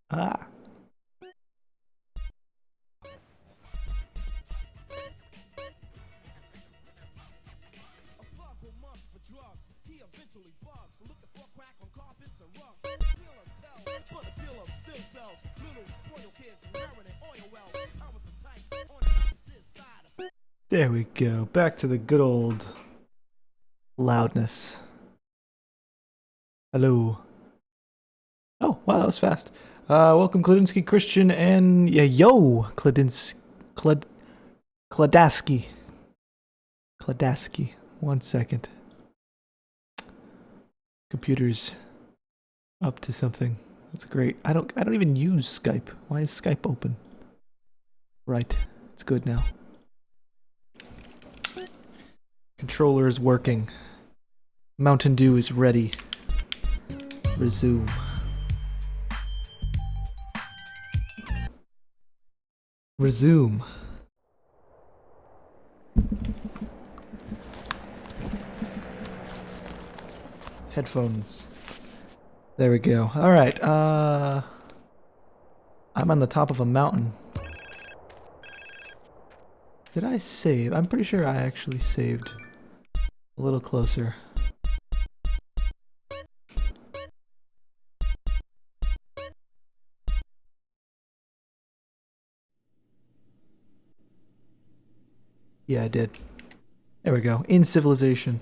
Ah. There we go. Back to the good old loudness. Hello. Oh, wow, that was fast. Welcome, Kladinsky, Christian, and yeah, yo, Kladaski. Kladaski. 1 second. Computer's up to something. That's great. I don't even use Skype. Why is Skype open? Right. It's good now. Controller is working. Mountain Dew is ready. Resume. Resume. Headphones. There we go. Alright, I'm on the top of a mountain. Did I save? I'm pretty sure I actually saved. A little closer. Yeah, I did. There we go. In Civilization.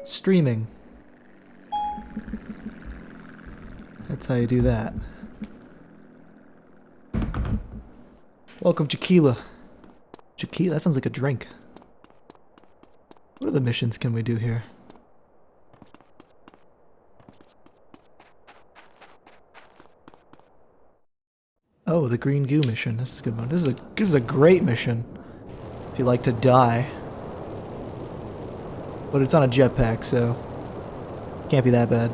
Streaming. That's how you do that. Welcome, Tequila. Tequila? That sounds like a drink. What other missions can we do here? Oh, the Green Goo mission. This is a good one. This is a great mission. If you like to die. But it's on a jetpack, so can't be that bad.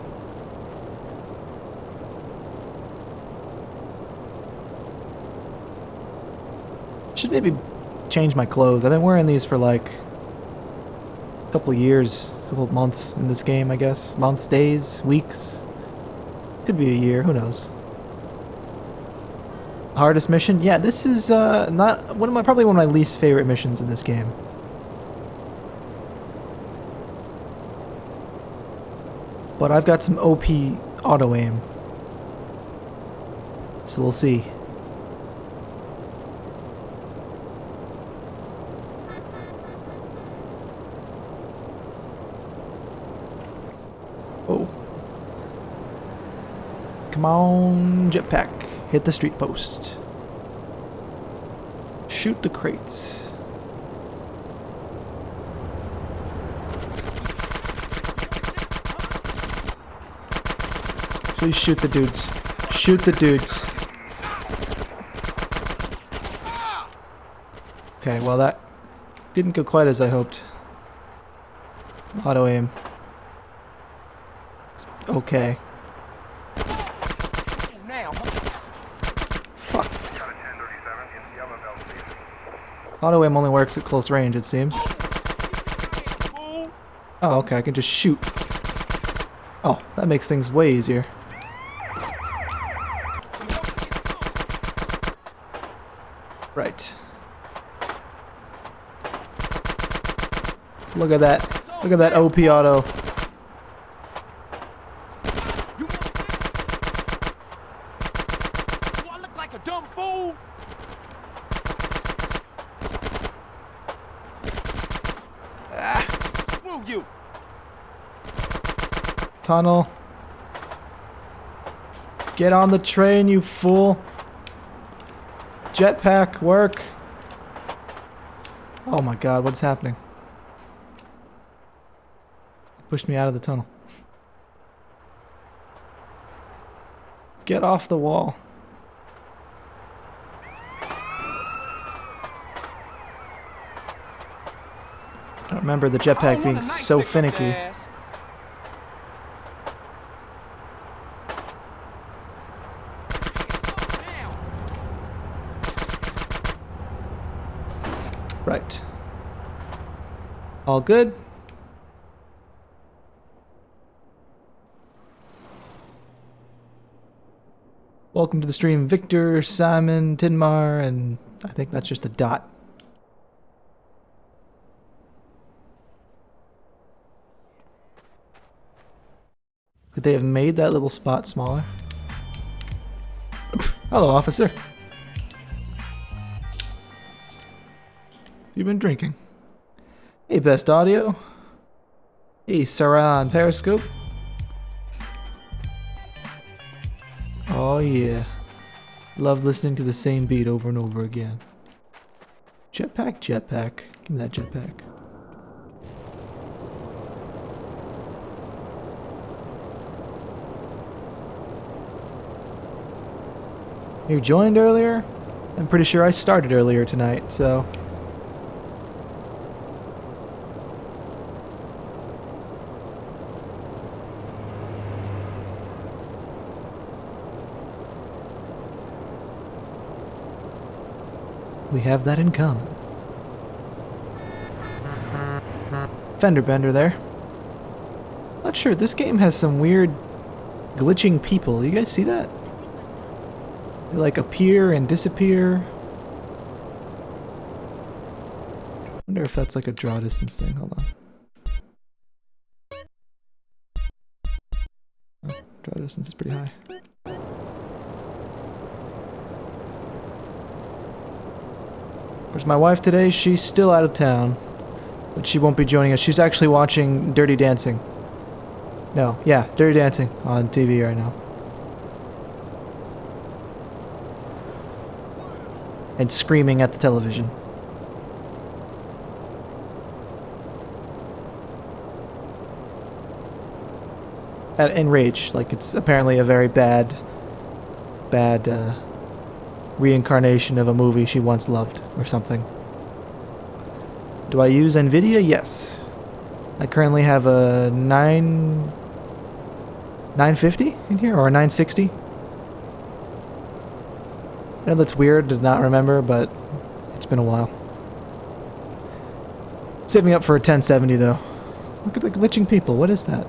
Should maybe change my clothes. I've been wearing these for like a couple of years, a couple of months in this game, I guess. Months, days, weeks. Could be a year, who knows. Hardest mission? Yeah, this is not probably one of my least favorite missions in this game. But I've got some OP auto aim. So we'll see. Oh. Come on, jetpack. Hit the street post. Shoot the crates. Please shoot the dudes. Shoot the dudes. Okay, well that didn't go quite as I hoped. Auto aim. Okay. Fuck. Auto aim only works at close range, it seems. Oh, okay, I can just shoot. Oh, that makes things way easier. Right. Look at that. Look at that OP auto. Do I look like a dumb fool? Screw you. Tunnel. Get on the train, you fool. Jetpack, work. Oh my god, what's happening? Pushed me out of the tunnel. Get off the wall. I remember the jetpack being so finicky. Right. All good? Welcome to the stream, Victor, Simon, Tinmar, and I think that's just a dot. Could they have made that little spot smaller? Hello, officer. You've been drinking. Hey, Best Audio. Hey, Sarah on Periscope. Oh yeah. Love listening to the same beat over and over again. Jetpack, jetpack. Give me that jetpack. You joined earlier? I'm pretty sure I started earlier tonight, so... we have that in common. Fender bender there. Not sure, this game has some weird glitching people. You guys see that? They like appear and disappear. Wonder if that's like a draw distance thing. Hold on. Oh, draw distance is pretty high. Where's my wife today? She's still out of town, but she won't be joining us. She's actually watching Dirty Dancing. No, yeah, Dirty Dancing on TV right now. And screaming at the television. In rage, like it's apparently a very bad reincarnation of a movie she once loved, or something. Do I use NVIDIA? Yes. I currently have a 950 in here, or a 960. I know that's weird to not remember, but it's been a while. Saving up for a 1070 though. Look at the glitching people, what is that?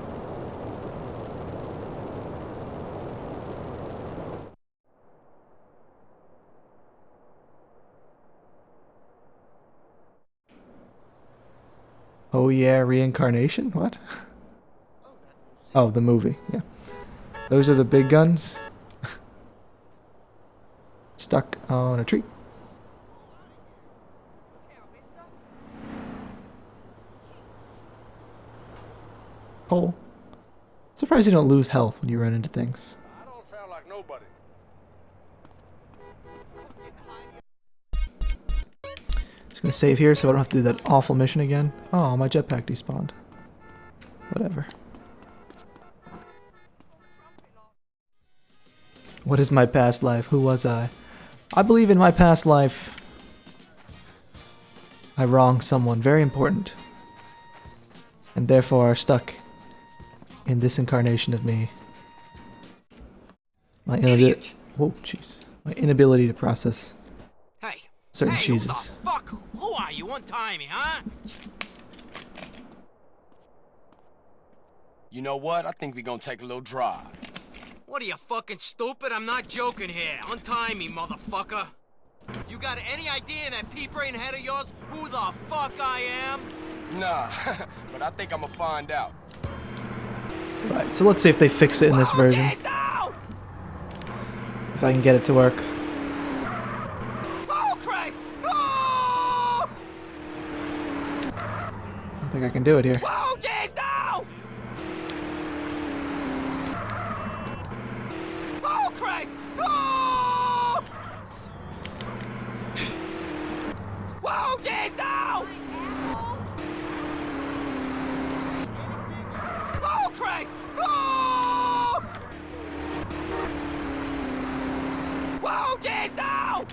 Oh yeah, reincarnation? What? Oh, the movie, yeah. Those are the big guns. Stuck on a tree. Pole. Surprised you don't lose health when you run into things. I don't sound like nobody. Just gonna save here so I don't have to do that awful mission again. Oh, my jetpack despawned. Whatever. What is my past life? Who was I? I believe in my past life I wronged someone very important, and therefore are stuck in this incarnation of me. My inability. Whoa, jeez. My inability to process certain cheeses. Who the fuck? Who are you? Untie me, huh? You know what? I think we're gonna take a little drive. What are you, fucking stupid? I'm not joking here. Untie me, motherfucker. You got any idea in that pea brain head of yours who the fuck I am? Nah, but I think I'm gonna find out. Right, so let's see if they fix it in this version. If I can get it to work. Oh, Craig! Oh! I think I can do it here. Whoa, jeez, no! Oh, Craig! Oh! Whoa, jeez, no! Oh, Craig! Oh! Whoa, jeez, no!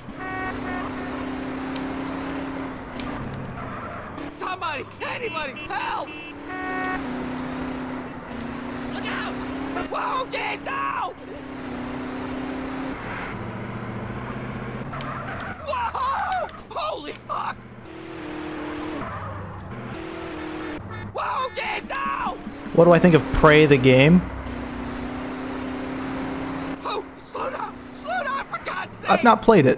Somebody, anybody, help! Look out! Whoa, jeez, no! Whoa! Holy fuck! Whoa, jeez, no! What do I think of Prey the game? Oh, slow down! Slow I've not played it.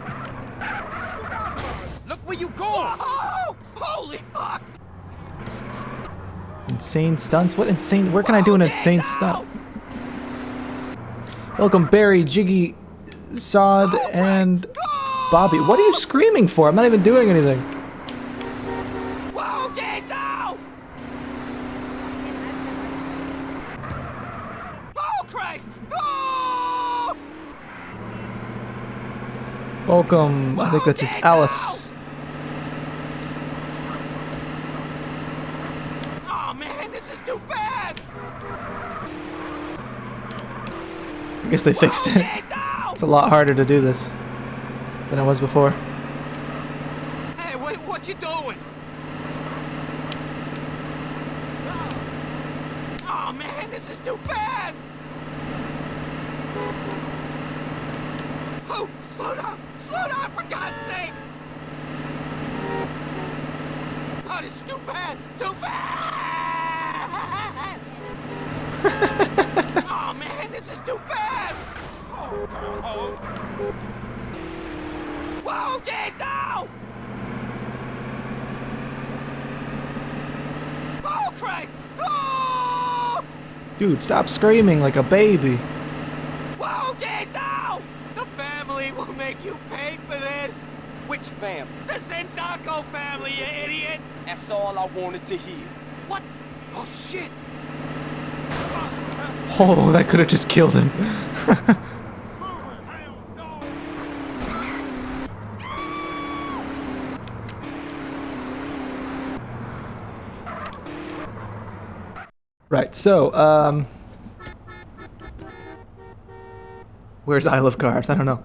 Look where you going! Oh, holy fuck! Insane stunts? What insane? Where can I do an insane stunt? Welcome Barry, Jiggy, Sod, and Bobby. What are you screaming for? I'm not even doing anything. Whoa, get down! Oh, Christ! Oh! Welcome. I think that's his Alice. Oh man, this is too fast! I guess they fixed it. Get down! It's a lot harder to do this than it was before. Hey, wait, what you doing? Oh man, this is too fast! Oh, slow down! Slow down, for God's sake! Oh, this is too fast! Too fast! Oh man, this is too fast! Whoa, get down! Oh, Christ! Oh! Dude, stop screaming like a baby. Whoa, get down! The family will make you pay for this! Which family? The Sindaco family, you idiot! That's all I wanted to hear. What? Oh, shit! Oh, that could have just killed him. Right, so, where's Isle of Cars? I don't know.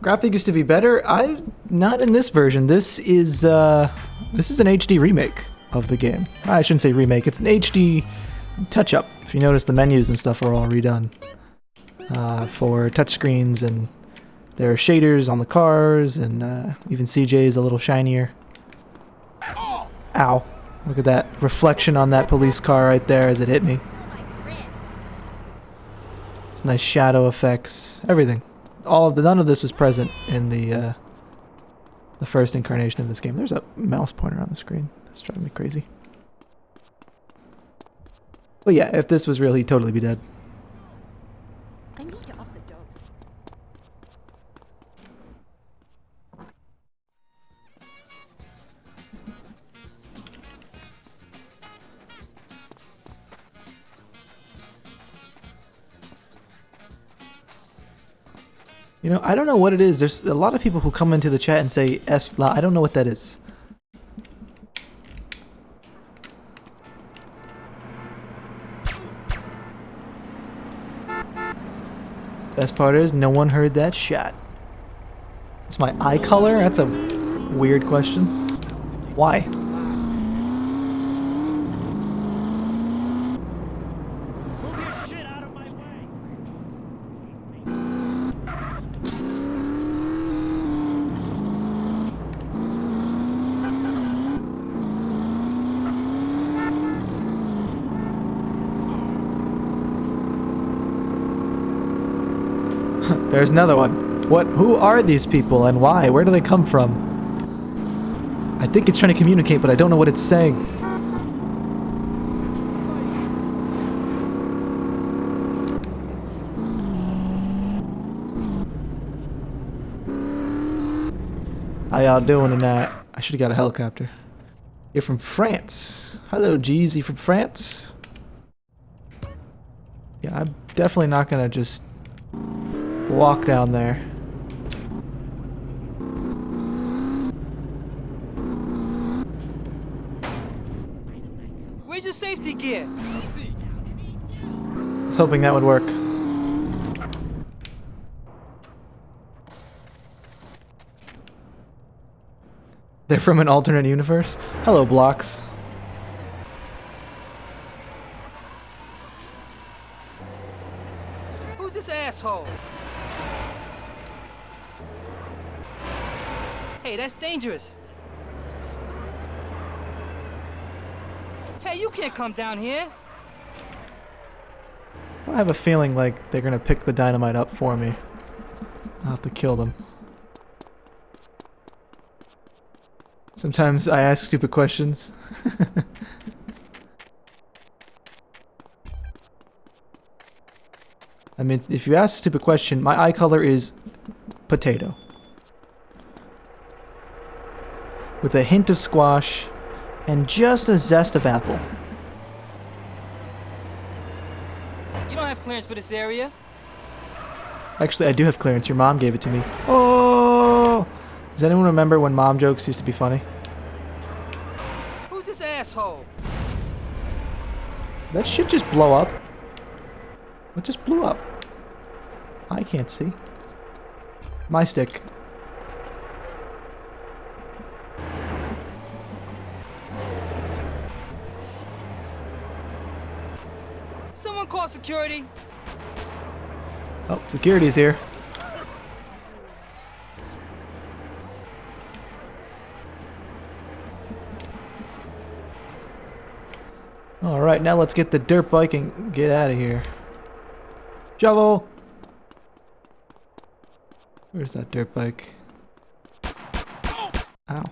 Graphic used to be better. Not in this version. This is an HD remake of the game. I shouldn't say remake. It's an HD touch-up. If you notice, the menus and stuff are all redone for touchscreens, and there are shaders on the cars, and even CJ is a little shinier. Ow. Look at that reflection on that police car right there as it hit me. It's nice shadow effects, everything. None of this was present in the first incarnation of this game. There's a mouse pointer on the screen. That's driving me crazy. But yeah, if this was real, he'd totally be dead. I need to up the dose. You know, I don't know what it is. There's a lot of people who come into the chat and say S-La. I don't know what that is. Best part is, no one heard that shot. It's my eye color? That's a weird question. Why? Move your shit out of my way! There's another one. Who are these people and why? Where do they come from? I think it's trying to communicate, but I don't know what it's saying. How y'all doing tonight? I should have got a helicopter. You're from France. Hello, Jeezy from France. Yeah, I'm definitely not gonna just walk down there. Where's your safety gear? I was hoping that would work. They're from an alternate universe? Hello, Blocks. Who's this asshole? Hey, that's dangerous. Hey, you can't come down here. I have a feeling like they're gonna pick the dynamite up for me. I'll have to kill them. Sometimes I ask stupid questions. I mean, if you ask a stupid question, my eye color is potato. With a hint of squash and just a zest of apple. You don't have clearance for this area. Actually, I do have clearance. Your mom gave it to me. Oh! Does anyone remember when mom jokes used to be funny? Who's this asshole? That shit just blow up. What just blew up? I can't see. My stick. Someone call security. Oh, security's here. Alright, now let's get the dirt bike and get out of here. Shovel! Where's that dirt bike? Ow.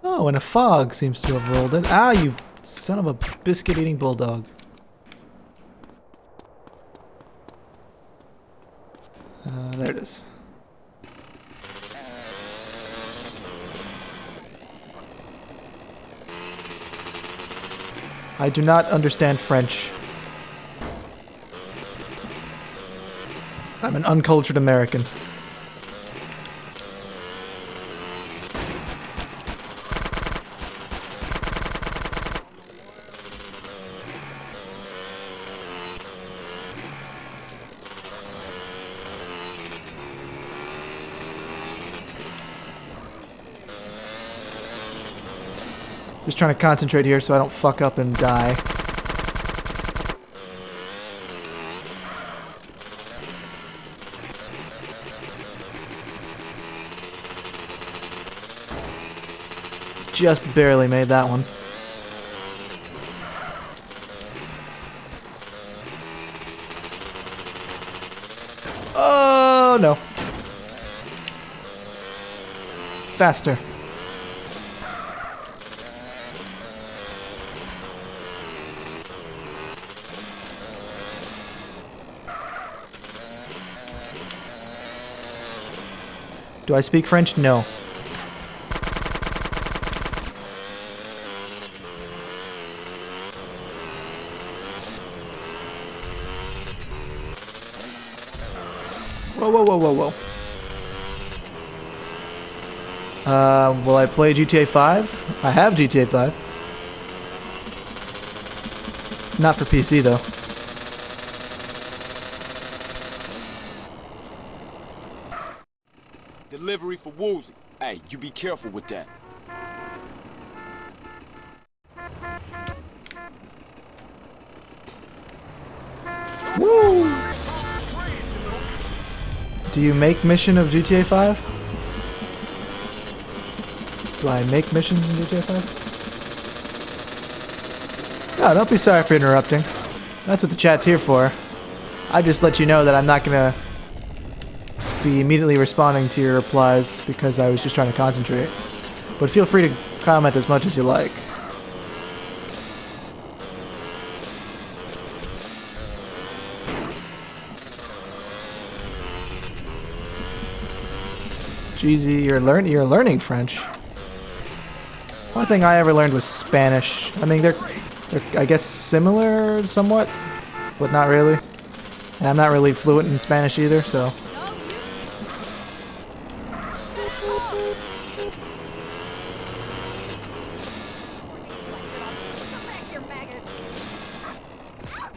Oh, and a fog seems to have rolled in. Ah, you son of a biscuit-eating bulldog. There it is. I do not understand French. I'm an uncultured American. Just trying to concentrate here so I don't fuck up and die. Just barely made that one. Oh no. Faster. Do I speak French? No. Whoa, whoa, whoa, whoa, whoa. Will I play GTA 5? I have GTA 5. Not for PC, though. Delivery for Woozie. Hey, you be careful with that. Woo! Do you make mission of GTA 5? Do I make missions in GTA 5? No, don't be sorry for interrupting. That's what the chat's here for. I just let you know that I'm not gonna be immediately responding to your replies because I was just trying to concentrate. But feel free to comment as much as you like. Jeezy, you're learning French. One thing I ever learned was Spanish. I mean, they're I guess similar somewhat, but not really. And I'm not really fluent in Spanish either, so.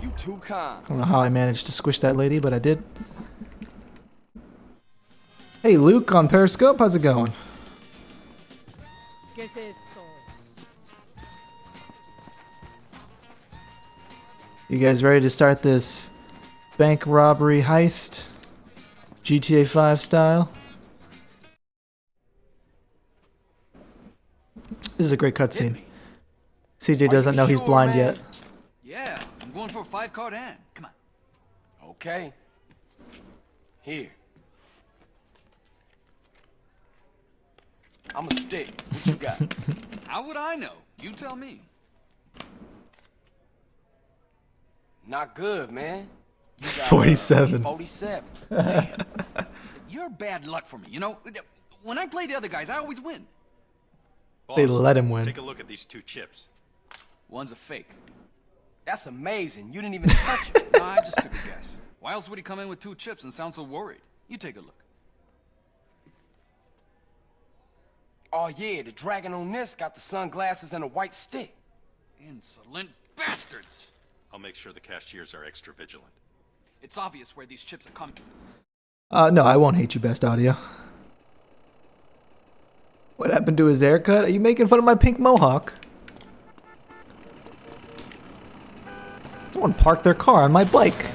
You too kind. I don't know how I managed to squish that lady, but I did. Hey, Luke on Periscope, how's it going? You guys ready to start this bank robbery heist? GTA 5 style? This is a great cutscene. CJ doesn't know he's sure, blind man? yet. Yeah, I'm going for a 5-card hand. Come on. Okay. Here. I'm a stick. What you got? How would I know? You tell me. Not good, man. You got, 47. 47. You're bad luck for me, you know? When I play the other guys, I always win. They let him win. Take a look at these 2 chips. One's a fake. That's amazing. You didn't even touch it. No, I just took a guess. Why else would he come in with 2 chips and sound so worried? You take a look. Oh yeah, the dragon on this got the sunglasses and a white stick. Insolent bastards! I'll make sure the cashiers are extra vigilant. It's obvious where these chips are coming. No, I won't hate you, Best Audio. What happened to his haircut? Are you making fun of my pink mohawk? Someone parked their car on my bike.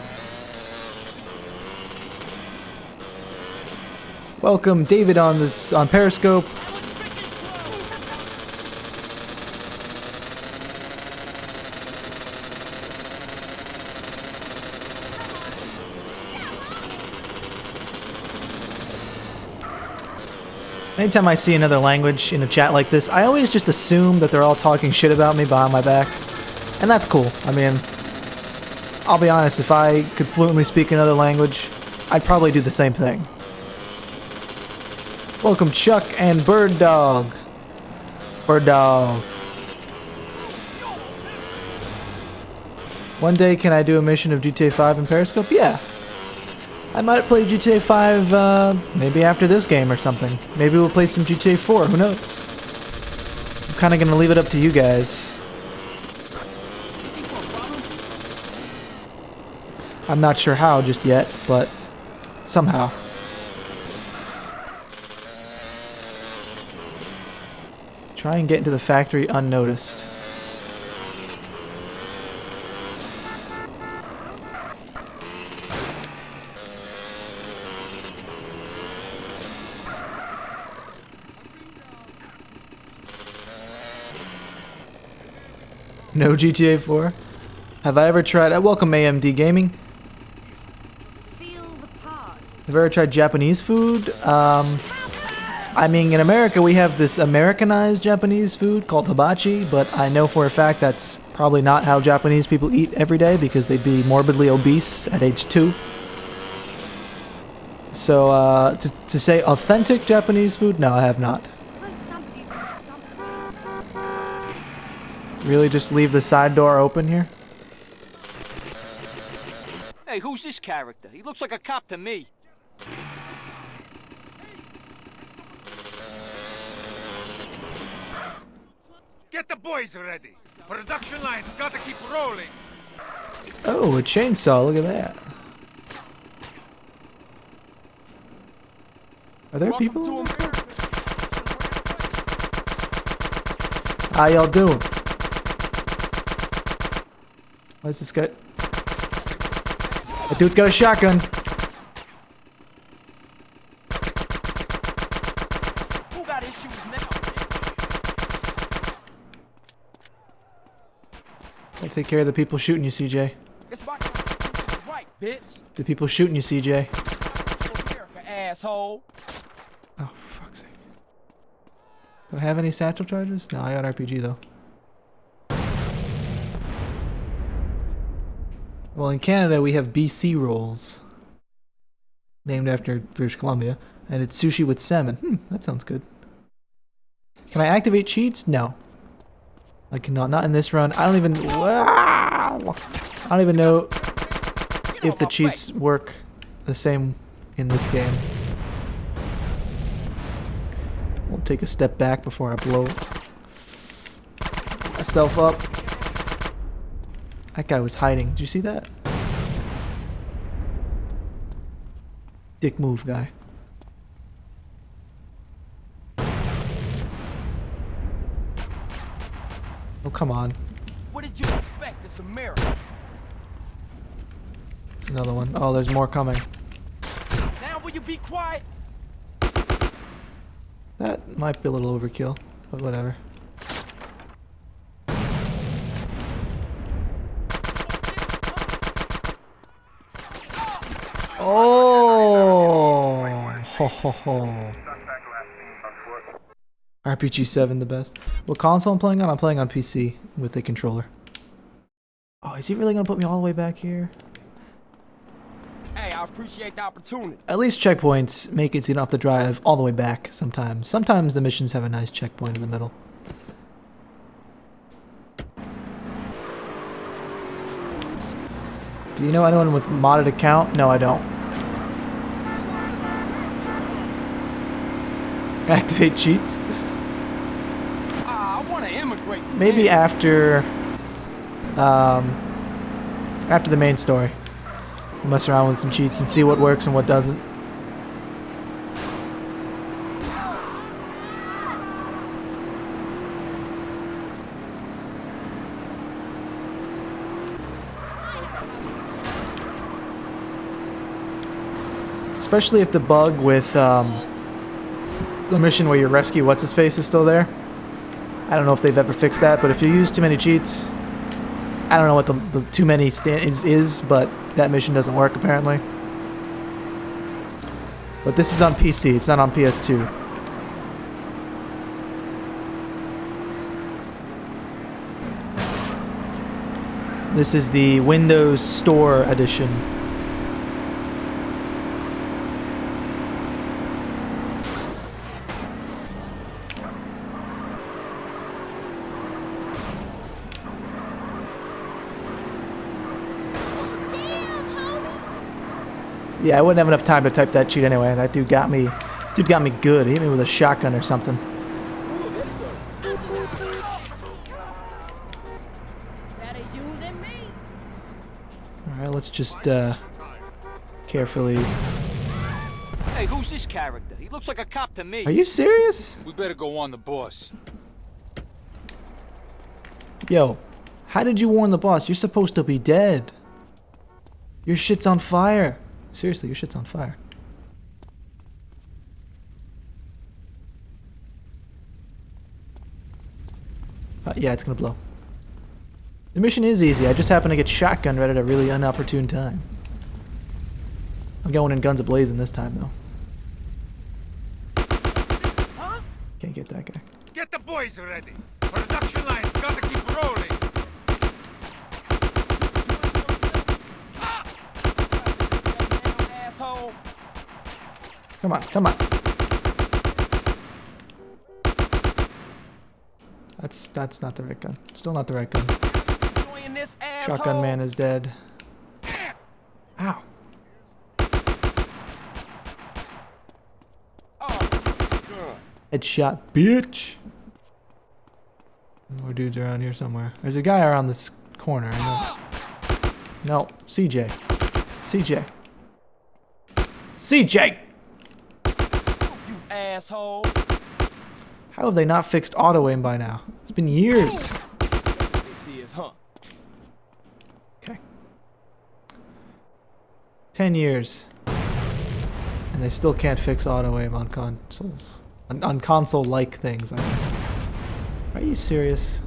Welcome, David, on Periscope. Anytime I see another language in a chat like this, I always just assume that they're all talking shit about me behind my back. And that's cool. I mean, I'll be honest, if I could fluently speak another language, I'd probably do the same thing. Welcome, Chuck and Bird Dog. Bird Dog. One day, can I do a mission of GTA 5 in Periscope? Yeah. I might play GTA 5 maybe after this game or something. Maybe we'll play some GTA 4, who knows? I'm kind of going to leave it up to you guys. I'm not sure how just yet, but somehow. Try and get into the factory unnoticed. No GTA 4? Have I ever tried... welcome AMD Gaming. Feel the part. Have I ever tried Japanese food? I mean, in America we have this Americanized Japanese food called hibachi, but I know for a fact that's probably not how Japanese people eat every day because they'd be morbidly obese at age 2. So, to say authentic Japanese food? No, I have not. Really just leave the side door open here? Hey, who's this character? He looks like a cop to me. Get the boys ready. Production line's gotta keep rolling. Oh, a chainsaw, look at that. Are there people in there? How y'all doing? Why is this guy? That dude's got a shotgun. Who got issues now? I'll take care of the people shooting you, CJ. It's my right, bitch. The people shooting you, CJ. America, asshole. Oh, for fuck's sake. Do I have any satchel charges? No, I got RPG though. Well, in Canada, we have BC rolls. Named after British Columbia. And it's sushi with salmon. That sounds good. Can I activate cheats? No. I cannot. Not in this run. I don't even... Wow! I don't even know if the cheats work the same in this game. I'll take a step back before I blow myself up. That guy was hiding. Did you see that? Dick move, guy. Oh, come on. What did you expect? It's America. There's another one. Oh, there's more coming. Now will you be quiet? That might be a little overkill, but whatever. Oh! ho ho ho. RPG 7 the best. What console I'm playing on? I'm playing on PC with a controller. Oh, is he really gonna put me all the way back here? Hey, I appreciate the opportunity. At least checkpoints make it so you don't have to drive all the way back sometimes. Sometimes the missions have a nice checkpoint in the middle. Do you know anyone with modded account? No, I don't. Activate cheats? I want to immigrate. Maybe after the main story. Mess around with some cheats and see what works and what doesn't. Especially if the bug with the mission where you rescue what's-his-face is still there. I don't know if they've ever fixed that, but if you use too many cheats, I don't know what the too many is, but that mission doesn't work apparently. But this is on PC, it's not on PS2. This is the Windows Store edition. Yeah, I wouldn't have enough time to type that cheat anyway. That dude got me good. He hit me with a shotgun or something. Alright, let's just carefully... Hey, who's this character? He looks like a cop to me. Are you serious? We better go warn the boss. Yo, how did you warn the boss? You're supposed to be dead. Your shit's on fire. Seriously, your shit's on fire. Yeah, it's gonna blow. The mission is easy. I just happen to get shotgun right at a really inopportune time. I'm going in guns a-blazing this time, though. Can't get that guy. Get the boys ready. Production line's gotta keep rolling. Asshole. Come on, come on. That's not the right gun. Still not the right gun. Doing this, asshole. Shotgun man is dead. Ow. Headshot, bitch. More dudes around here somewhere. There's a guy around this corner. I know. No, CJ. CJ. CJ! You asshole. How have they not fixed auto aim by now? It's been years. This is, huh? Okay. 10 years. And they still can't fix auto aim on consoles. On console-like things, I guess. Are you serious?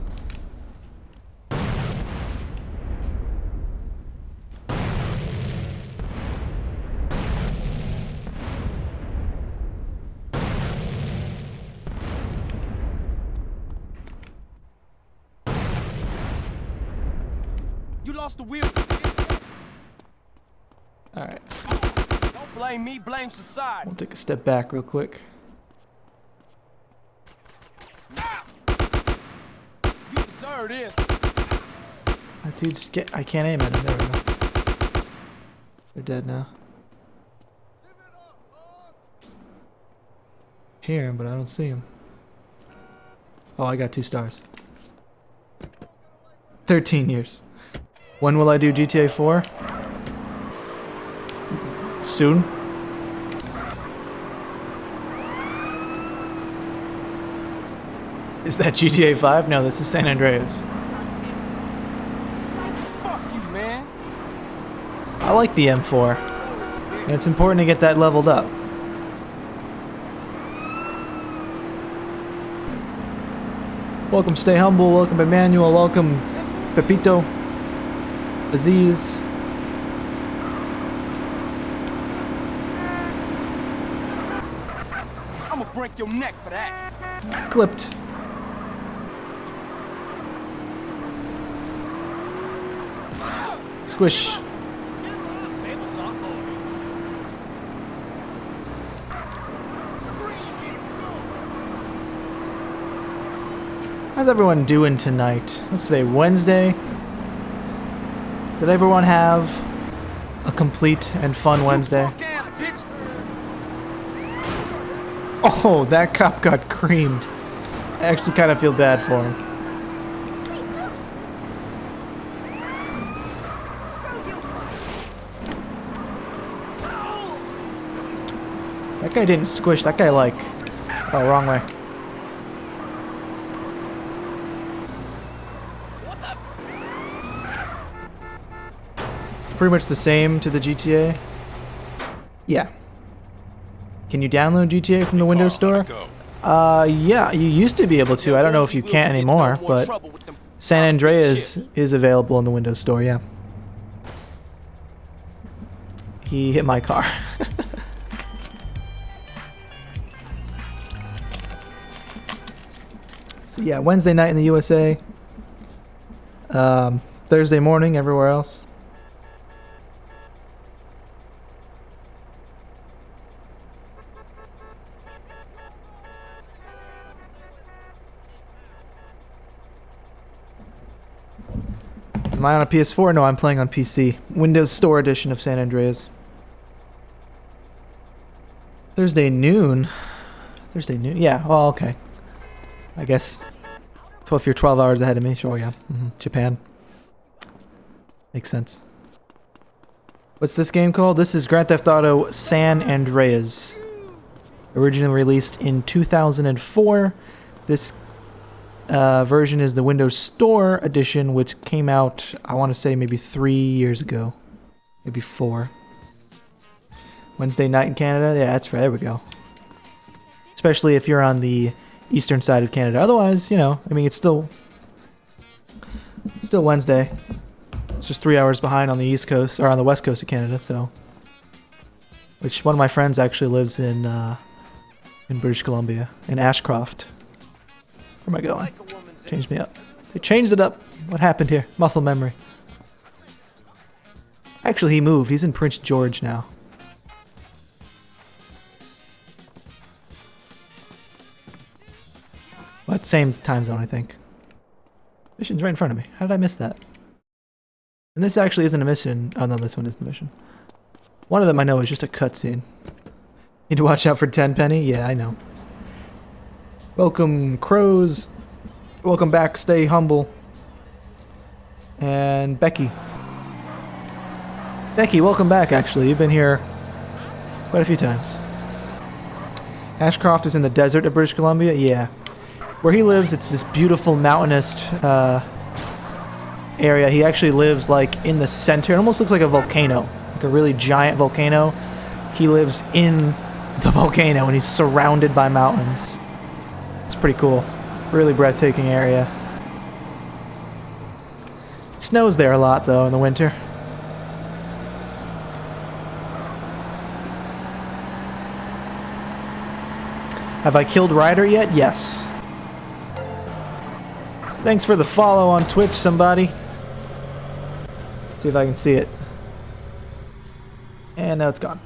You lost the wheel. Alright. Don't blame me, blame society. We'll take a step back real quick. You deserve this. That dude's I can't aim at him. There we go. They're dead now. Hear him, but I don't see him. Oh, I got 2 stars. 13 years. When will I do GTA 4? Soon. Is that GTA 5? No, this is San Andreas. Fuck you, man. I like the M4. And it's important to get that leveled up. Welcome, Stay Humble. Welcome, Emmanuel. Welcome, Pepito. Aziz. break your neck for that. Clipped. Squish. How's everyone doing tonight? What's today, Wednesday? Did everyone have a complete and fun Wednesday? Oh, that cop got creamed. I actually kind of feel bad for him. That guy didn't squish. That guy like... Oh, wrong way. Pretty much the same to the GTA. Yeah. Can you download GTA from the Windows Store? Yeah, you used to be able to. I don't know if you can't anymore, but San Andreas is available in the Windows Store, yeah. He hit my car. So yeah, Wednesday night in the USA. Thursday morning everywhere else. Am I on a PS4? No, I'm playing on PC. Windows Store edition of San Andreas. Thursday noon? Thursday noon? Yeah, well, okay. I guess. So if you're 12 hours ahead of me, sure, yeah. Japan. Makes sense. What's this game called? This is Grand Theft Auto San Andreas. Originally released in 2004. This version is the Windows Store edition, which came out, I want to say, maybe 3 years ago. Maybe 4. Wednesday night in Canada? Yeah, that's right. There we go. Especially if you're on the eastern side of Canada. Otherwise, you know, I mean, it's still Wednesday. It's just 3 hours behind on the east coast, or on the west coast of Canada, so. Which one of my friends actually lives in British Columbia, in Ashcroft. Where am I going? Changed me up. They changed it up. What happened here? Muscle memory. Actually, he moved. He's in Prince George now. What? Same time zone, I think. Mission's right in front of me. How did I miss that? And this actually isn't a mission. Oh no, this one is the mission. One of them I know is just a cutscene. Need to watch out for Tenpenny? Yeah, I know. Welcome, Crows. Welcome back. Stay humble. And Becky. Becky, welcome back, actually. You've been here quite a few times. Ashcroft is in the desert of British Columbia? Yeah. Where he lives, it's this beautiful mountainous area. He actually lives like in the center. It almost looks like a volcano. Like a really giant volcano. He lives in the volcano and he's surrounded by mountains. It's pretty cool. Really breathtaking area. Snows there a lot though in the winter. Have I killed Ryder yet? Yes. Thanks for the follow on Twitch, somebody. See if I can see it. And now it's gone.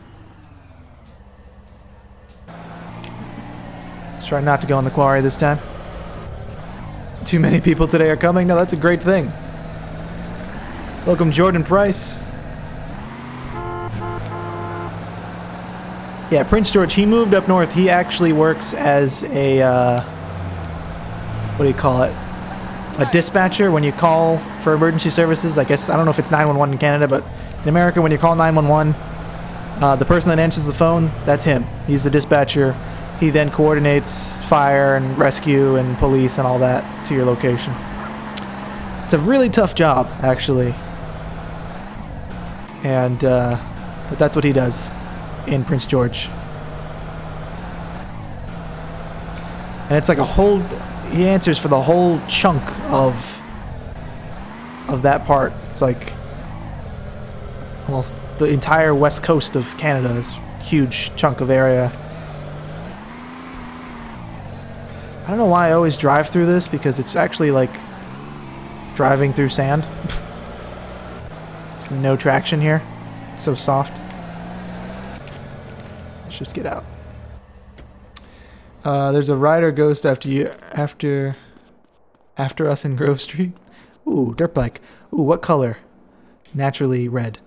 Let's try not to go in the quarry this time. Too many people today are coming? No, that's a great thing. Welcome, Jordan Price. Yeah, Prince George, he moved up north. He actually works as a, what do you call it? A dispatcher when you call for emergency services. I guess, I don't know if it's 911 in Canada, but in America, when you call 911, the person that answers the phone, that's him. He's the dispatcher. He then coordinates fire and rescue and police and all that to your location. It's a really tough job, actually. And, but that's what he does in Prince George. And it's like a whole, he answers for the whole chunk of that part. It's like almost the entire west coast of Canada is a huge chunk of area. I don't know why I always drive through this, because it's actually like driving through sand. There's no traction here. It's so soft. Let's just get out. There's a rider ghost after us in Grove Street. Ooh, dirt bike. Ooh, what color? Naturally red.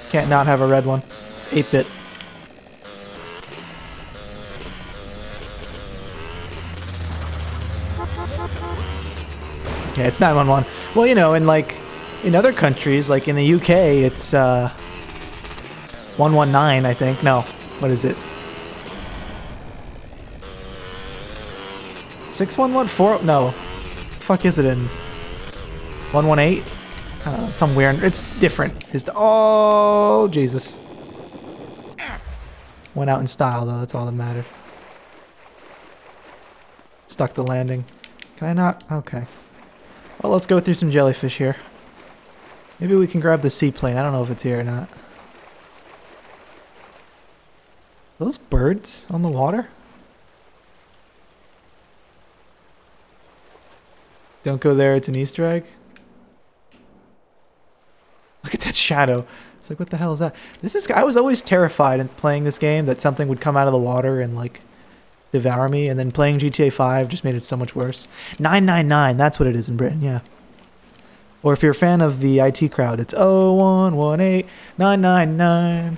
Can't not have a red one. It's 8-bit. Yeah, it's 911. Well, you know, in other countries, like in the UK, it's 119, I think. No, what is it? 6114? No. Fuck is it in 118? Some weird. It's different. Oh, Jesus. Went out in style, though. That's all that mattered. Stuck the landing. Can I not? Okay. Well, let's go through some jellyfish here. Maybe we can grab the seaplane. I don't know if it's here or not. Are those birds on the water? Don't go there. It's an Easter egg. Look at that shadow. It's like, what the hell is that? I was always terrified in playing this game that something would come out of the water and like devour me, and then playing GTA 5 just made it so much worse. 999, that's what it is in Britain, yeah. Or if you're a fan of the IT crowd, it's 0118 999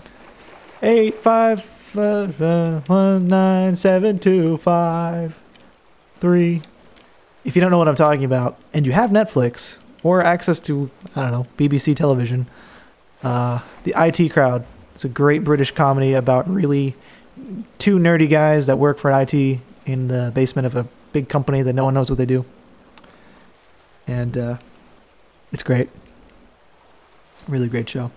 855197253. If you don't know what I'm talking about, and you have Netflix or access to, I don't know, BBC television, the IT Crowd is a great British comedy about really two nerdy guys that work for IT in the basement of a big company that no one knows what they do. And it's great. Really great show.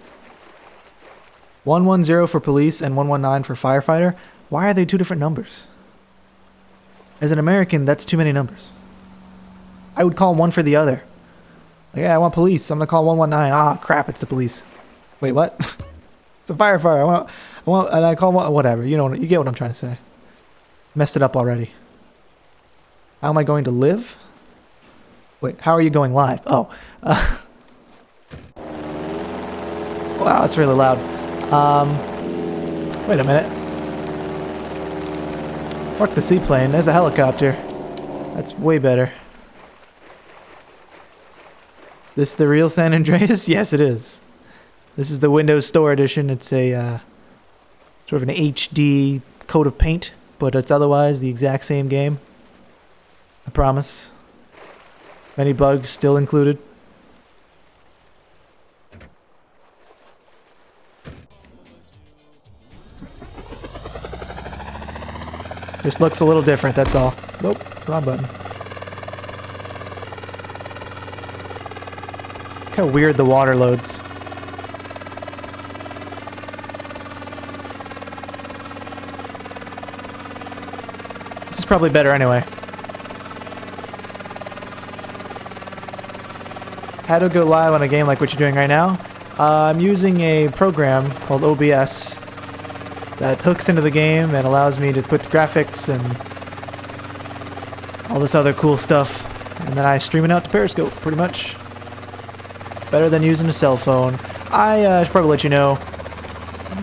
110 for police and 119 for firefighter. Why are they two different numbers? As an American, that's too many numbers. I would call one for the other. Like, yeah, I want police. I'm gonna call 119. Ah, crap, it's the police. Wait, what? It's a firefighter. I want, and I call one, whatever. You know, you get what I'm trying to say. Messed it up already. How am I going to live? Wait, how are you going live? Oh, wow, that's really loud. Wait a minute. Fuck the seaplane. There's a helicopter. That's way better. This the real San Andreas? Yes, it is. This is the Windows Store edition. It's a sort of an HD coat of paint, but it's otherwise the exact same game. I promise. Many bugs still included. Just looks a little different, that's all. Nope, wrong button. Look how weird the water loads. This is probably better anyway. How to go live on a game like what you're doing right now? I'm using a program called OBS that hooks into the game and allows me to put graphics and all this other cool stuff, and then I stream it out to Periscope, pretty much. Better than using a cell phone. I should probably let you know,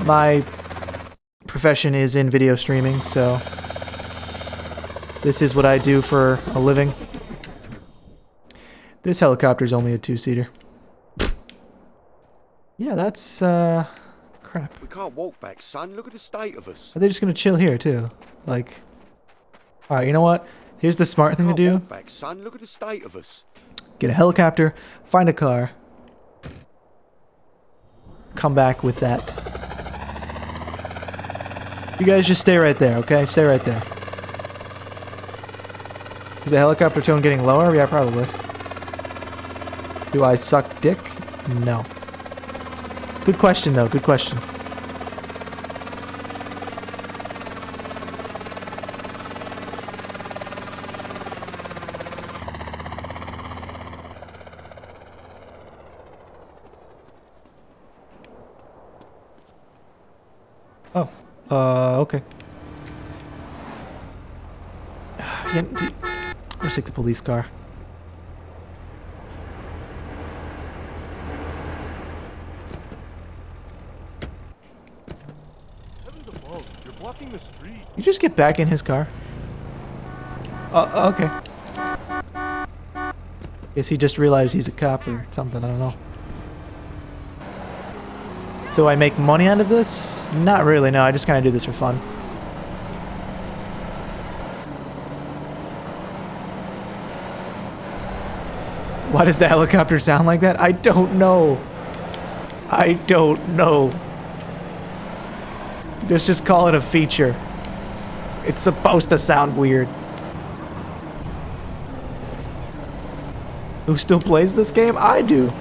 my profession is in video streaming, so this is what I do for a living. This helicopter's only a 2-seater. Yeah, that's, crap. We can't walk back, son. Look at the state of us. Are they just gonna chill here, too? Like... Alright, you know what? Here's the smart thing to do. Walk back, son. Look at the state of us. Get a helicopter, find a car, come back with that. You guys just stay right there, okay? Stay right there. Is the helicopter tone getting lower? Yeah, probably. Do I suck dick? No. Good question, though. Good question. Oh, Okay. Yeah, let's take the police car. Heavens above, you're blocking the street. You just get back in his car. Okay. Guess he just realized he's a cop or something, I don't know. So I make money out of this? Not really, no, I just kind of do this for fun. Why does the helicopter sound like that? I don't know. I don't know. Just call it a feature. It's supposed to sound weird. Who still plays this game? I do.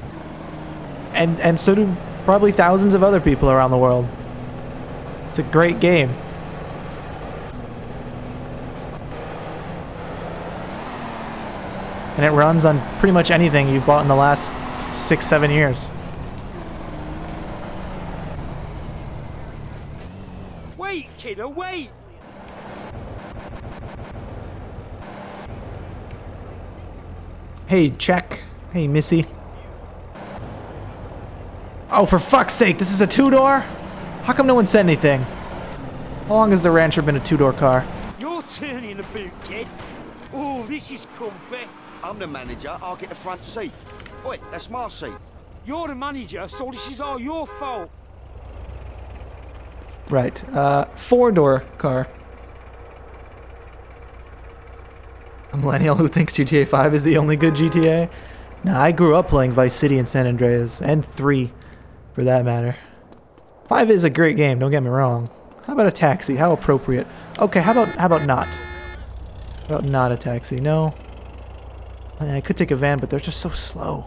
And so do probably thousands of other people around the world. It's a great game. And it runs on pretty much anything you've bought in the last 6-7 years. Wait, kiddo, wait! Hey, check. Hey, Missy. Oh, for fuck's sake, this is a two-door? How come no one said anything? How long has the Rancher been a two-door car? You're turning the boot, kid. Oh, this is comfy. I'm the manager, I'll get the front seat. Oi, that's my seat. You're the manager, so this is all your fault. Right, four-door car. A millennial who thinks GTA 5 is the only good GTA? Nah, I grew up playing Vice City and San Andreas, and 3, for that matter. 5 is a great game, don't get me wrong. How about a taxi? How appropriate. Okay, how about not? How about not a taxi? No. I could take a van, but they're just so slow.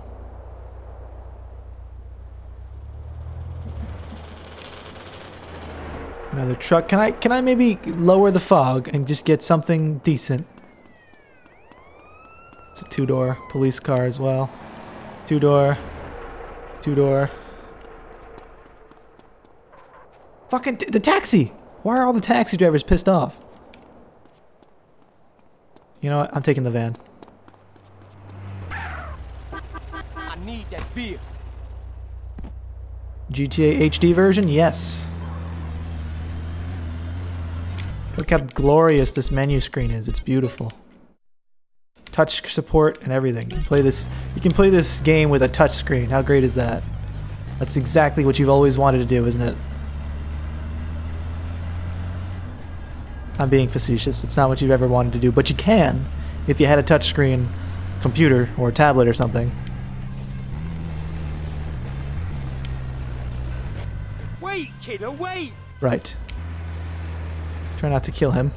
Another truck. Can I maybe lower the fog and just get something decent? It's a two-door police car as well. Two-door. Two-door. Fucking the taxi! Why are all the taxi drivers pissed off? You know what? I'm taking the van. I need that beer. GTA HD version? Yes. Look how glorious this menu screen is. It's beautiful. Touch support and everything. You can play this game with a touch screen. How great is that? That's exactly what you've always wanted to do, isn't it? I'm being facetious. It's not what you've ever wanted to do, but you can if you had a touchscreen computer or tablet or something. Wait, kiddo, wait! Right. Try not to kill him.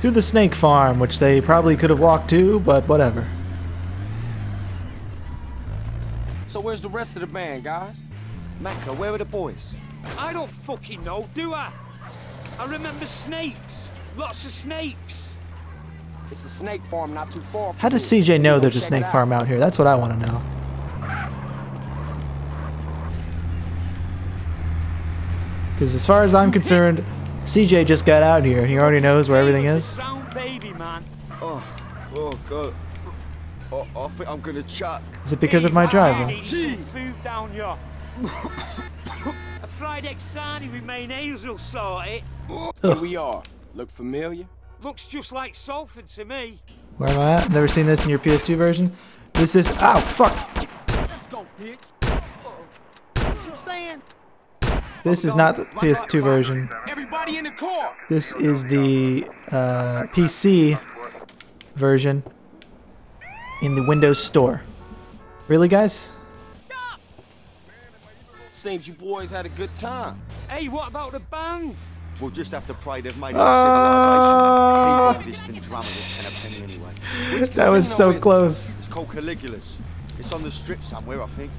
To the snake farm, which they probably could have walked to, but whatever. So where's the rest of the band, guys? Macca, where are the boys? I don't fucking know, do I? I remember snakes. Lots of snakes. It's a snake farm not too far from How does here. CJ know Go there's a check snake it out. farm out here? That's what I want to know. Because as far as I'm concerned, CJ just got out here and he already knows where everything is. Brown baby, man. Oh God. Oh, I think I'm gonna chuck. Is it because of my driving? Food down here. A fried egg sarnie with mayonnaise will sort it. Here we are. Look familiar? Looks just like Salford to me. Where am I at? Never seen this in your PS2 version? This is... Ow, fuck! Let's go, bitch. What you saying? This is not the PS2 version. Everybody in the car! This is the PC version in the Windows Store. Really, guys? Seems you boys had a good time. Hey, what about the band? We'll just have to pray they've made our civilization. People distant drummers and a penny anyway. That was so close. It's called Caligula's. It's on the strip somewhere, I think.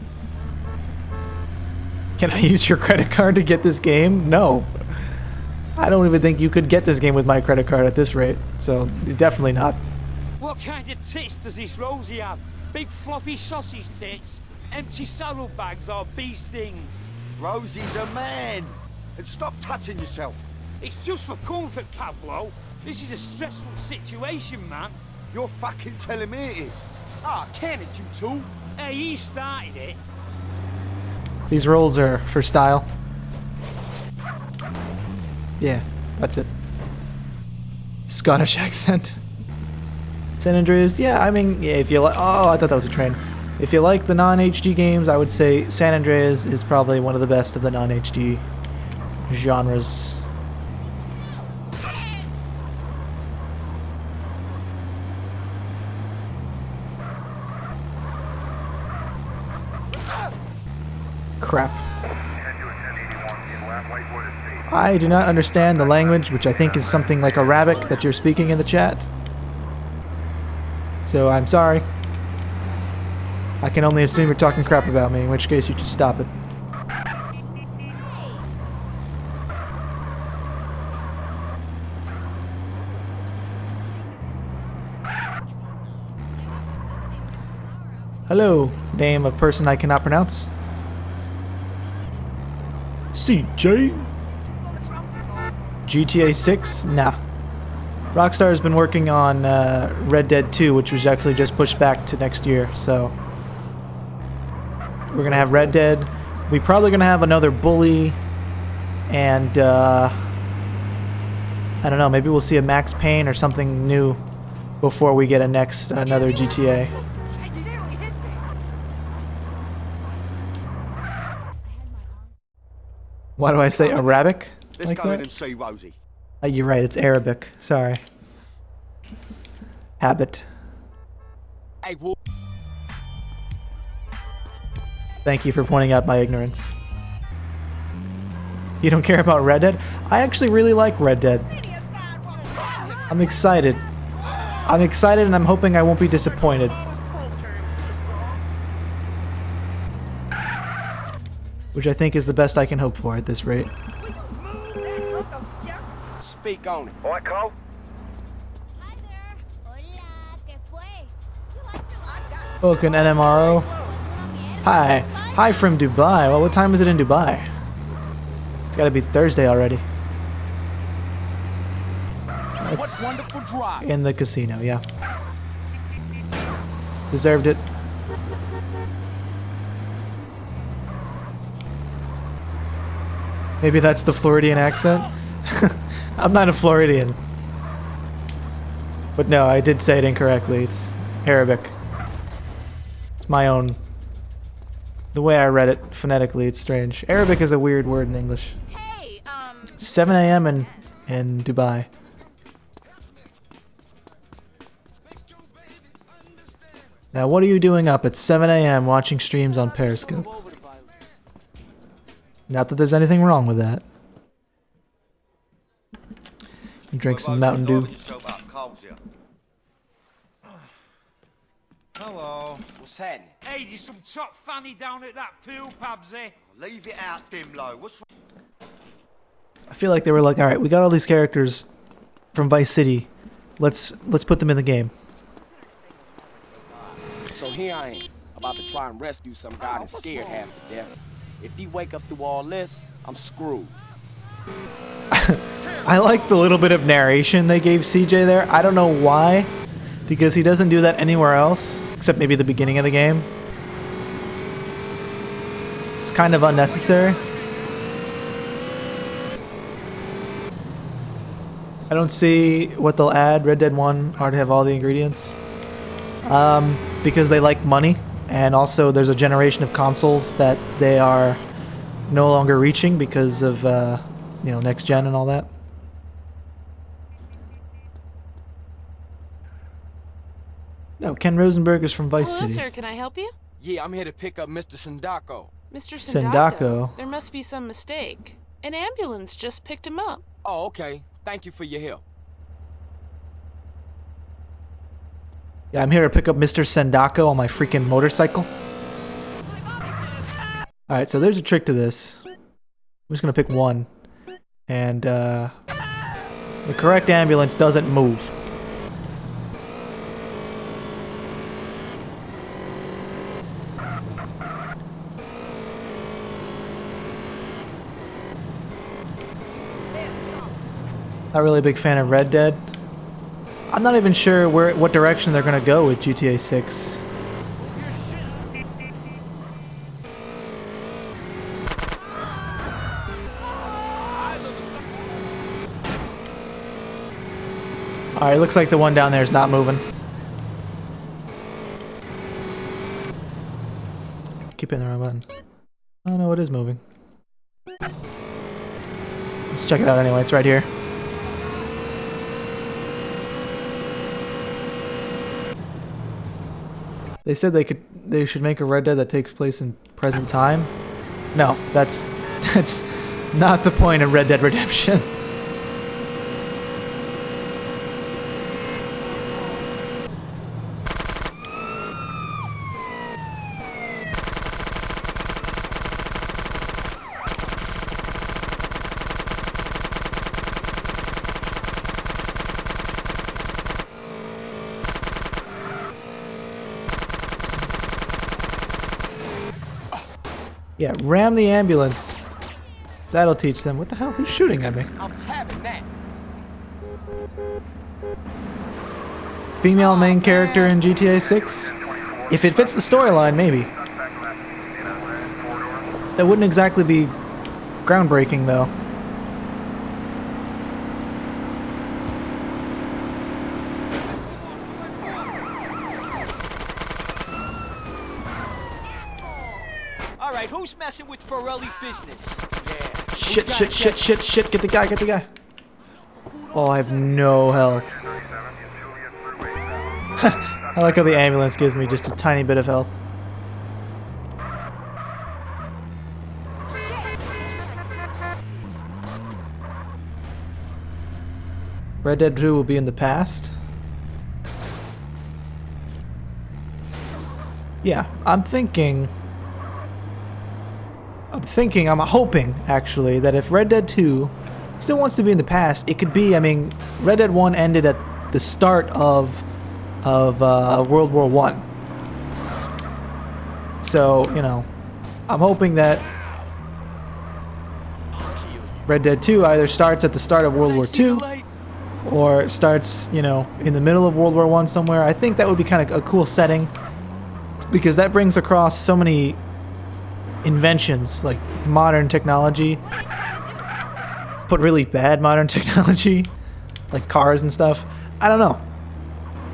Can I use your credit card to get this game? No. I don't even think you could get this game with my credit card at this rate. So, definitely not. What kind of tits does this Rosie have? Big floppy sausage tits? Empty saddlebags are bee stings. Rosie's a man. And stop touching yourself. It's just for comfort, Pablo. This is a stressful situation, man. You're fucking telling me it is. Ah, can it, you two? Hey, he started it. These rolls are for style. Yeah, that's it. Scottish accent. San Andreas, yeah, I mean, yeah, if you like, oh, I thought that was a train. If you like the non-HD games, I would say San Andreas is probably one of the best of the non-HD genres. Crap. I do not understand the language, which I think is something like Arabic that you're speaking in the chat. So I'm sorry. I can only assume you're talking crap about me, in which case you should stop it. Hello, name of person I cannot pronounce. CJ? GTA 6? Nah. Rockstar has been working on Red Dead 2, which was actually just pushed back to next year, so... We're gonna have Red Dead. We're probably gonna have another Bully, and I don't know, maybe we'll see a Max Payne or something new before we get another GTA. Why do I say Arabic? Let's Like go in that? and see Rosie. You're right, it's Arabic. Sorry. Habit. Hey, Wolf. Thank you for pointing out my ignorance. You don't care about Red Dead? I actually really like Red Dead. I'm excited. I'm excited and I'm hoping I won't be disappointed. Which I think is the best I can hope for at this rate. Speak on it. All right, Carl? Hi there. Hola, ¿qué fue? You like the Welcome, NMRO. Hi. Hi from Dubai. Well, what time is it in Dubai? It's gotta be Thursday already. What It's wonderful drive. in the casino, yeah. Deserved it. Maybe that's the Floridian accent? I'm not a Floridian. But no, I did say it incorrectly. It's Arabic. It's my own. The way I read it phonetically, it's strange. Arabic is a weird word in English. Hey, 7 a.m. in Dubai. Now, what are you doing up at 7 a.m. watching streams on Periscope? Not that there's anything wrong with that. Drink some Mountain Dew. Hello. What's happening? Hey, there's some top fanny down at that pool, Pabsy. Leave it out, Dimlo. What's I feel like they were like, all right, we got all these characters from Vice City. Let's put them in the game. So here I am, about to try and rescue some guy that's scared half to death. If he wake up through all this, I'm screwed. I like the little bit of narration they gave CJ there. I don't know why, because he doesn't do that anywhere else, except maybe the beginning of the game. It's kind of unnecessary. I don't see what they'll add. Red Dead 1 already have all the ingredients. Because they like money, and also there's a generation of consoles that they are no longer reaching because of, you know, next gen and all that. No, Ken Rosenberg is from Vice Hello, City. sir. Can I help you? Yeah, I'm here to pick up Mr. Sindako. Mr. Sindako. There must be some mistake. An ambulance just picked him up. Oh, okay. Thank you for your help. Yeah, I'm here to pick up Mr. Sendako on my freaking motorcycle. Alright, so there's a trick to this. I'm just gonna pick one. And, the correct ambulance doesn't move. Not really a big fan of Red Dead. I'm not even sure what direction they're gonna go with GTA 6. Alright, looks like the one down there is not moving. Keep hitting the wrong button. Oh no, it is moving. Let's check it out anyway, it's right here. They said they should make a Red Dead that takes place in present time. No, that's not the point of Red Dead Redemption. Yeah, ram the ambulance. That'll teach them. What the hell? Who's shooting at me? I'm having that. Female main character in GTA 6? If it fits the storyline, maybe. That wouldn't exactly be groundbreaking, though. Alright, who's messing with Forelli's business? Shit. Get the guy. Oh, I have no health. I like how the ambulance gives me just a tiny bit of health. Red Dead 2 will be in the past. Yeah, I'm hoping, actually, that if Red Dead 2 still wants to be in the past, it could be, I mean, Red Dead 1 ended at the start of World War I. So, you know, I'm hoping that Red Dead 2 either starts at the start of World War II or starts, you know, in the middle of World War I somewhere. I think that would be kind of a cool setting because that brings across so many inventions, like modern technology, but really bad modern technology, like cars and stuff. I don't know.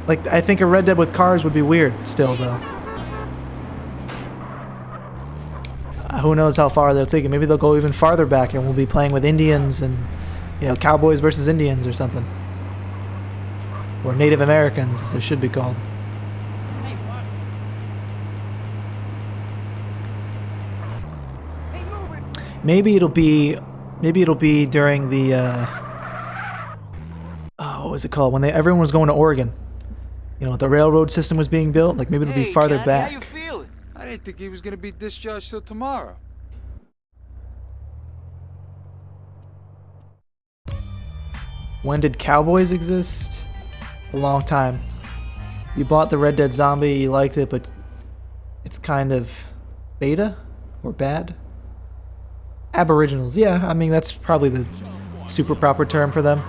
Like, I think a Red Dead with cars would be weird still, though. Who knows how far they'll take it. Maybe they'll go even farther back and we'll be playing with Indians and, you know, cowboys versus Indians or something. Or Native Americans, as they should be called. Maybe it'll be during the what was it called? When everyone was going to Oregon. You know, the railroad system was being built. Like maybe it'll be farther back. How you feeling? I didn't think he was gonna be discharged till tomorrow. When did cowboys exist? A long time. You bought the Red Dead Zombie, you liked it, but it's kind of beta or bad. Aboriginals, yeah, I mean that's probably the super proper term for them.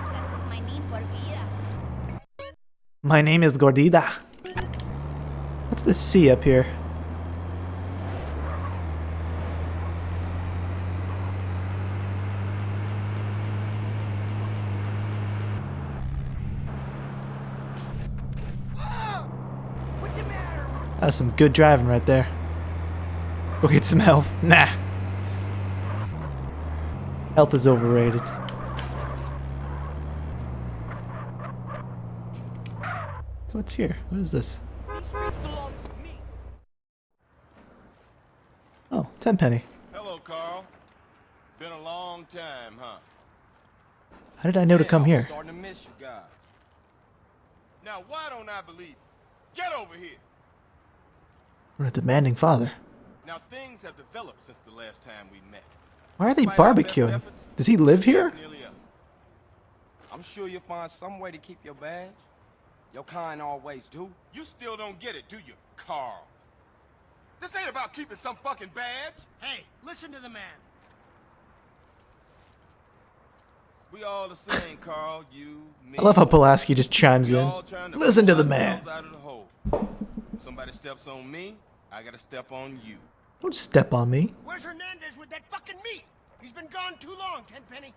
My name is Gordita. What's this C up here? That's some good driving right there. Go get some health. Nah. Health is overrated. What's here? What is this? Oh, tenpenny. Hello, Carl. Been a long time, huh? How did I know to come here? Starting to miss you guys. Now, why don't I believe you? Get over here. What a demanding father. Now, things have developed since the last time we met. Why are they barbecuing? Does he live here? I'm sure you'll find some way to keep your badge. Your kind always do. You still don't get it, do you, Carl? This ain't about keeping some fucking badge. Hey, listen to the man. We all the same, Carl. You, me. I love how Pulaski just chimes We in. all trying to Listen to pull the man. ourselves out of the hole. Somebody steps on me, I gotta step on you. Don't step on me. Where's Hernandez with that fucking meat? He's been gone too long, Tenpenny.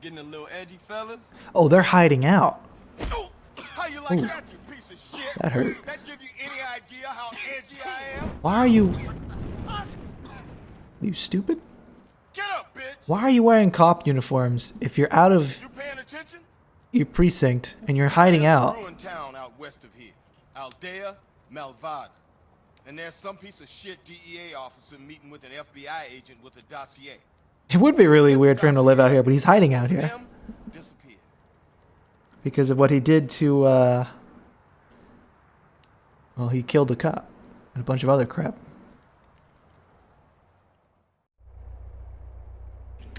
Getting a little edgy, fellas? Oh, they're hiding out. Oh, how you like that, you piece of shit? That hurt. That give you any idea how edgy I am? Why are you... Are you stupid? Get up, bitch! Why are you wearing cop uniforms if you're out of You paying attention? your precinct and you're hiding out? Ruined town out west of here. Aldea, Malvada. And there's some piece of shit DEA officer meeting with an FBI agent with a dossier. It would be really weird for him to live out here, but he's hiding out here Them disappear. because of what he did to, well, he killed a cop and a bunch of other crap.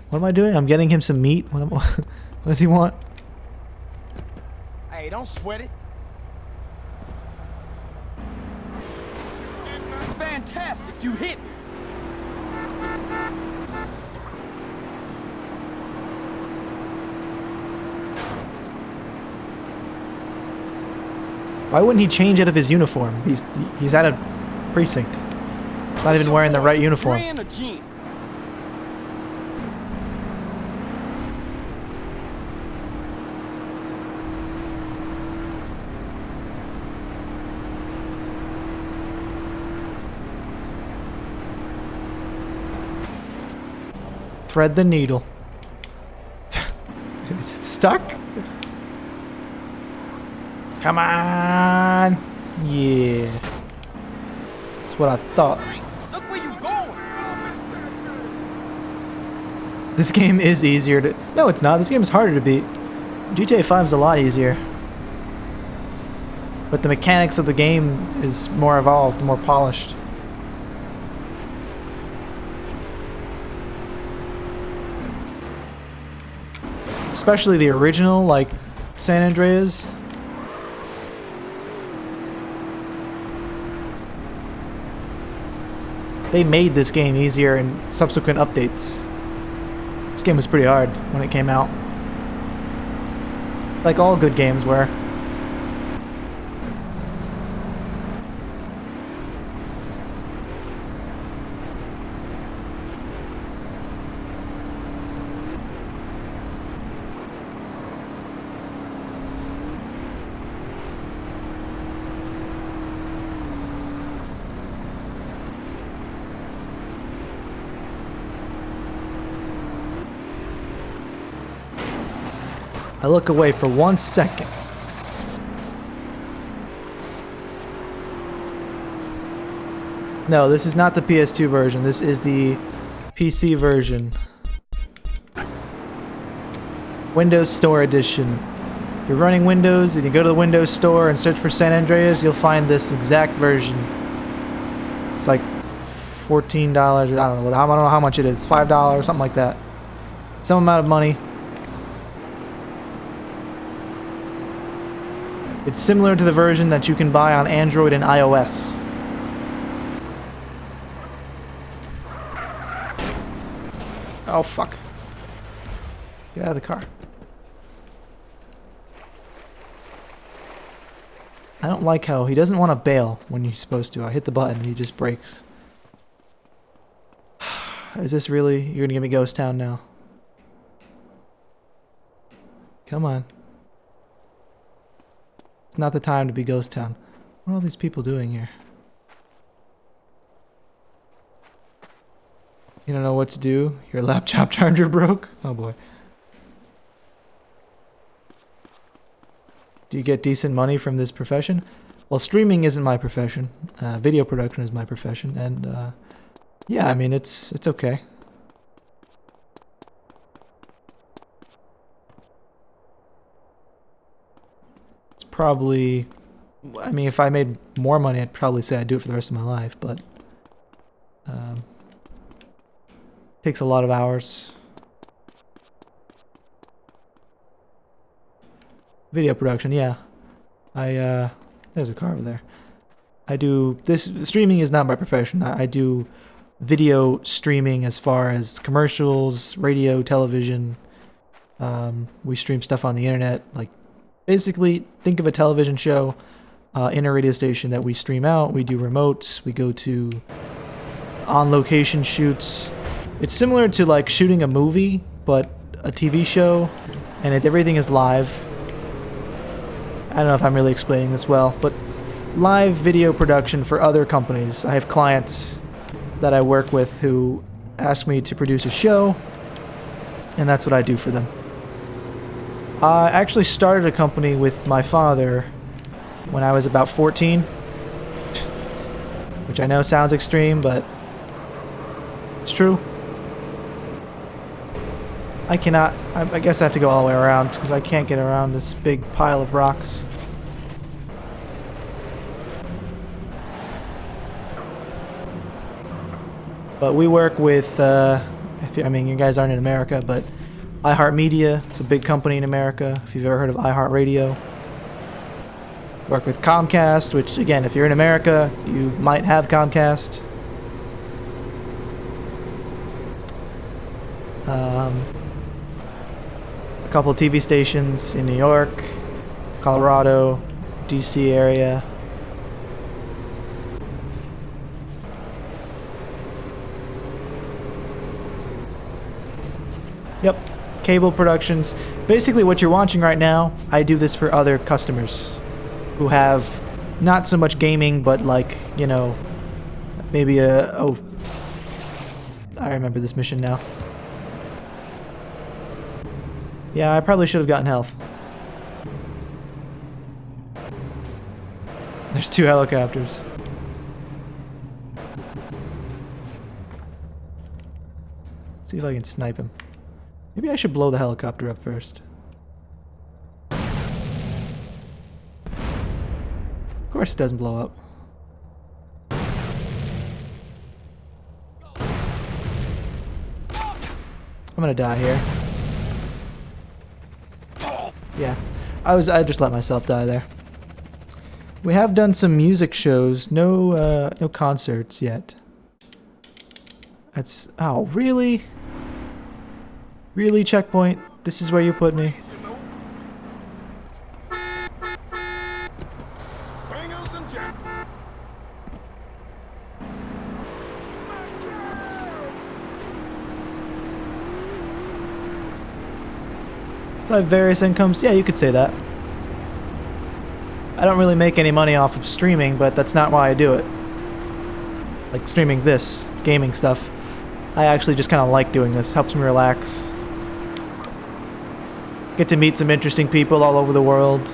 What am I doing? I'm getting him some meat. What does he want? Hey, don't sweat it. Fantastic, you hit me. Why wouldn't he change out of his uniform? He's at a precinct. Not even wearing the right uniform. Grand or Gene? Thread the needle. Is it stuck? Come on! Yeah. That's what I thought. Look where you going. This game is easier to... No, it's not. This game is harder to beat. GTA 5 is a lot easier. But the mechanics of the game is more evolved, more polished. Especially the original, like San Andreas. They made this game easier in subsequent updates. This game was pretty hard when it came out. Like all good games were. I look away for 1 second. No, this is not the PS2 version. This is the PC version. Windows Store Edition. If you're running Windows and you go to the Windows Store and search for San Andreas, you'll find this exact version. It's like $14. I don't know how much it is. $5, something like that. Some amount of money. It's similar to the version that you can buy on Android and iOS. Oh, fuck. Get out of the car. I don't like how he doesn't want to bail when he's supposed to. I hit the button and he just brakes. Is this really... You're gonna give me Ghost Town now? Come on. It's not the time to be Ghost Town. What are all these people doing here? You don't know what to do? Your laptop charger broke? Oh boy. Do you get decent money from this profession? Well, streaming isn't my profession. Video production is my profession, and yeah, I mean it's okay. It's probably, I mean, if I made more money, I'd probably say I'd do it for the rest of my life, but takes a lot of hours. Video production, yeah. There's a car over there. I do, this, streaming is not my profession. I do video streaming as far as commercials, radio, television. We stream stuff on the internet. Like, basically, think of a television show in a radio station that we stream out. We do remotes. We go to on-location shoots. It's similar to like shooting a movie, but a TV show, and everything is live. I don't know if I'm really explaining this well, but live video production for other companies. I have clients that I work with who ask me to produce a show, and that's what I do for them. I actually started a company with my father when I was about 14, which I know sounds extreme, but it's true. I cannot, I guess I have to go all the way around because I can't get around this big pile of rocks. But we work with, I mean, you guys aren't in America, but iHeartMedia, it's a big company in America, if you've ever heard of iHeartRadio. Work with Comcast, which, again, if you're in America, you might have Comcast. A couple of TV stations in New York, Colorado, DC area. Yep, cable productions. Basically what you're watching right now, I do this for other customers who have not so much gaming, but like, you know, maybe I remember this mission now. Yeah, I probably should have gotten health. There's 2 helicopters. See if I can snipe him. Maybe I should blow the helicopter up first. Of course it doesn't blow up. I'm gonna die here. Yeah, I just let myself die there. We have done some music shows, no concerts yet. That's, oh, really? Really, Checkpoint? This is where you put me? So I have various incomes? Yeah, you could say that. I don't really make any money off of streaming, but that's not why I do it. Like streaming this, gaming stuff. I actually just kind of like doing this. Helps me relax. Get to meet some interesting people all over the world.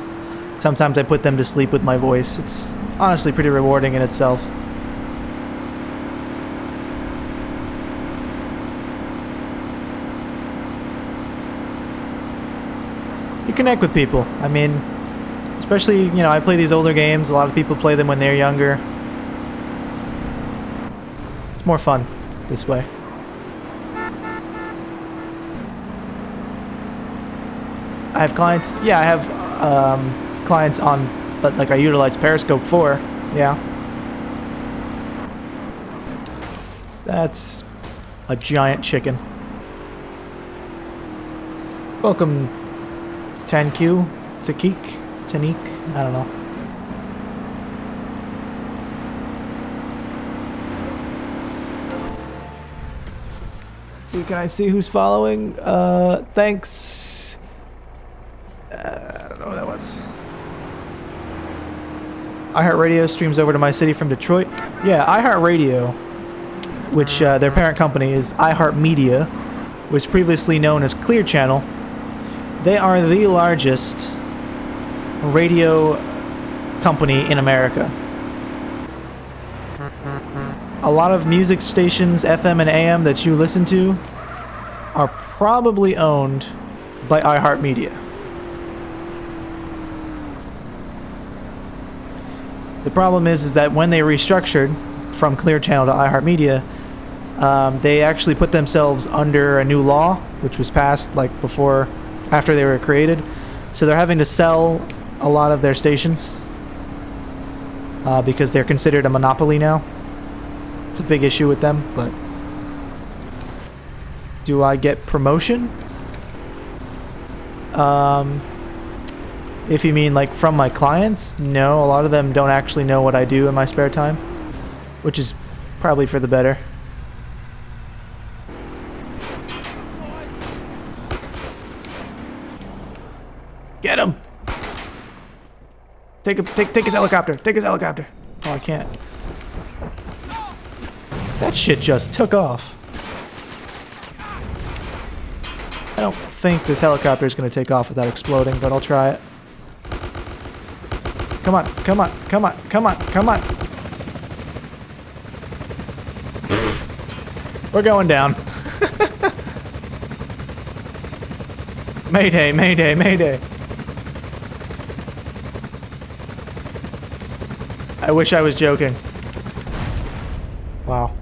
Sometimes I put them to sleep with my voice. It's honestly pretty rewarding in itself. You connect with people. I mean, especially, you know, I play these older games. A lot of people play them when they're younger. It's more fun this way. I have clients. Yeah, I have clients on, like I utilize Periscope for. Yeah. That's a giant chicken. Welcome, Tanq, Tanique, I don't know. Let's see, can I see who's following? Thanks. I don't know what that was. iHeartRadio streams over to my city from Detroit. Yeah, iHeartRadio, which their parent company is iHeartMedia, was previously known as Clear Channel. They are the largest radio company in America. A lot of music stations, FM and AM, that you listen to are probably owned by iHeartMedia. The problem is that when they restructured from Clear Channel to iHeartMedia, they actually put themselves under a new law, which was passed like after they were created. So they're having to sell a lot of their stations because they're considered a monopoly now. It's a big issue with them, but do I get promotion? If you mean like from my clients, no. A lot of them don't actually know what I do in my spare time, which is probably for the better. Get him! Take his helicopter. Take his helicopter. Oh, I can't. That shit just took off. I don't think this helicopter is going to take off without exploding, but I'll try it. Come on, come on, come on, come on, come on. We're going down. Mayday, mayday, mayday. I wish I was joking. Wow.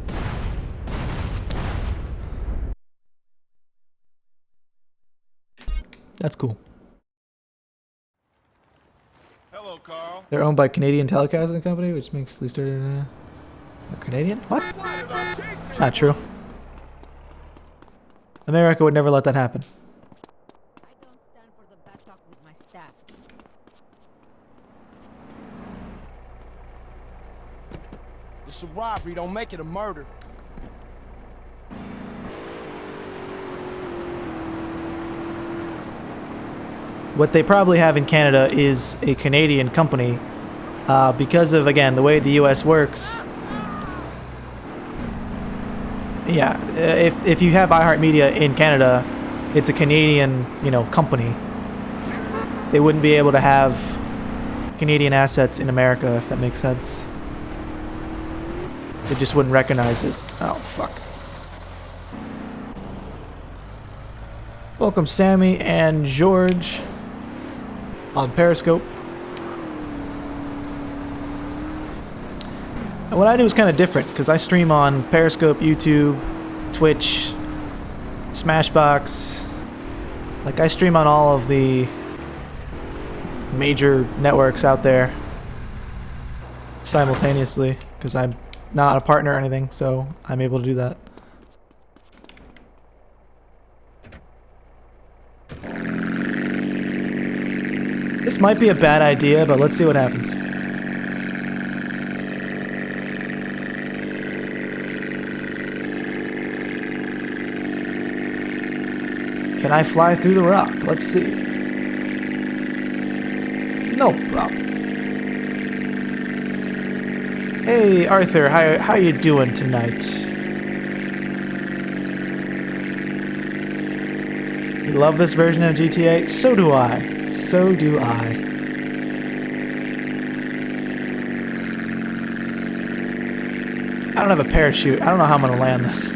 That's cool. Hello, Carl. They're owned by Canadian Telecasting Company, which makes these Canadian? What? It's not true. America would never let that happen. I don't stand for the bad talk with my staff. It's a robbery, don't make it a murder. What they probably have in Canada is a Canadian company because of, again, the way the US works. Yeah, if you have iHeartMedia in Canada, it's a Canadian, company. They wouldn't be able to have Canadian assets in America, if that makes sense. They just wouldn't recognize it. Oh, fuck. Welcome, Sammy and George on Periscope. And what I do is kind of different because I stream on Periscope, YouTube, Twitch, Smashbox. Like, I stream on all of the major networks out there simultaneously because I'm not a partner or anything, so I'm able to do that. This might be a bad idea, but let's see what happens. Can I fly through the rock? Let's see. No problem. Hey, Arthur, how you doing tonight? You love this version of GTA? So do I. So do I. I don't have a parachute. I don't know how I'm gonna land this.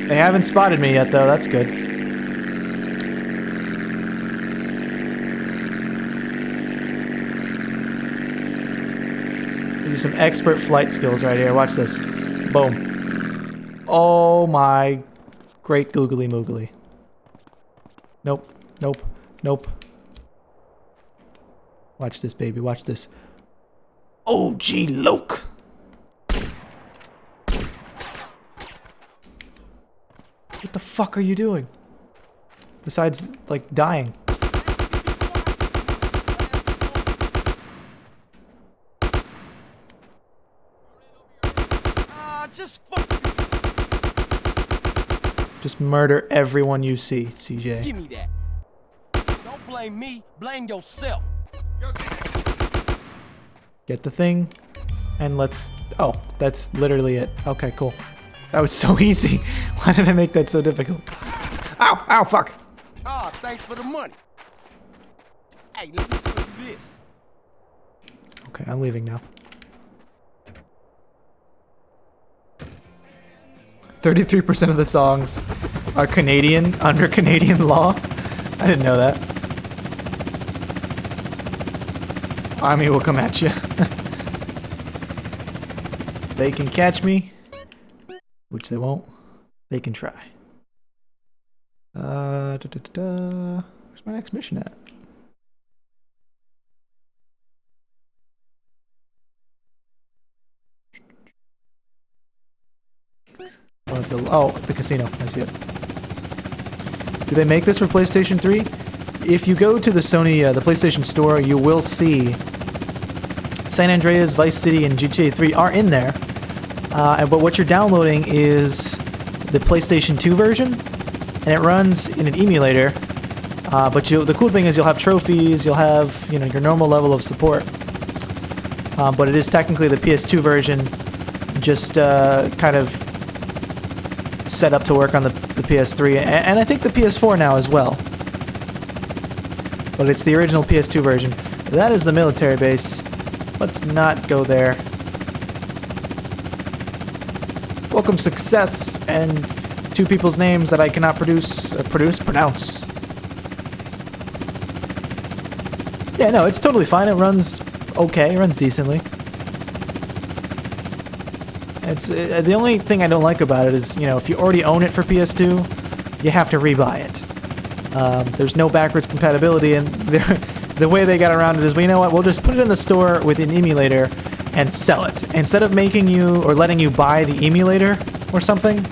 They haven't spotted me yet, though. That's good. These are some expert flight skills right here. Watch this. Boom. Oh my great googly moogly. Nope. Nope. Nope. Watch this, baby. Watch this. OG Loke. What the fuck are you doing? Besides, like, dying. Just murder everyone you see, CJ. Give me that. Don't blame me, blame yourself. Get the thing, and let's... Oh, that's literally it. Okay, cool. That was so easy. Why did I make that so difficult? Ow! Ow, fuck! Ah, thanks for the money. Hey, let me show you this. Okay, I'm leaving now. 33% of the songs are Canadian, under Canadian law. I didn't know that. Army will come at you. They can catch me, which they won't. They can try. Where's my next mission at? Oh, the casino. I see it. Do they make this for PlayStation 3? If you go to the Sony, the PlayStation Store, you will see San Andreas, Vice City, and GTA 3 are in there. But what you're downloading is the PlayStation 2 version, and it runs in an emulator. But the cool thing is you'll have trophies, you'll have your normal level of support. But it is technically the PS2 version, just kind of set up to work on the PS3, and I think the PS4 now as well. But it's the original PS2 version. That is the military base. Let's not go there. Welcome Success and two people's names that I cannot pronounce. Yeah, no, it's totally fine. It runs okay. It runs decently. It's the only thing I don't like about it is, if you already own it for PS2, you have to rebuy it. There's no backwards compatibility, and the way they got around it is, well, you know what? We'll just put it in the store with an emulator and sell it instead of making you or letting you buy the emulator or something,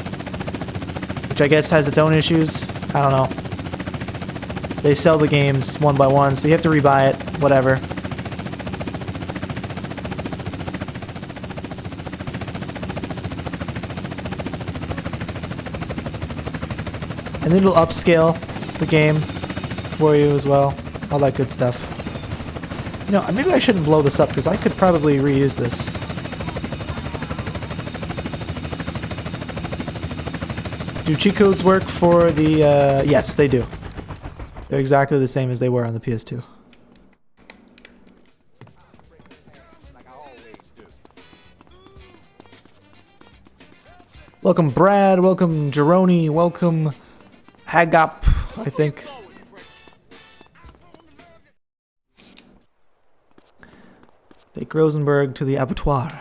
which I guess has its own issues. I don't know. They sell the games one by one, so you have to rebuy it. Whatever. And then it'll upscale the game for you as well. All that good stuff. Maybe I shouldn't blow this up because I could probably reuse this. Do cheat codes work for the... yes, they do. They're exactly the same as they were on the PS2. Welcome Brad, welcome Jeroni, welcome Hagop, I think. Take Rosenberg to the abattoir.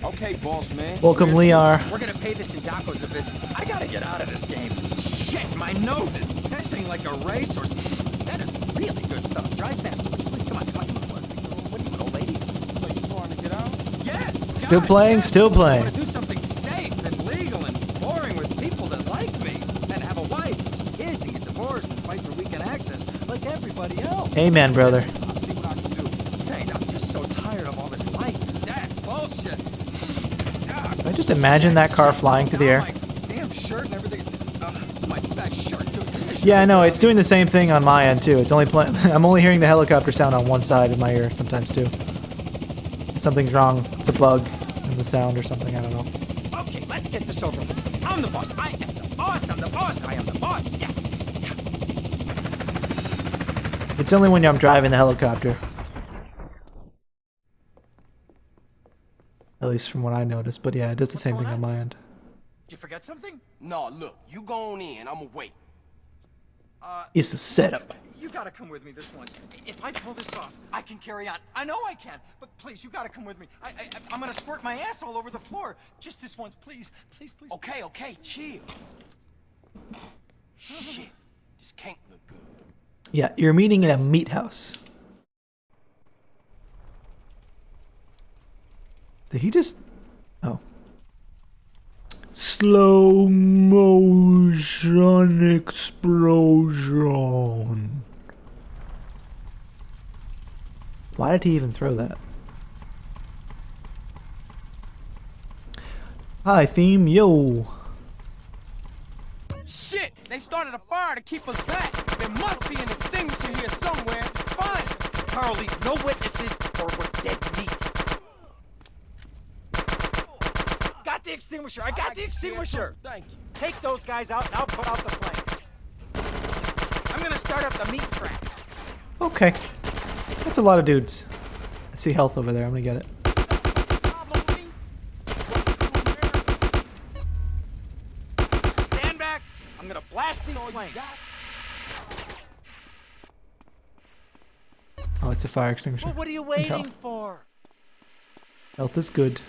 Okay, boss man. Welcome Liar. We're gonna pay the Sindacos a visit. I gotta get out of this game. Shit, my nose is pissing like a racehorse. That is really good stuff. Drive fast. Come on. What are you, an old lady? So you trying to get out? Yes. Still playing, still I playing. want to do something safe and legal and boring with people that like me. And have a wife and some kids and get divorced and fight for weekend access like everybody else. Amen, brother. I'll see what I can do. Thanks, I'm just so tired of all this life and that bullshit. I just imagine that car flying through the air. Damn shirt and everything. My best shirt too. Yeah, I know. It's doing the same thing on my end too. It's only I'm only hearing the helicopter sound on one side of my ear sometimes too. Something's wrong. It's a bug in the sound or something. I don't know. Okay, let's get this over with. I'm the boss. I am the boss. I'm the boss. I am the boss. Yeah. It's only when I'm driving the helicopter. At least from what I noticed. But yeah, it does the same thing on my end. Did you forget something? No, look, you go on in. I'ma wait. It's a setup. You gotta come with me this once. If I pull this off, I can carry on. I know I can, but please, you gotta come with me. I'm gonna squirt my ass all over the floor. Just this once, please. Please. Okay, chill. Shit, this can't look good. Yeah, you're meeting in a meat house. Did he just... Oh. Slow motion explosion. Why did he even throw that? Hi, theme, yo. Shit, they started a fire to keep us back. There must be an extinguisher here somewhere. Find it. Carl, leave no witnesses or we're dead meat. Got the extinguisher. I got the extinguisher. Thank you. Take those guys out and I'll put out the flames. I'm gonna start up the meat trap. Okay. That's a lot of dudes. I see health over there. I'm gonna get it. Stand back. I'm gonna blast these flames. Oh, it's a fire extinguisher. Well, what are you And waiting health. for? Health is good.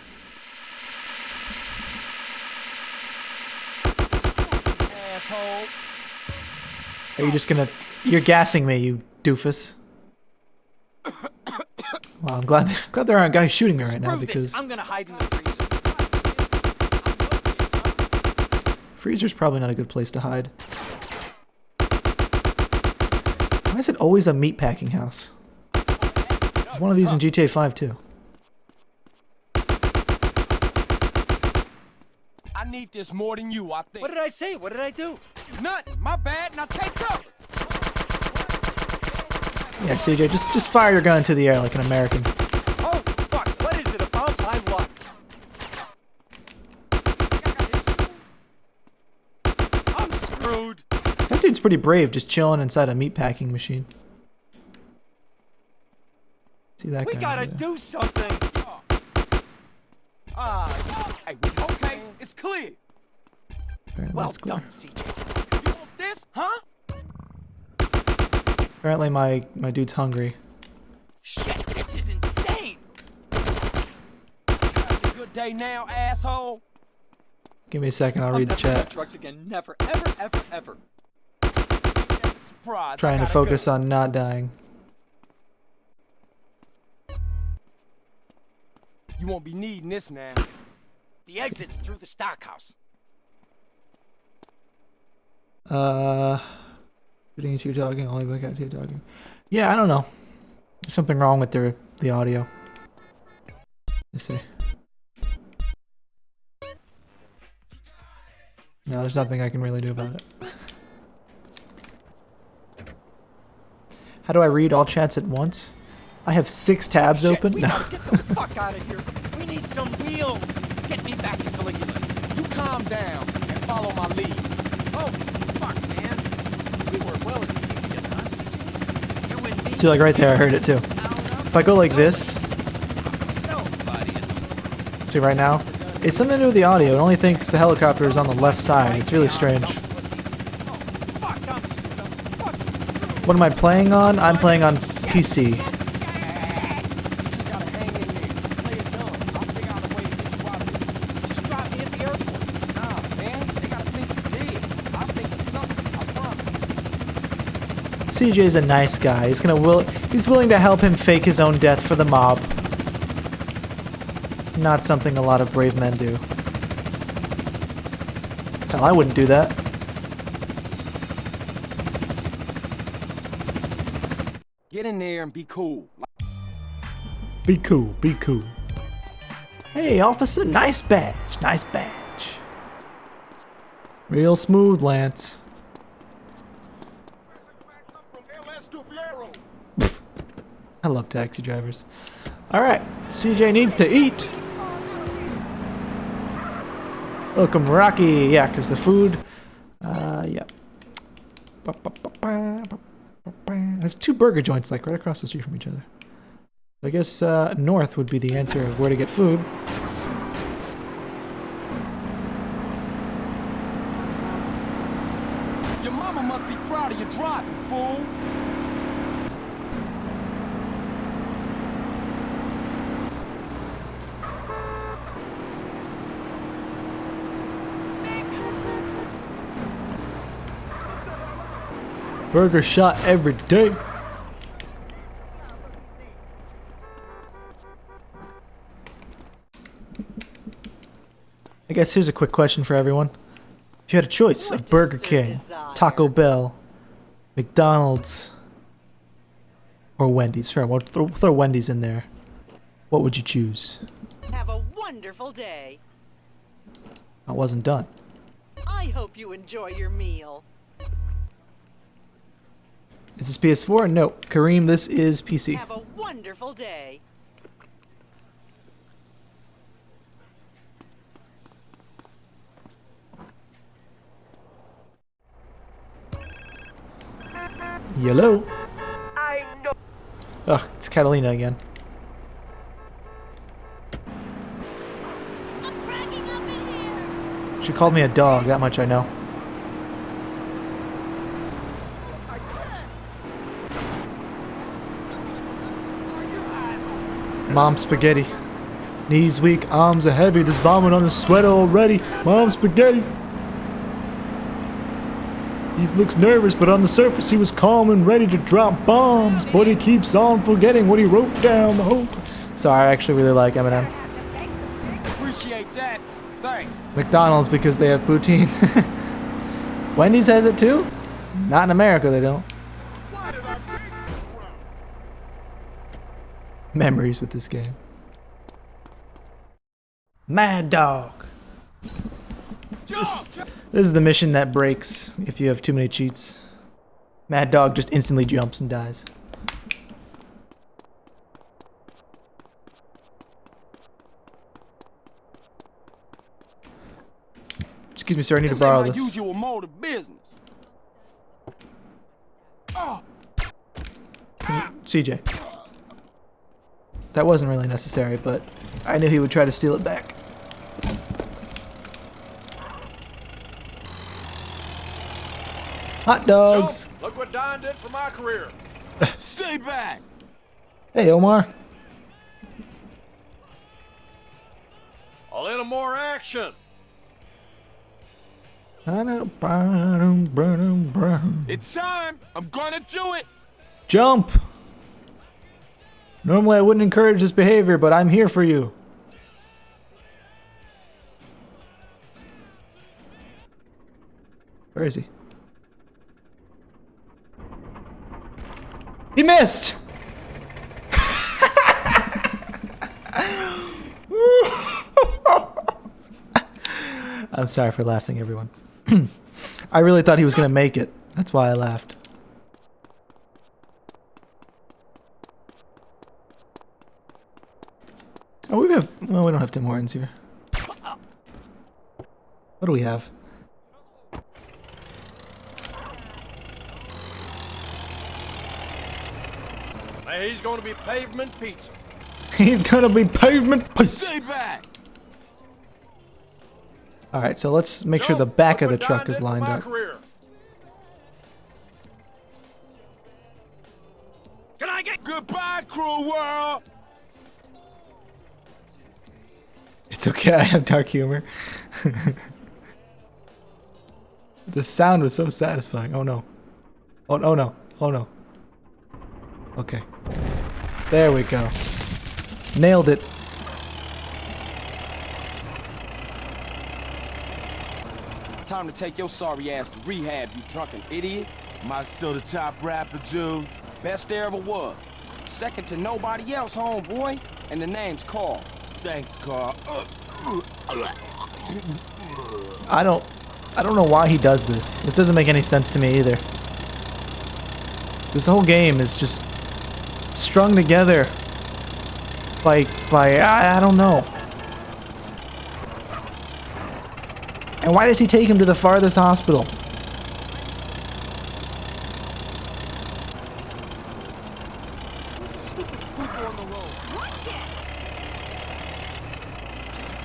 asshole. Are you just gonna... You're gassing me, you doofus. Well, I'm glad there aren't guys shooting me right now, because... I'm gonna hide in the freezer. Freezer's probably not a good place to hide. Why is it always a meatpacking house? There's one of these in GTA 5 too. I need this more than you, I think. What did I say? What did I do? Nothing. My bad. Now take cover. Yeah, CJ, just fire your gun into the air like an American. Oh, fuck. What is it about my luck? I'm screwed. That dude's pretty brave, just chilling inside a meatpacking machine. See that guy? We gotta do something. Hey, okay, it's clear. Apparently Well that's clear. done, CJ. You want this, huh? Apparently my dude's hungry. Shit, this is insane. A good day now, asshole. Give me a second, I'll read the I'm never chat. in trucks again. Never, ever, ever, ever. Surprise. Trying to focus on not dying. You won't be needing this now. The exit's through the stockhouse. Shooting is you talking, only back out to you talking. Yeah, I don't know. There's something wrong with the audio. Let's see. No, there's nothing I can really do about it. How do I read all chats at once? I have 6 tabs open? We No. gotta get the fuck out of here. We need some wheels. Get me back to Caligula's. You calm down and follow my lead. Oh, fuck, man. We were well as you, huh? You and me. See, like right there, I heard it too. If I go like this, see right now, it's something to do with the audio. It only thinks the helicopter is on the left side. It's really strange. What am I playing on? I'm playing on PC. CJ's a nice guy. He's willing to help him fake his own death for the mob. It's not something a lot of brave men do. Hell, I wouldn't do that. Get in there and be cool. Be cool, be cool. Hey, officer, nice badge, nice badge. Real smooth, Lance. I love taxi drivers. Alright, CJ needs to eat. Welcome, Rocky. Yeah, because the food, yeah. There's 2 burger joints like right across the street from each other. I guess north would be the answer of where to get food. Your mama must be proud of your driving, fool. Burger shot every day. I guess here's a quick question for everyone. If you had a choice of Burger King, Taco Bell, McDonald's, or Wendy's, sure, we'll throw Wendy's in there. What would you choose? Have a wonderful day. I wasn't done. I hope you enjoy your meal. Is this PS4? No. Kareem, this is PC. Have a wonderful day. Hello? I know. Ugh, it's Catalina again. She called me a dog, that much I know. Mom spaghetti. Knees weak, arms are heavy, there's vomit on the sweater already. Mom spaghetti. He looks nervous, but on the surface he was calm and ready to drop bombs. But he keeps on forgetting what he wrote down the whole... Sorry, I actually really like Eminem. Appreciate that. Thanks. McDonald's because they have poutine. Wendy's has it too? Not in America, they don't. Memories with this game. Mad Dog. This is the mission that breaks if you have too many cheats. Mad Dog just instantly jumps and dies. Excuse me, sir, I need to borrow this. Usual mode of business. Oh. CJ. That wasn't really necessary, but I knew he would try to steal it back. Hot dogs. Look what Don did for my career. Stay back. Hey, Omar. A little more action. It's time. I'm gonna do it. Jump. Normally I wouldn't encourage this behavior, but I'm here for you. Where is he? He missed! I'm sorry for laughing, everyone. I really thought he was gonna make it. That's why I laughed. Oh, we don't have Tim Hortons here. What do we have? He's gonna be pavement pizza. He's gonna be pavement pizza. Stay back. All right, so let's make sure the back of the truck is lined up. Can I get goodbye, cruel world? It's okay, I have dark humor. The sound was so satisfying. Oh no. Oh no. Oh no. Okay. There we go. Nailed it. Time to take your sorry ass to rehab, you drunken idiot. Am I still the top rapper, dude? Best there ever was. Second to nobody else, homeboy. And the name's Carl. Thanks, Carl. I don't know why he does this. This doesn't make any sense to me either. This whole game is just strung together by I don't know. And why does he take him to the farthest hospital?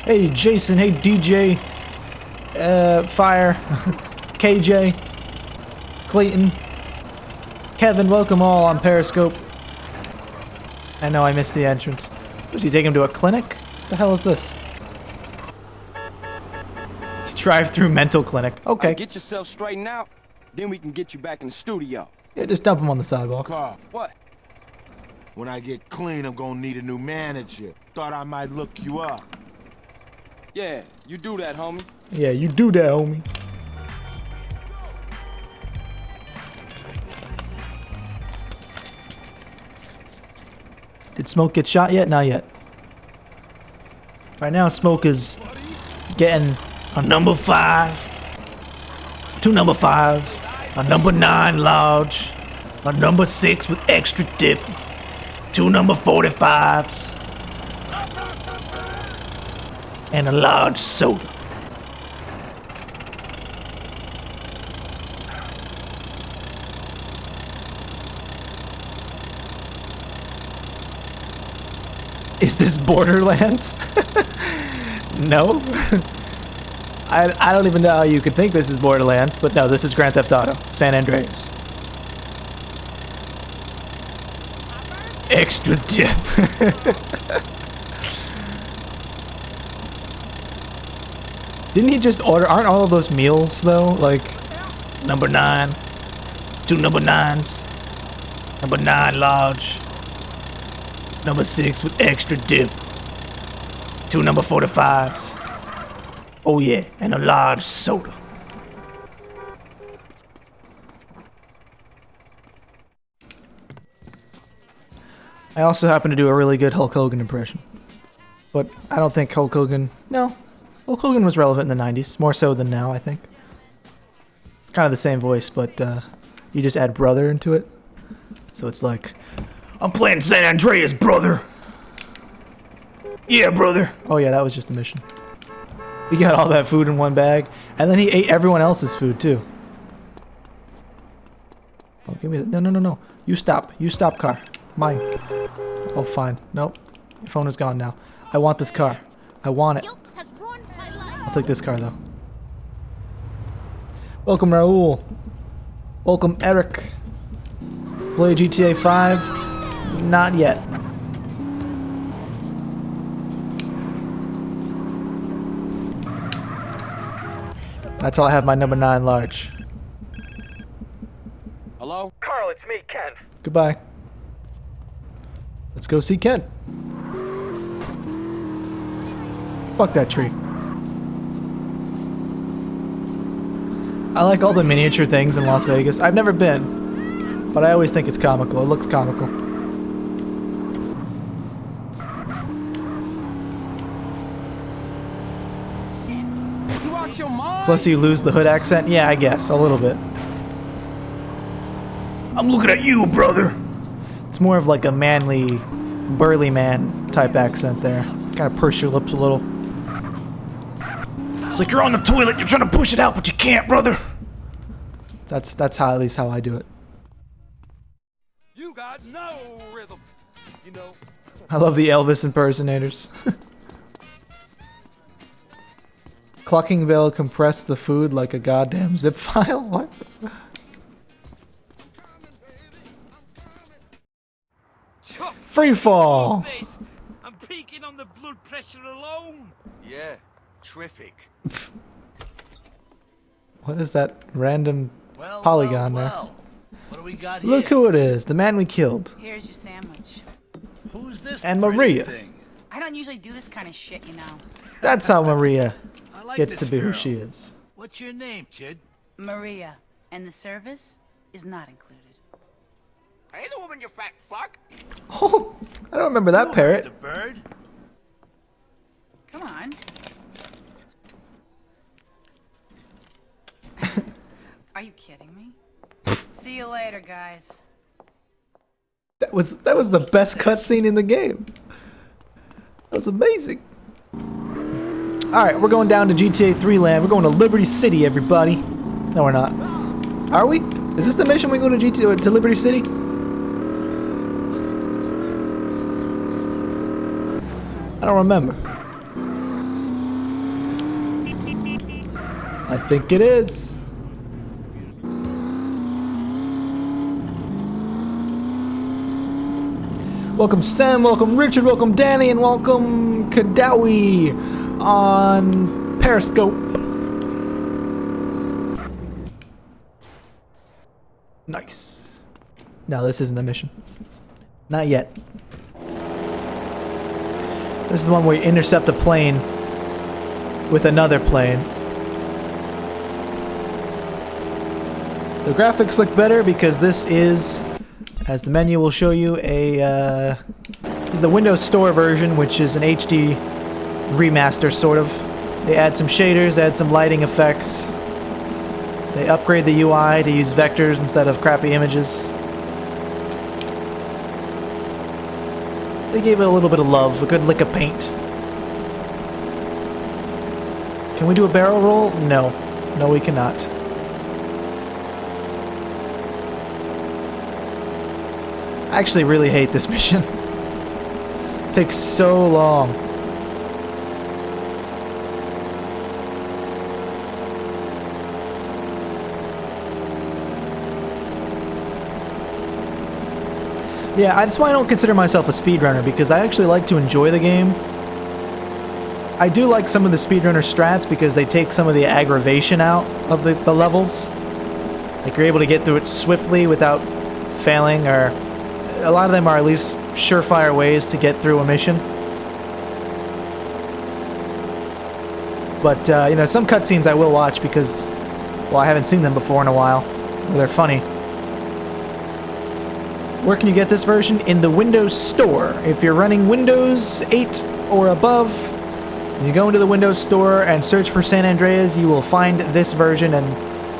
Hey Jason, hey DJ, Fire, KJ, Clayton, Kevin, welcome all on Periscope. I know I missed the entrance. Does he take him to a clinic? What the hell is this? Drive-through mental clinic. Okay. Get yourself straightened out, then we can get you back in the studio. Yeah, just dump him on the sidewalk. Carl, What? when I get clean, I'm gonna need a new manager. Thought I might look you up. Yeah, you do that, homie. Yeah, you do that, homie. Did Smoke get shot yet? Not yet. Right now, Smoke is getting a number 5, 2 number 5s, a number 9 large, a number 6 with extra dip, 2 number 45s, and a large soda. Is this Borderlands? No. I don't even know how you could think this is Borderlands, but no, this is Grand Theft Auto, San Andreas. Extra dip. Didn't he just order? Aren't all of those meals though? Like, Number 9. 2 number 9s. Number 9 large. Number 6 with extra dip. 2 number 45s. Oh yeah, and a large soda. I also happen to do a really good Hulk Hogan impression. But I don't think Hulk Hogan... No. Hulk Hogan was relevant in the 90s. More so than now, I think. It's kind of the same voice, but you just add brother into it. So it's like, I'm playing San Andreas, brother. Yeah, brother. Oh yeah, that was just a mission. He got all that food in one bag. And then he ate everyone else's food, too. Oh, give me that. No, no, no, no. You stop. You stop, car. Mine. Oh, fine. Nope. Your phone is gone now. I want this car. I want it. I'll take this car, though. Welcome, Raul. Welcome, Eric. Play GTA 5? Not yet. That's all I have my number 9 large. Hello? Carl, it's me, Ken. Goodbye. Let's go see Ken. Fuck that tree. I like all the miniature things in Las Vegas. I've never been, but I always think it's comical. It looks comical. Plus you lose the hood accent? Yeah, I guess. A little bit. I'm looking at you, brother! It's more of like a manly, burly man type accent there. Kind of purse your lips a little. It's like you're on the toilet, you're trying to push it out, but you can't, brother! That's how, at least how I do it. You got no rhythm, you know. I love the Elvis impersonators. Clucking Bell compressed the food like a goddamn zip file? What? Free fall! I'm peaking on the blood pressure alone. Yeah, terrific. What is that random polygon there? What do we got here? Look who it is, the man we killed. Here's your sandwich. Who's this? And Maria. I don't usually do this kind of shit, you know. That's how Maria like gets to this be who girl. she is. What's your name, kid? Maria. And the service is not included. Hey, the woman, you fat fuck. Oh, I don't remember that parrot. The bird? Come on. Are you kidding me? See you later, guys. That was the best cutscene in the game. That was amazing. Alright, we're going down to GTA 3 land. We're going to Liberty City, everybody. No, we're not. Are we? Is this the mission we go to to Liberty City? I don't remember. I think it is. Welcome Sam, welcome Richard, welcome Danny, and welcome Kadawi on Periscope. Nice. No, this isn't the mission. Not yet. This is the one where you intercept a plane with another plane. The graphics look better because this is, as the menu will show you, this is the Windows Store version, which is an HD remaster, sort of. They add some shaders, add some lighting effects. They upgrade the UI to use vectors instead of crappy images. They gave it a little bit of love, a good lick of paint. Can we do a barrel roll? No. No, we cannot. I actually really hate this mission. It takes so long. Yeah, that's why I don't consider myself a speedrunner, because I actually like to enjoy the game. I do like some of the speedrunner strats because they take some of the aggravation out of the levels. Like you're able to get through it swiftly without failing, or a lot of them are at least surefire ways to get through a mission. But, you know, some cutscenes I will watch because, well, I haven't seen them before in a while. They're funny. Where can you get this version? In the Windows Store. If you're running Windows 8 or above, and you go into the Windows Store and search for San Andreas, you will find this version, and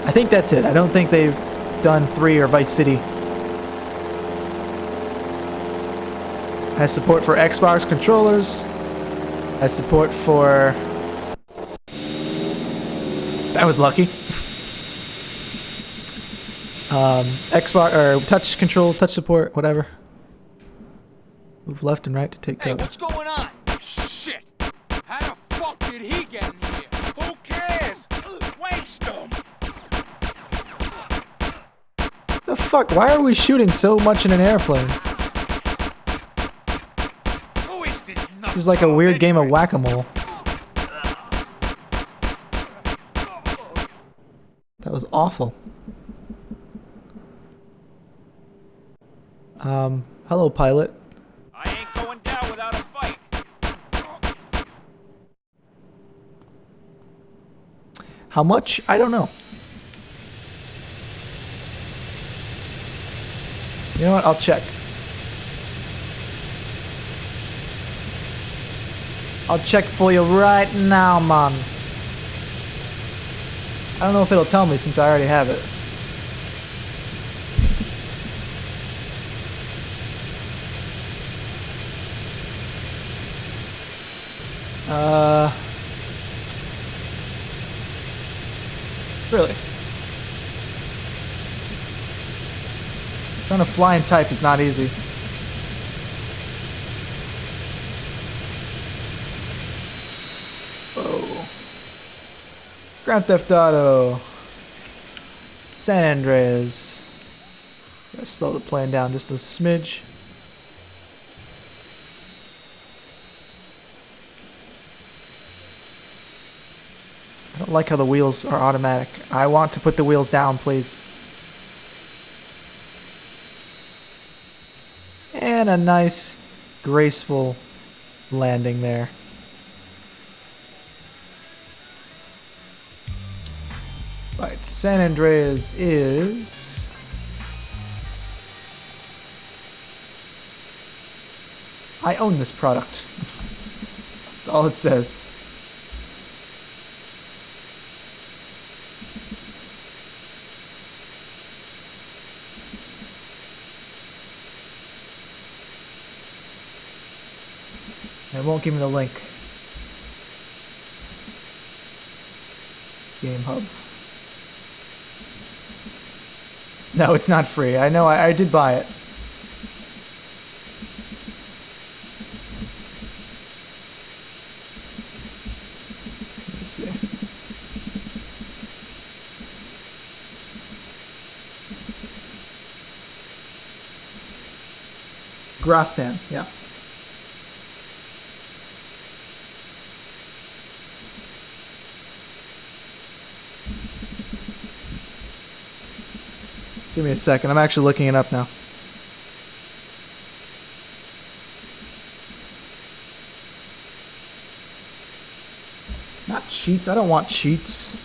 I think that's it. I don't think they've done 3 or Vice City. Has support for Xbox controllers. Has support for... That was lucky. Xbox or touch control, touch support, whatever. Move left and right to take cover. Hey, what's going on? Shit! How the fuck did he get in here? Who cares? Waste him! The fuck? Why are we shooting so much in an airplane? Who is this This is like a weird game of whack-a-mole. That was awful. Hello, pilot. I ain't going down without a fight. How much? I don't know. You know what? I'll check. I'll check for you right now, man. I don't know if it'll tell me since I already have it. Really? Trying to fly and type is not easy. Oh. Grand Theft Auto. San Andreas. Gotta slow the plane down just a smidge. I don't like how the wheels are automatic. I want to put the wheels down, please. And a nice, graceful landing there. Right, San Andreas is... I own this product. That's all it says. It won't give me the link. Game Hub. No, it's not free. I know, I did buy it. Let's see. Grassan, yeah. Give me a second. I'm actually looking it up now. Not cheats. I don't want cheats.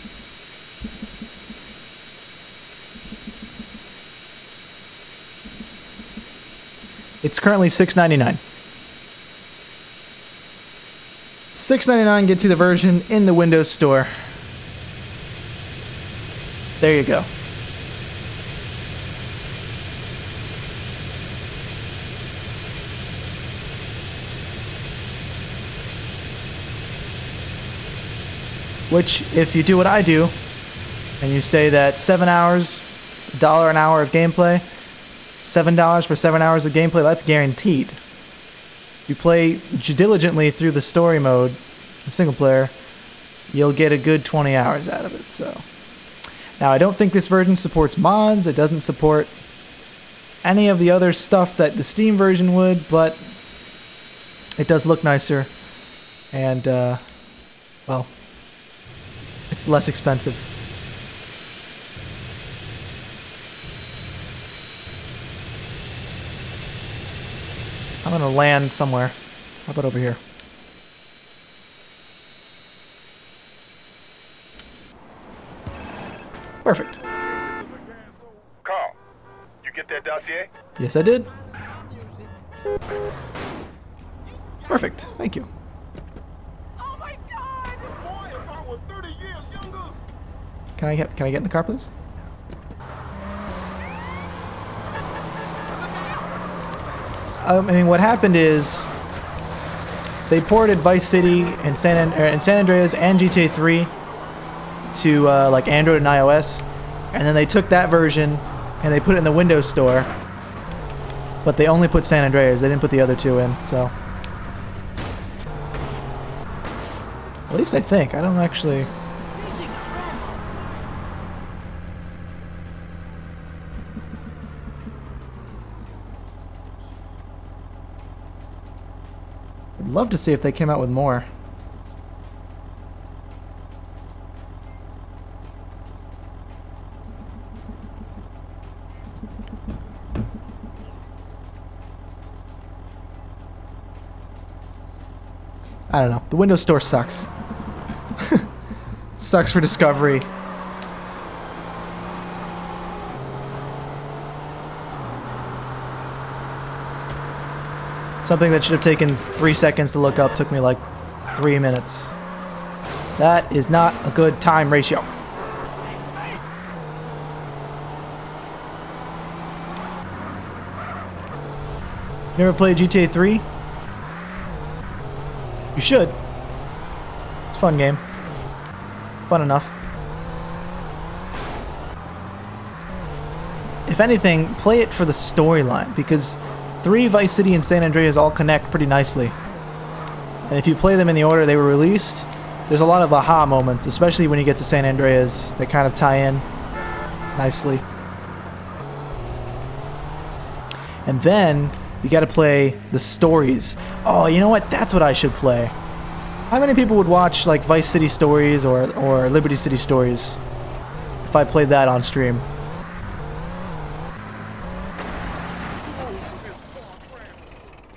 It's currently $6.99. $6.99 gets you the version in the Windows Store. There you go. Which, if you do what I do, and you say that 7 hours, $1 an hour of gameplay, $7 for 7 hours of gameplay, that's guaranteed. You play diligently through the story mode, single player, you'll get a good 20 hours out of it. So, now I don't think this version supports mods. It doesn't support any of the other stuff that the Steam version would, but it does look nicer, and well, it's less expensive. I'm gonna land somewhere. How about over here? Perfect. Carl, you get that dossier? Yes, I did. Perfect. Thank you. Oh my God! Boy, if I were 30 years younger. Can I get in the car, please? I mean, what happened is they ported Vice City and San Andreas and GTA 3 to like Android and iOS, and then they took that version and they put it in the Windows Store, but they only put San Andreas. They didn't put the other two in, so at least I think. I don't actually. I'd love to see if they came out with more. I don't know. The Windows Store sucks. Sucks for discovery. Something that should have taken 3 seconds to look up took me like 3 minutes. That is not a good time ratio. You ever played GTA 3? You should. It's a fun game. Fun enough. If anything, play it for the storyline, because 3, Vice City, and San Andreas all connect pretty nicely. And if you play them in the order they were released, there's a lot of aha moments, especially when you get to San Andreas. They kind of tie in nicely. And then you gotta play the stories. Oh, you know what? That's what I should play. How many people would watch like Vice City stories or Liberty City stories if I played that on stream?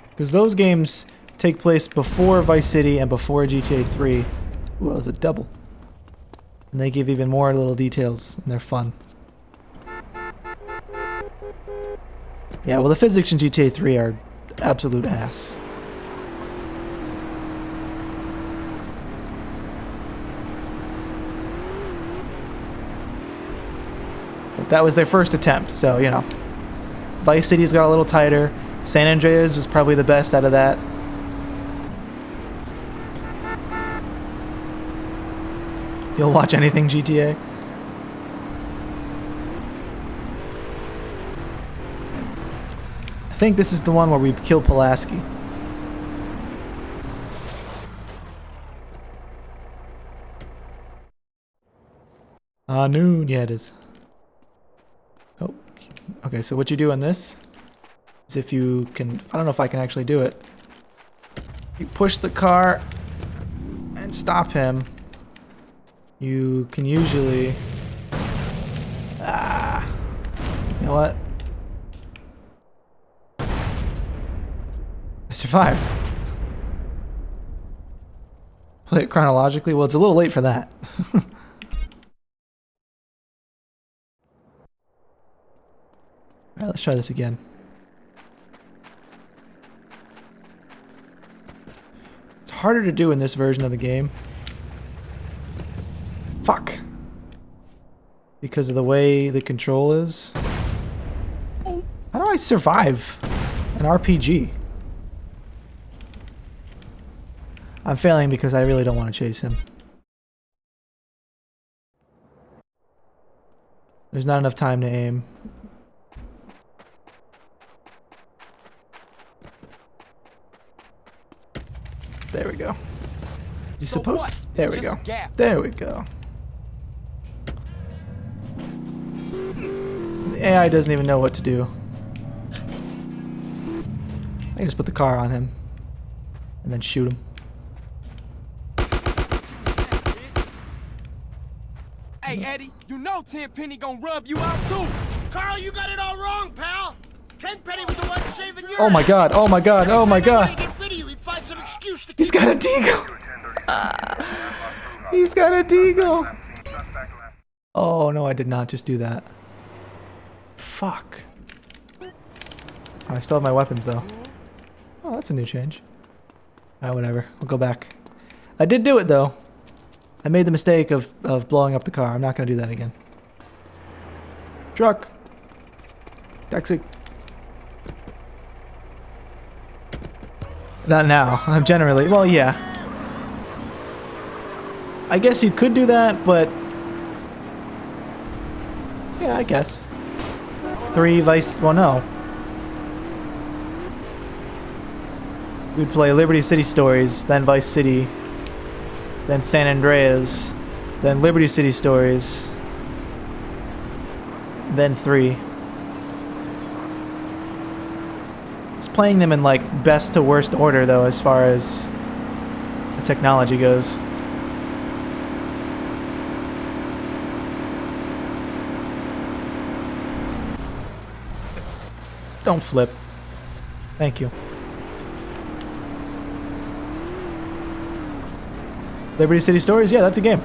Because those games take place before Vice City and before GTA 3. Ooh, that was a double. And they give even more little details, and they're fun. Yeah, well, the physics in GTA 3 are absolute ass. But that was their first attempt, so, you know. Vice City's got a little tighter. San Andreas was probably the best out of that. You'll watch anything GTA? I think this is the one where we kill Pulaski. Noon. Yeah, it is. Oh. Okay, so what you do on this is if you can... I don't know if I can actually do it. You push the car and stop him. You can usually... You know what? I survived. Play it chronologically? Well, it's a little late for that. Alright, let's try this again. It's harder to do in this version of the game. Fuck. Because of the way the control is. How do I survive an RPG? I'm failing because I really don't want to chase him. There's not enough time to aim. There we go. You supposed? There we go. There we go. The AI doesn't even know what to do. I can just put the car on him and then shoot him. Hey, Eddie, you know Tenpenny gonna rub you out too. Carl, you got it all wrong, pal. Tenpenny was the one saving your Oh my god, oh my god, oh my god. video, he'd find some excuse to He's got a deagle. He's got a deagle. Oh no, I did not just do that. Fuck. I still have my weapons though. Oh, that's a new change. Alright, whatever. I'll go back. I did do it though. I made the mistake of blowing up the car. I'm not gonna do that again. Truck. Taxi. Not now. I'm generally, well, yeah. I guess you could do that, but yeah, I guess. 3 Vice, well, no. We'd play Liberty City Stories, then Vice City, then San Andreas, then Liberty City Stories, then 3. It's playing them in like best to worst order though, as far as the technology goes. Don't flip. Thank you. Liberty City Stories? Yeah, that's a game.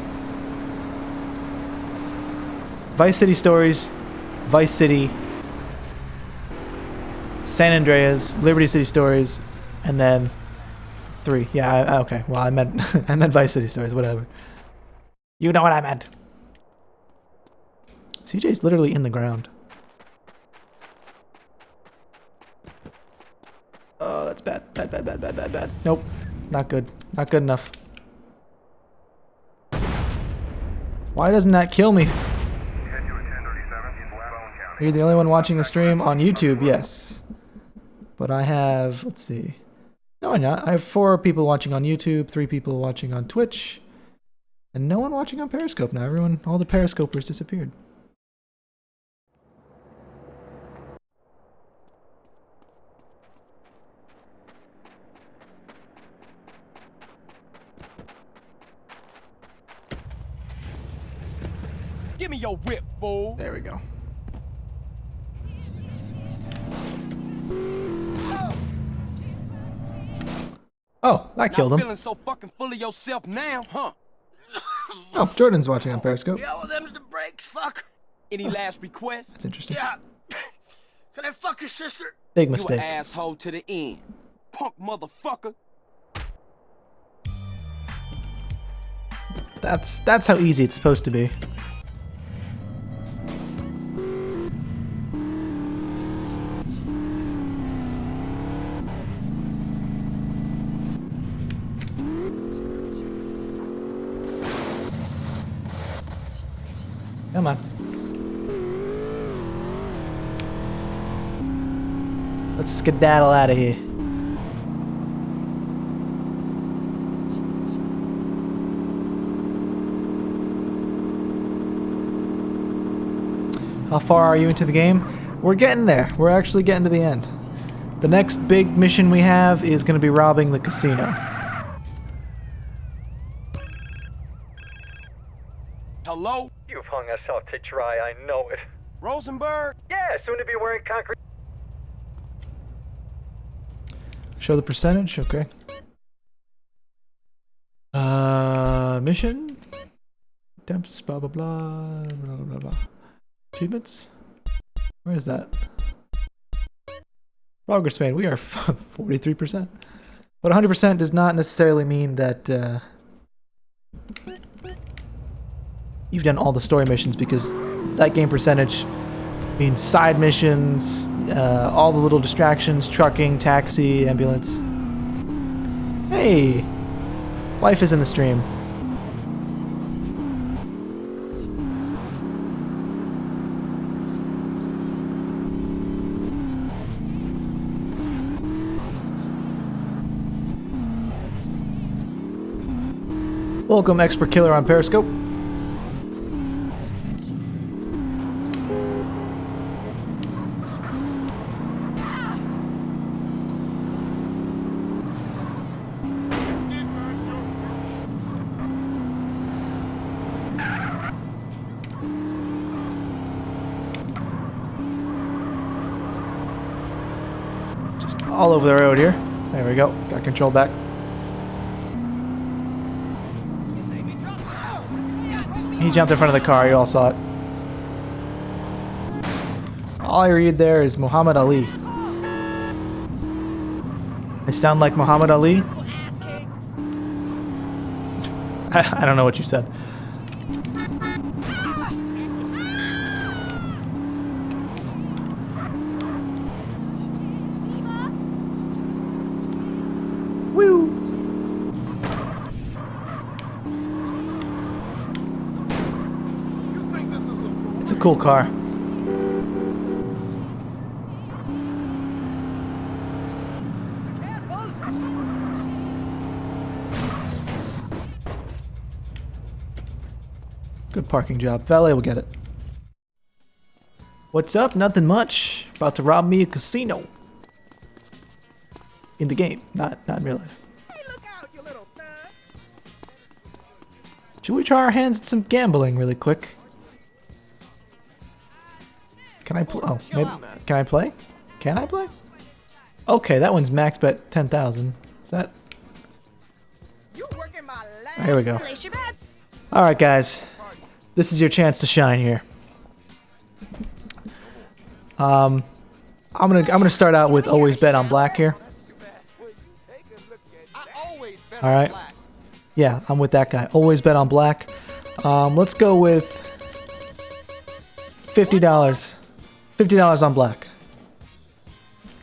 Vice City Stories, Vice City, San Andreas, Liberty City Stories, and then 3. Yeah, okay. Well, I meant I meant Vice City Stories, whatever. You know what I meant. CJ's literally in the ground. Oh, that's bad. Bad. Nope. Not good. Not good enough. Why doesn't that kill me? You're the only one watching the stream on YouTube, yes. But I have, let's see. No, I'm not. I have 4 people watching on YouTube, 3 people watching on Twitch, and no one watching on Periscope now. Everyone, all the Periscopers disappeared. Give me your whip, fool. There we go. Oh, that killed him. Feeling so fucking full of yourself now, huh? Oh, Jordan's watching on Periscope. Yeah, well, them's the breaks, fuck. Any last requests? That's interesting. Yeah. Can I fuck your sister? Big You mistake. an asshole to the end. Punk motherfucker. That's how easy it's supposed to be. Come on. Let's skedaddle out of here. How far are you into the game? We're getting there. We're actually getting to the end. The next big mission we have is going to be robbing the casino. Hello? You've hung us out to dry, I know it. Rosenberg? Yeah, soon to be wearing concrete. Show the percentage, okay. Mission? Attempts, blah blah blah, blah blah blah. Achievements? Where is that? Progress made, we are 43%. But 100% does not necessarily mean that you've done all the story missions, because that game percentage means side missions, all the little distractions, trucking, taxi, ambulance. Hey! Life is in the stream. Welcome, Expert Killer on Periscope. all over the road here. There we go. Got control back. He jumped in front of the car. You all saw it. All I read there is Muhammad Ali. I sound like Muhammad Ali? I don't know what you said. Woo! It's a cool car. Good parking job. Valet will get it. What's up? Nothing much. About to rob me a casino. In the game, not in real life. Should we try our hands at some gambling really quick? Can I play? Oh, maybe. Can I play? Can I play? Okay, that one's max bet 10,000. Is that? Here we go. All right, guys. This is your chance to shine here. I'm gonna start out with always bet on black here. All right. Yeah, I'm with that guy. Always bet on black. Let's go with $50. $50 on black.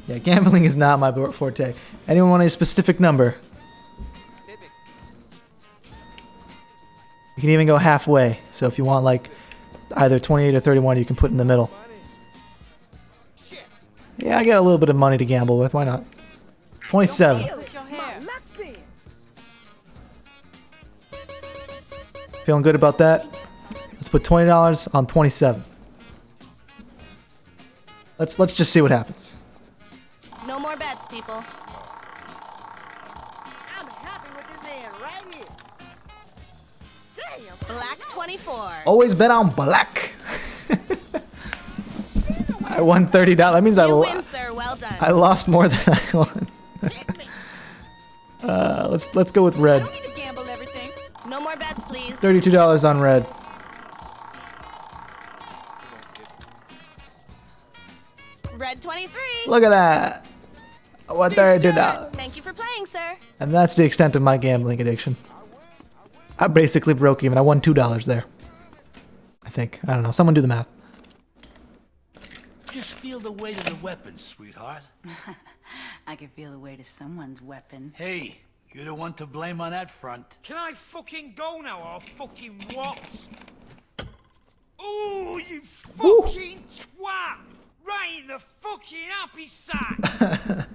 Yeah, gambling is not my forte. Anyone want a specific number? You can even go halfway. So if you want like either 28 or 31, you can put in the middle. Yeah, I got a little bit of money to gamble with. Why not? 27. Feeling good about that? Let's put $20 on 27. Let's just see what happens. No more bets, people. I'm happy with this hand right here. Damn. Black 24. Always bet on black. I won $30. That means You win, sir. Well done. I lost more than I won. Let's go with red. Don't need to gamble everything. No more bets, please. $32 on red. Red 23. Look at that. I won $32. Thank you for playing, sir. And that's the extent of my gambling addiction. I basically broke even. I won $2 there. I think. I don't know. Someone do the math. Just feel the weight of the weapon, sweetheart. I can feel the weight of someone's weapon. Hey, you're the one to blame on that front. Can I fucking go now or fucking what? Ooh, you fucking twat! Right in the fucking happy sack!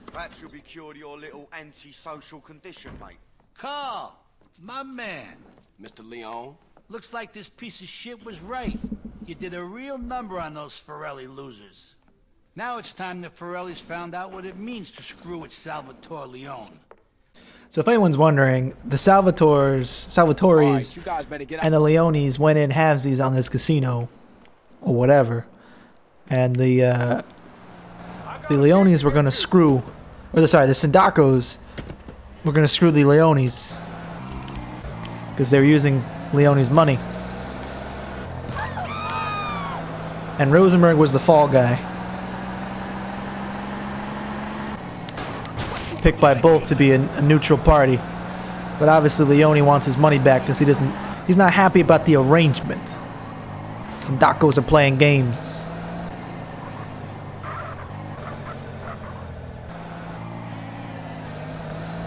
Perhaps you'll be cured of your little antisocial condition, mate. Carl, my man. Mr. Leon? Looks like this piece of shit was right. You did a real number on those Forelli losers. Now it's time the Forellis found out what it means to screw with Salvatore Leone. So if anyone's wondering, the Salvatore's, You guys better get out. and the Leones went in halvesies on this casino, or whatever, and the Leones were gonna screw, or the Sindacos were gonna screw the Leones because they were using Leone's money, and Rosenberg was the fall guy, picked by both to be a neutral party, but obviously Leone wants his money back because he's not happy about the arrangement. Sindacos are playing games.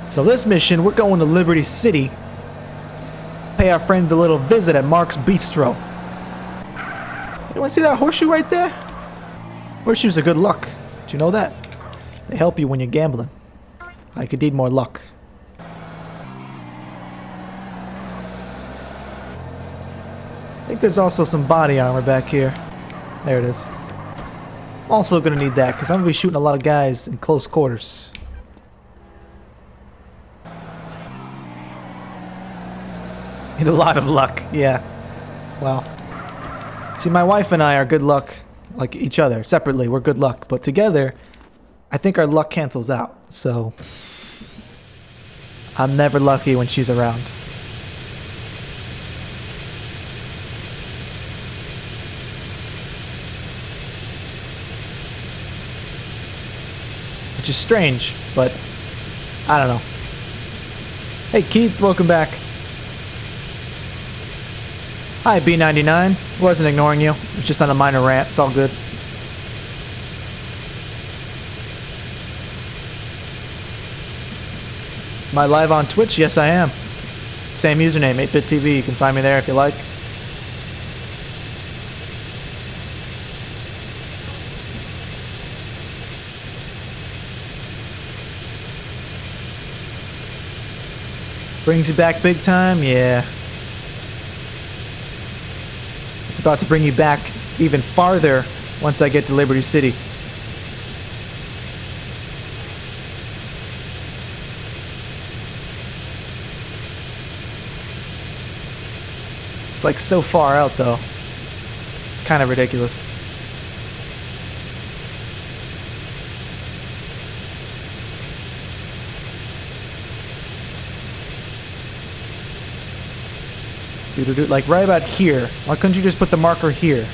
So this mission, we're going to Liberty City, pay our friends a little visit at Mark's Bistro. Anyone see that horseshoe right there? Horseshoes are good luck. Did you know that? They help you when you're gambling. I could need more luck. I think there's also some body armor back here. There it is. I'm also gonna need that because I'm gonna be shooting a lot of guys in close quarters. Need a lot of luck, yeah. Well, see, my wife and I are good luck, like each other. Separately, we're good luck, but together, I think our luck cancels out, so I'm never lucky when she's around. Which is strange, but I don't know. Hey Keith, welcome back. Hi B99. Wasn't ignoring you. It was just on a minor rant. It's all good. Am I live on Twitch? Yes, I am. Same username, 8BitTV. You can find me there if you like. Brings you back big time? Yeah. It's about to bring you back even farther once I get to Liberty City. It's like so far out though. It's kind of ridiculous. Like right about here. Why couldn't you just put the marker here?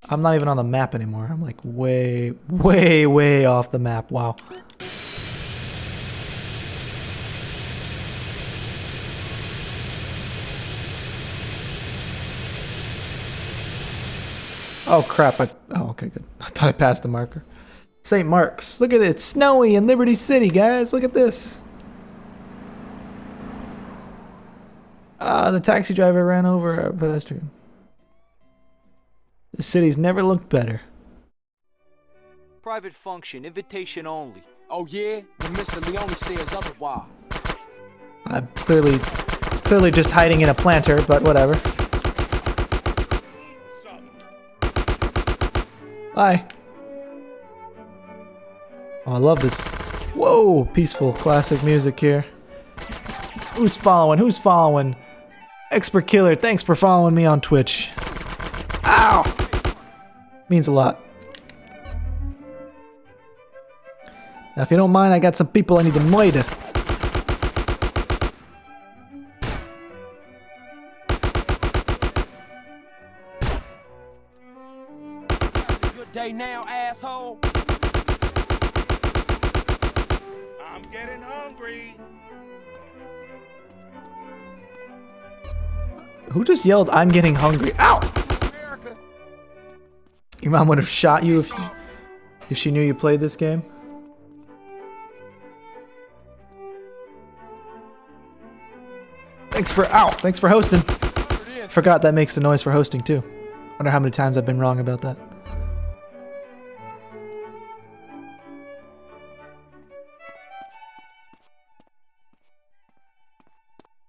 I'm not even on the map anymore. I'm like way, way, way off the map. Wow. Oh crap, oh okay, good. I thought I passed the marker. St. Mark's. Look at it, it's snowy in Liberty City, guys. Look at this. The taxi driver ran over a pedestrian. The city's never looked better. Private function, invitation only. Oh yeah? When Mr. Leone says otherwise. I'm clearly just hiding in a planter, but whatever. Bye. Oh, I love this. Whoa, peaceful classic music here. Who's following? Who's following? Expert Killer, thanks for following me on Twitch. Ow! Means a lot. Now, if you don't mind, I got some people I need to murder. Good day now, asshole. I'm getting hungry. Who just yelled, "I'm getting hungry"? Ow! Your mom would have shot you if she knew you played this game. Thanks for hosting. Forgot that makes the noise for hosting too. Wonder how many times I've been wrong about that.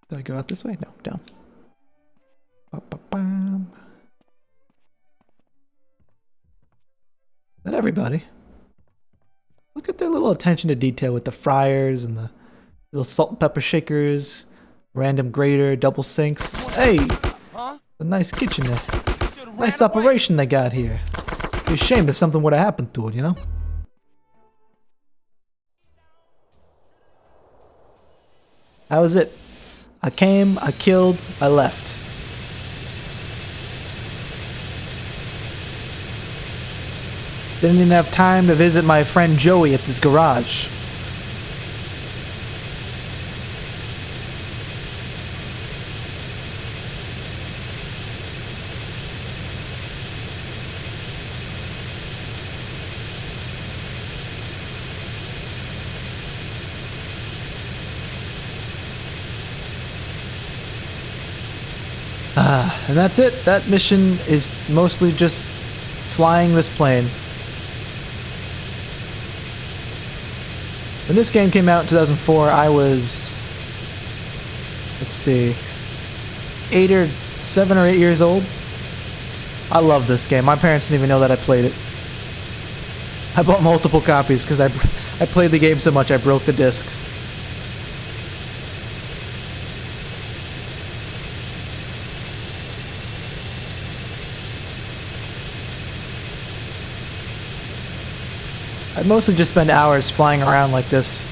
Did I go out this way? No, down. Not everybody. Look at their little attention to detail with the fryers and the little salt and pepper shakers, random grater, double sinks. Hey, a nice kitchen there. Nice operation they got here. Be ashamed if something would have happened to it, you know? How was it? I came, I killed, I left. Didn't even have time to visit my friend Joey at this garage. And that's it. That mission is mostly just flying this plane. When this game came out in 2004, I was, let's see, 7 or 8 years old. I love this game. My parents didn't even know that I played it. I bought multiple copies because I played the game so much I broke the discs. I mostly just spend hours flying around like this.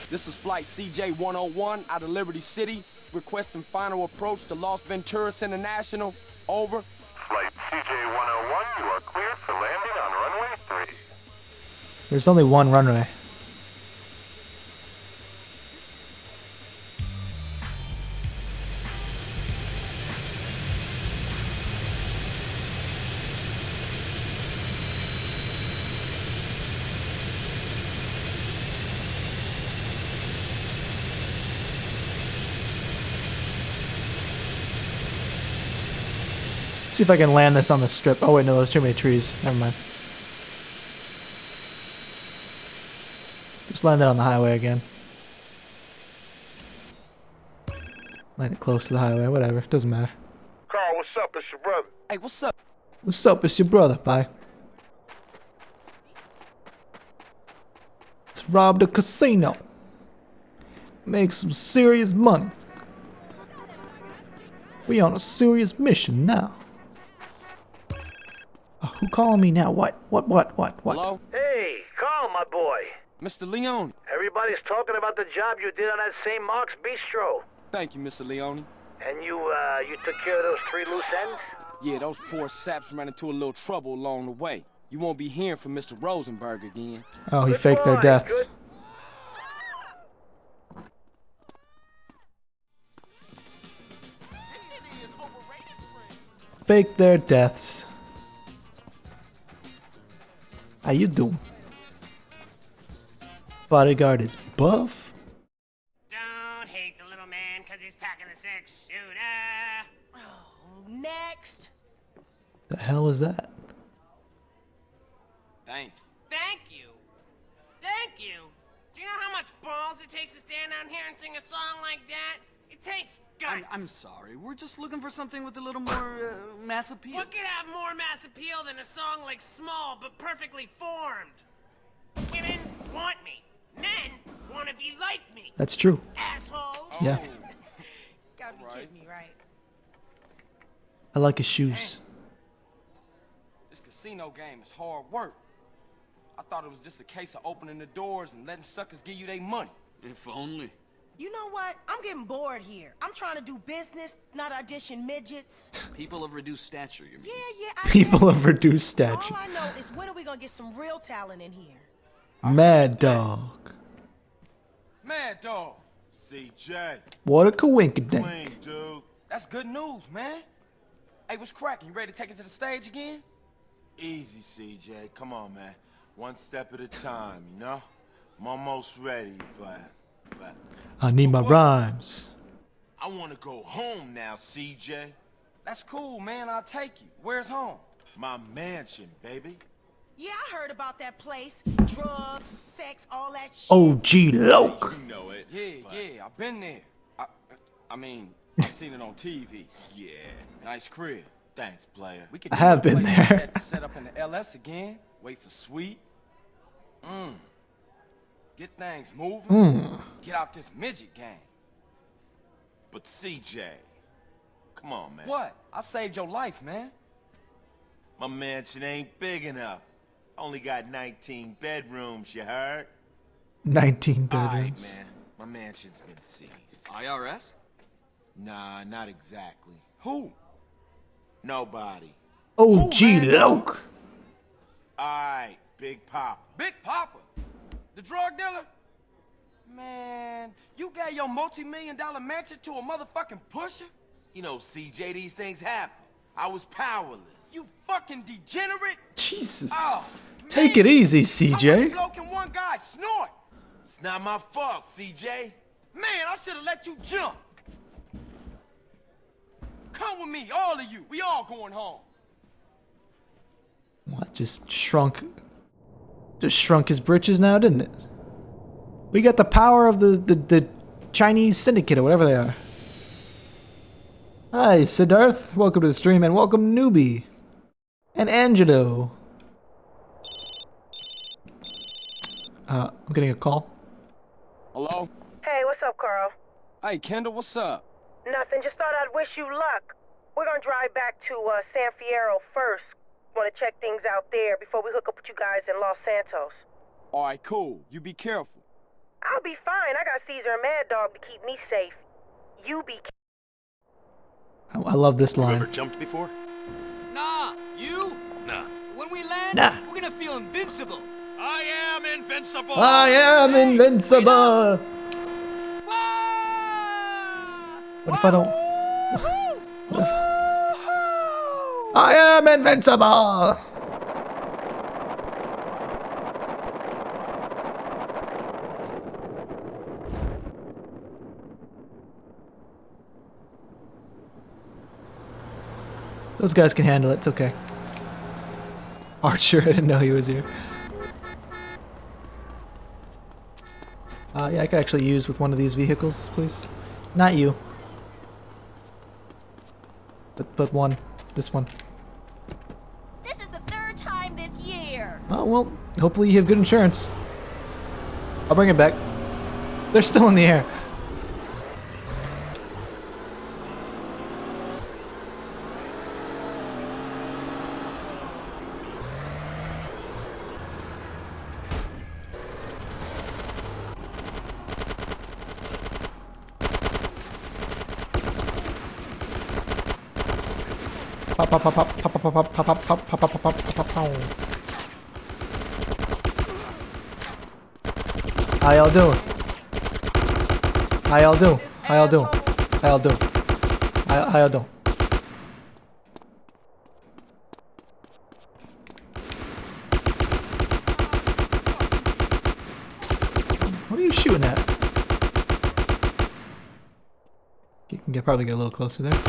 This is Flight CJ-101 out of Liberty City, requesting final approach to Los Venturas International. Over. Flight CJ-101, you are cleared for landing on runway 3. There's only one runway. See if I can land this on the strip. Oh wait, no, there's too many trees. Never mind. Just land it on the highway again. Land it close to the highway, whatever. Doesn't matter. Carl, what's up? It's your brother. Hey, what's up? What's up? It's your brother. Bye. Let's rob the casino. Make some serious money. We on a serious mission now. Who calling me now? What? Hello? Hey, Carl, my boy. Mr. Leone. Everybody's talking about the job you did on that St. Mark's Bistro. Thank you, Mr. Leone. And you took care of those 3 loose ends? Yeah, those poor saps ran into a little trouble along the way. You won't be hearing from Mr. Rosenberg again. Oh, he faked their deaths. Faked their deaths. How you doing? Bodyguard is buff. Don't hate the little man because he's packing a 6-shooter. Oh, next. The hell is that? Thank you. Thank you. Thank you. Do you know how much balls it takes to stand down here and sing a song like that? It takes guts. I'm sorry. We're just looking for something with a little more mass appeal. What could have more mass appeal than a song like Small but perfectly formed? Women want me. Men want to be like me. That's true. Assholes. Yeah. Gotta be kidding me, right? I like his shoes. This casino game is hard work. I thought it was just a case of opening the doors and letting suckers give you their money. If only. You know what? I'm getting bored here. I'm trying to do business, not audition midgets. People of reduced stature, you mean? Yeah, People of reduced stature. All I know is when are we gonna get some real talent in here? Mad Dog. Mad Dog. CJ. What a coinkydink. Clean, dude. That's good news, man. Hey, what's cracking? You ready to take it to the stage again? Easy, CJ. Come on, man. One step at a time, you know? I'm almost ready, but... I need my rhymes. I want to go home now, CJ. That's cool, man. I'll take you. Where's home? My mansion, baby. Yeah, I heard about that place. Drugs, sex, all that shit. OG Loke. You know it. Yeah, I've been there. I mean, I've seen it on TV. Yeah. Nice crib. Thanks, player. We could I have been there. Set up in the LS again. Wait for Sweet. Get things moving. Get out this midget game. But CJ, come on, man. What? I saved your life, man. My mansion ain't big enough. Only got 19 bedrooms, you heard? 19 bedrooms. Alright, man. My mansion's been seized. IRS? Nah, not exactly. Who? Nobody. OG Loke. Alright, Big Papa. Big Papa? The drug dealer? Man, you gave your multi-million-dollar mansion to a motherfucking pusher? You know, CJ, these things happen. I was powerless. You fucking degenerate? Jesus. Oh, Take it easy, CJ. How much can one guy snort? It's not my fault, CJ. Man, I should have let you jump. Come with me, all of you. We all going home. What? Just shrunk his britches now, didn't it? We got the power of the Chinese syndicate or whatever they are. Hi, Siddharth. Welcome to the stream, and welcome Newbie. And Angelo. Hello? Hey, Kendall, what's up? Nothing, just thought I'd wish you luck. We're gonna drive back to San Fierro first. Want to check things out there before we hook up with you guys in Los Santos. All right, cool. You be careful. I'll be fine. I got Caesar and Mad Dog to keep me safe. You be I love this You line. ever jumped before? Nah, you? Nah. When we land, Nah. we're gonna feel invincible. I am invincible! I am invincible! What if I don't... What if... I am invincible! Those guys can handle it, it's okay. Archer, I didn't know he was here. Yeah, I could actually use with one of these vehicles, please. Not you. But one. This one. This is the 3rd time this year. Oh, well, hopefully you have good insurance. I'll bring it back. They're still in the air. How y'all doing? How y'all doing? How y'all doing? How y'all doing? How y'all doing? What are you shooting at? You can probably get a little closer there.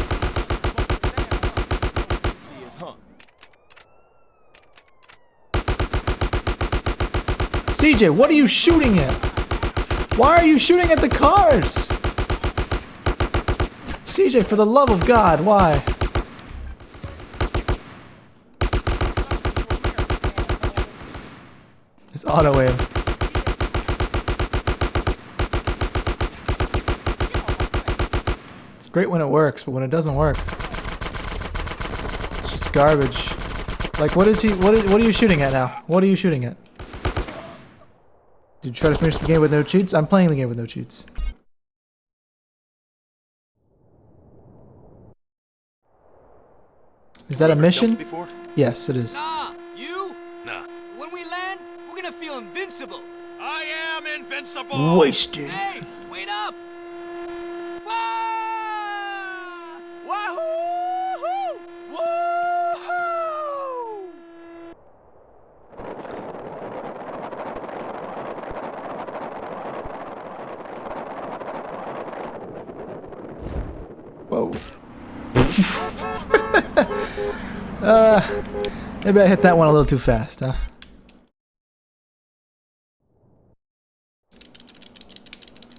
CJ, what are you shooting at? Why are you shooting at the cars? CJ, for the love of God, why? It's auto aim. It's great when it works, but when it doesn't work, it's just garbage. Like, what is he? What are you shooting at now? What are you shooting at? Did you try to finish the game with no cheats? I'm playing the game with no cheats. Is that a mission? Yes, it is. Nah, you? Nah. When we land, we're gonna feel invincible. I am invincible! Wasted. Hey, wait up! Wah! Wahoo! Woohoo! Whoa. Maybe I hit that one a little too fast, huh?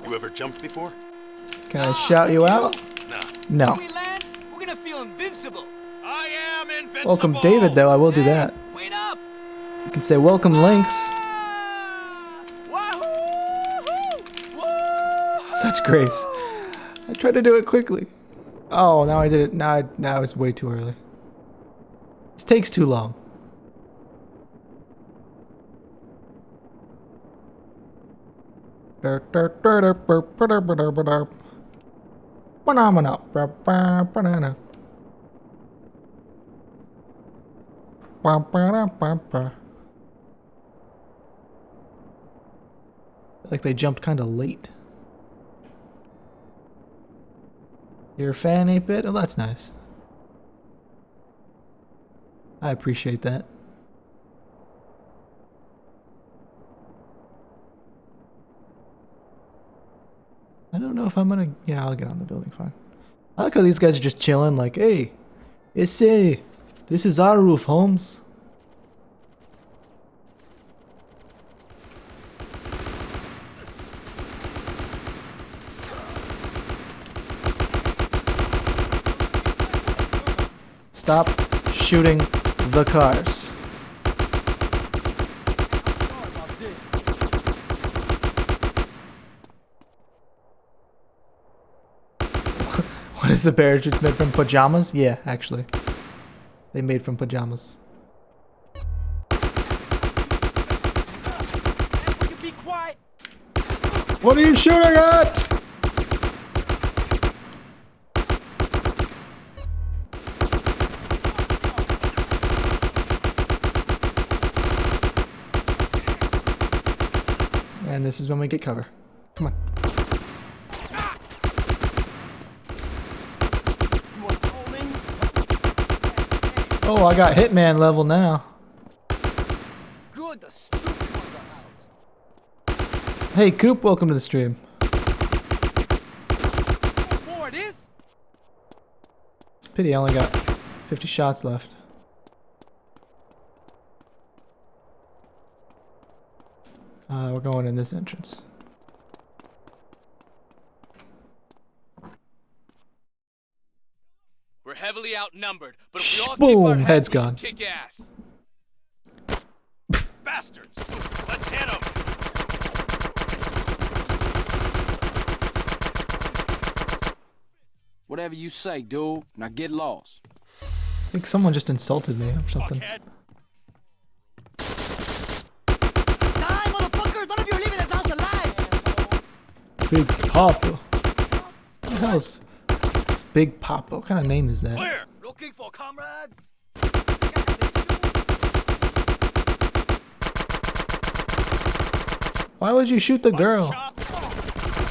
You ever jumped before? Can I shout you out? Nah. No. When we land, we're gonna feel invincible. I am invincible! Welcome David, though. I will do that. Wait up! You can say welcome Lynx. Such grace. I tried to do it quickly. Oh, now I did it. Now it's way too early. This takes too long. Like they jumped kind of late. You're a fan, 8-Bit? Oh, that's nice. I appreciate that. I don't know if I'm gonna... Yeah, I'll get on the building, fine. I like how these guys are just chilling, like, hey, this is our roof, Holmes. Stop shooting the cars. is the parachutes made from? Pajamas? Yeah, actually. They made from pajamas. Be quiet. What are you shooting at? And this is when we get cover. Come on. Oh, I got Hitman level now. Good, the stupid ones are out. Hey, Coop, welcome to the stream. More it is. It's a pity I only got 50 shots left. We're going in this entrance. We're heavily outnumbered, but if we all Boom, keep our head's heads, we gone. can kick ass. Bastards! Let's hit them! Whatever you say, dude. Now get lost. I think someone just insulted me or something. Die, motherfuckers! None of you are leaving this house alive! Big Papa. What the hell's Big Papa? What kind of name is that? Clear! Looking for comrades? Why would you shoot the girl?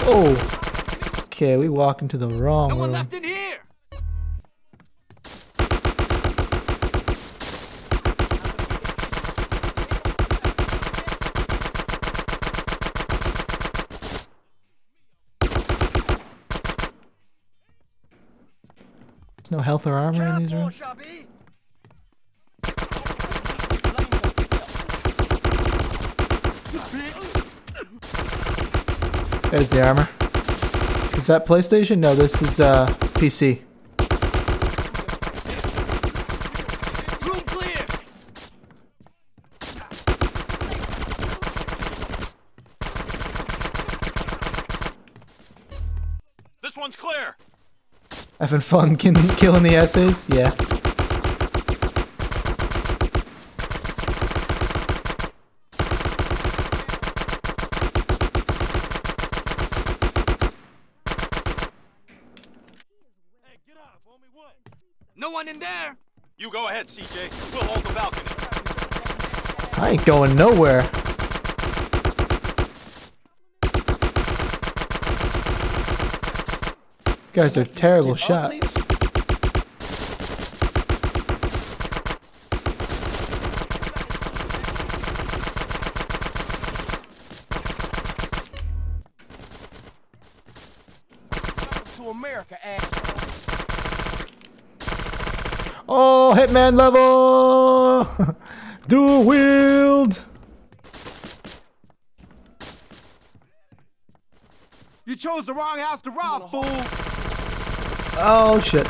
Oh. Okay, we walked into the wrong No one room. left in here! There's no health or armor in these rooms. There's the armor. Is that PlayStation? No, this is PC. Room clear! This one's clear. Having fun killing the essays? Yeah. No one in there! You go ahead, CJ. We'll hold the balcony. I ain't going nowhere. You guys are terrible shots. To America, ass. Oh, Hitman level! Dual wield! You chose the wrong house to rob, fool! Oh, shit.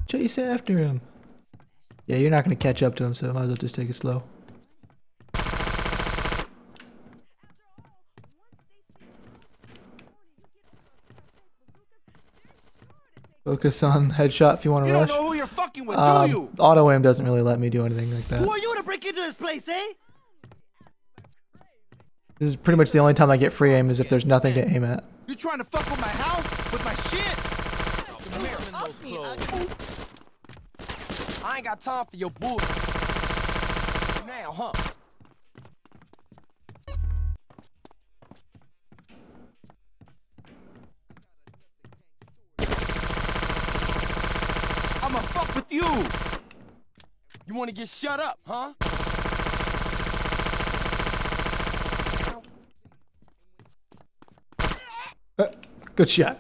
Chase after him. Yeah, you're not going to catch up to him, so might as well just take it slow. Focus on headshot if you want to rush. You don't know who you're fucking with, do you? Auto aim doesn't really let me do anything like that. Who are you to break into this place, eh? This is pretty much the only time I get free aim is if there's nothing to aim at. You trying to fuck with my house? With my shit? I ain't got time for your bullshit. Now, huh? I'ma fuck with you! You wanna get shut up, huh? Good shot.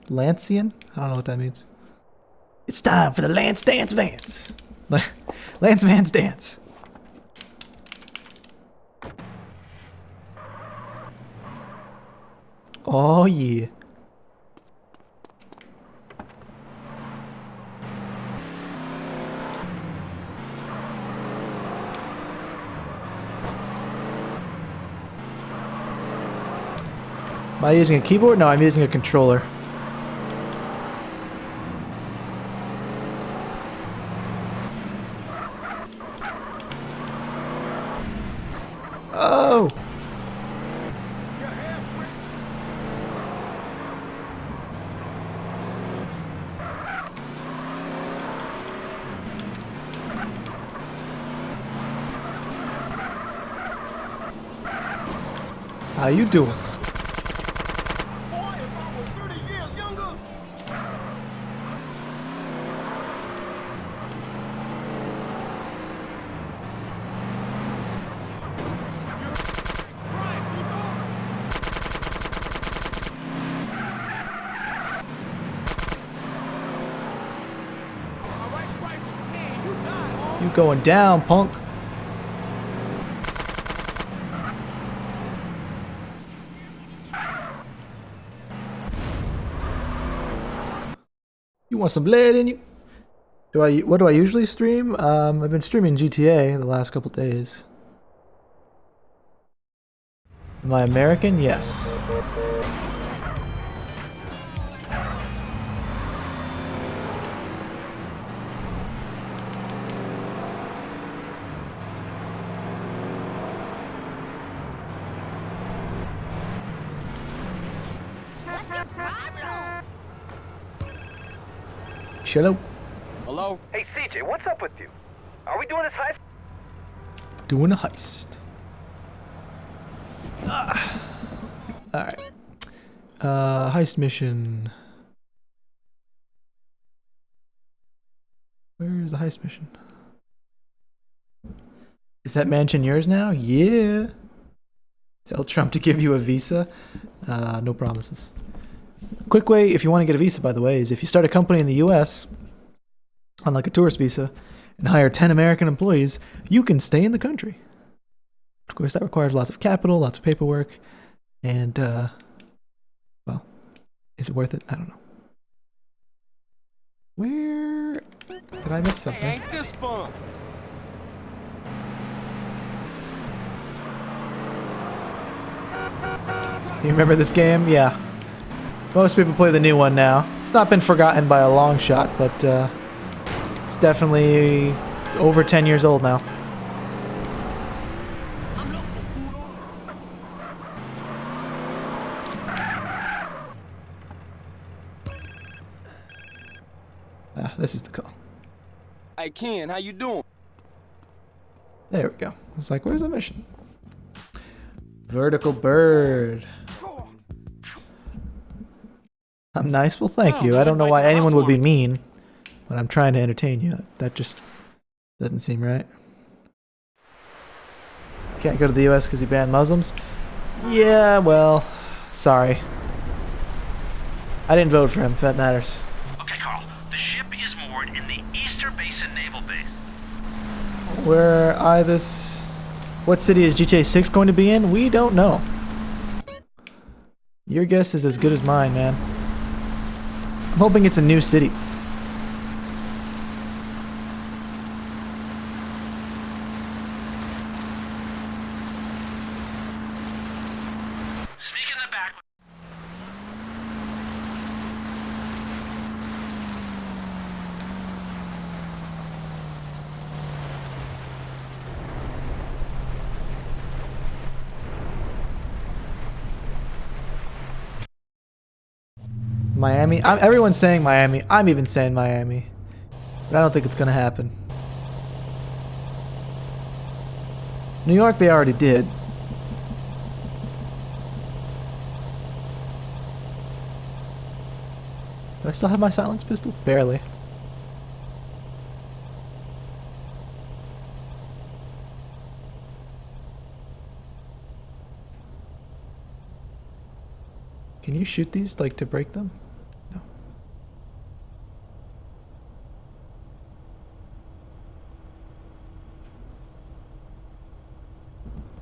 Lancian? I don't know what that means. It's time for the Lance Dance Vance. Lance Vance Dance. Oh yeah. Am I using a keyboard? No, I'm using a controller. Oh! How you doing? You going down, punk? You want some lead in you? What do I usually stream? I've been streaming GTA the last couple days. Am I American? Yes. Hello. Hello? Hey, CJ, what's up with you? Are we doing this heist? Doing a heist. Alright. Heist mission. Where's the heist mission? Is that mansion yours now? Yeah. Tell Trump to give you a visa. No promises. Quick way, if you want to get a visa, by the way, is if you start a company in the US on like a tourist visa and hire 10 American employees, you can stay in the country. Of course, that requires lots of capital, lots of paperwork, and, well, is it worth it? I don't know. Where did I miss something? Hey, ain't this fun? You remember this game? Yeah. Most people play the new one now. It's not been forgotten by a long shot, but it's definitely over 10 years old now. Ah, this is the call. Hey, Ken, how you doing? There we go. It's like, where's the mission? Vertical bird. I'm nice? Well, thank you. I don't know why anyone would be mean when I'm trying to entertain you. That just doesn't seem right. Can't go to the US because he banned Muslims? Yeah, well, sorry. I didn't vote for him, if that matters. Okay, Carl. The ship is moored in the Easter Basin Naval Base. Where what city is GTA 6 going to be in? We don't know. Your guess is as good as mine, man. I'm hoping it's a new city. Sneak in the back. Miami? Everyone's saying Miami. I'm even saying Miami. But I don't think it's gonna happen. New York, they already did. Do I still have my silenced pistol? Barely. Can you shoot these, like, to break them? No.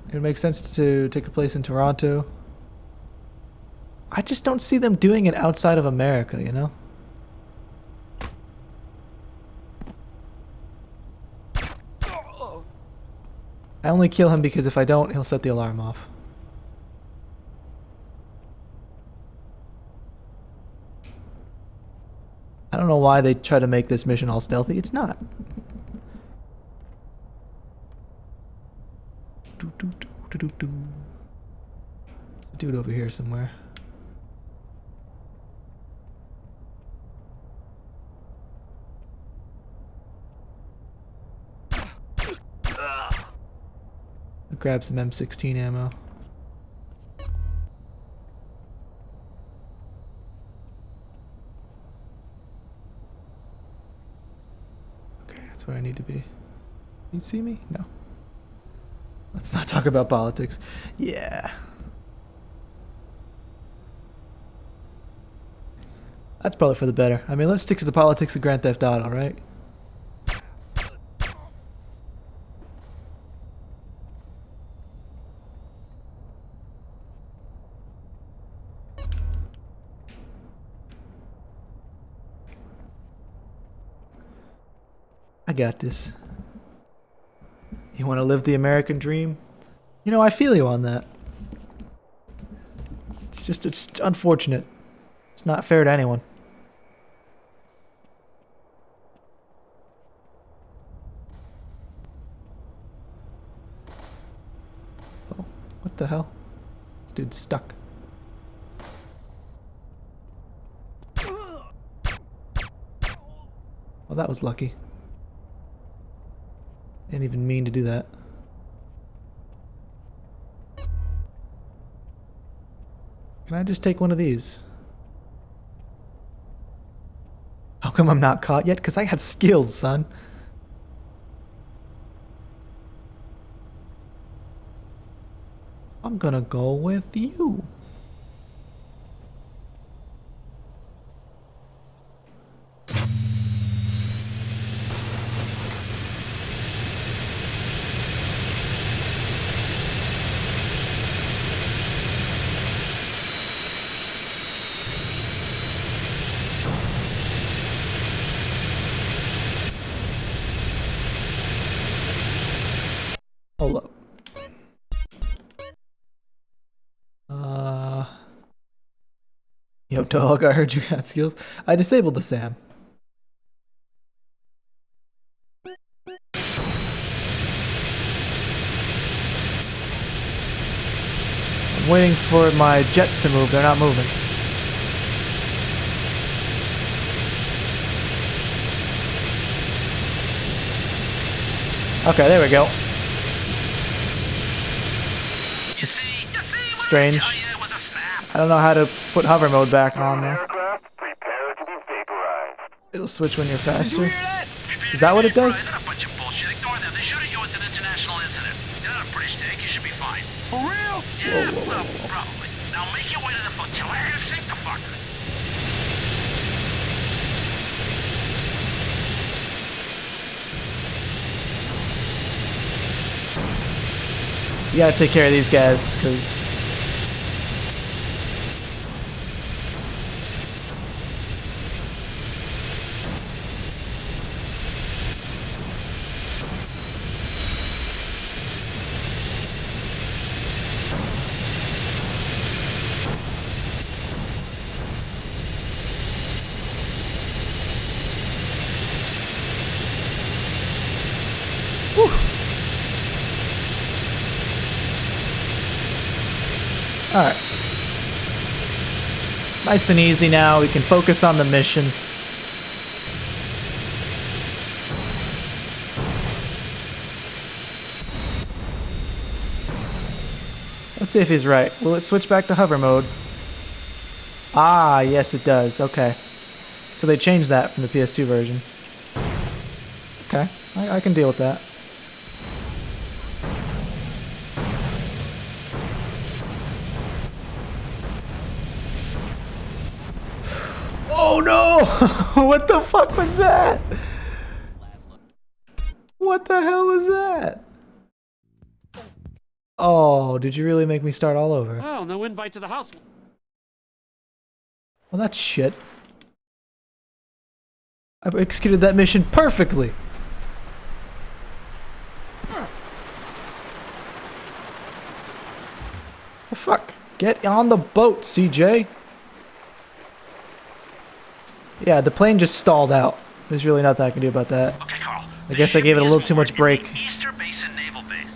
It would make sense to take a place in Toronto. I just don't see them doing it outside of America, you know? I only kill him because if I don't, he'll set the alarm off. know why they try to make this mission all stealthy. It's not. There's a dude over here somewhere. I'll grab some M16 ammo. Okay, that's where I need to be. You see me? No. Let's not talk about politics. Yeah. That's probably for the better. I mean, let's stick to the politics of Grand Theft Auto, right? I got this. You want to live the American dream? You know, I feel you on that. It's unfortunate. It's not fair to anyone. Oh, what the hell? This dude's stuck. Well, that was lucky. Didn't even mean to do that. Can I just take one of these? How come I'm not caught yet? Because I got skills, son. I'm gonna go with you. Hold up. Yo, dog, I heard you got skills. I disabled the SAM. I'm waiting for my jets to move. They're not moving. Okay, there we go. It's strange. I don't know how to put hover mode back on there. It'll switch when you're faster. Is that what it does? For real? Whoa, whoa, whoa. Probably. Now make your way to the flotilla and sink the fucker. You gotta take care of these guys, because... Alright. Nice and easy now. We can focus on the mission. Let's see if he's right. Will it switch back to hover mode? Ah, yes it does. Okay. So they changed that from the PS2 version. Okay. I can deal with that. Oh no! What the fuck was that? What the hell was that? Oh, did you really make me start all over? Oh, no invite to the house. Well, that's shit. I executed that mission perfectly. The fuck? Get on the boat, CJ. Yeah, the plane just stalled out. There's really nothing I can do about that. Okay, Carl. I guess I gave it a little too much brake. Easter Basin Naval Base.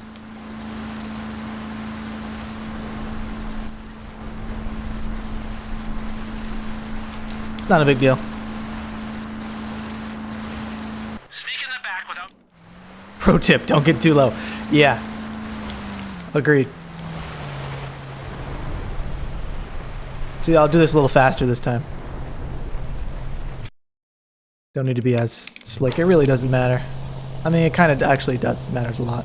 It's not a big deal. Sneak in the back without... Pro tip, don't get too low. Yeah. Agreed. See, I'll do this a little faster this time. Don't need to be as slick. It really doesn't matter. I mean, it kind of actually does. Matters a lot.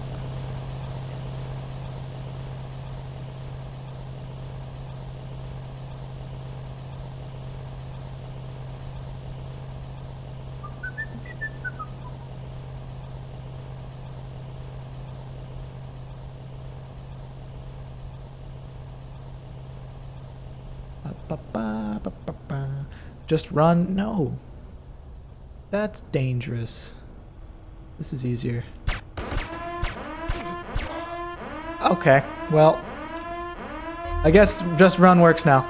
Just run? No. That's dangerous. This is easier. Okay, well, I guess just run works now.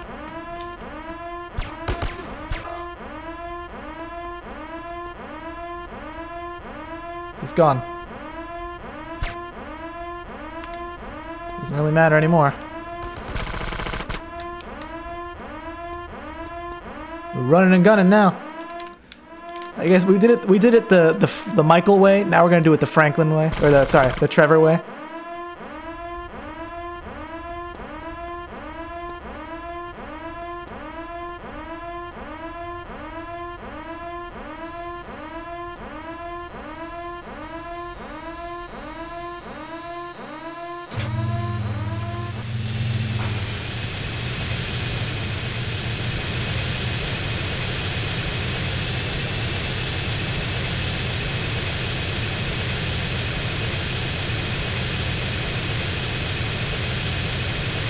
He's gone. Doesn't really matter anymore. We're running and gunning now. I guess we did it the Michael way. Now we're gonna do it the Franklin way, or the Trevor way.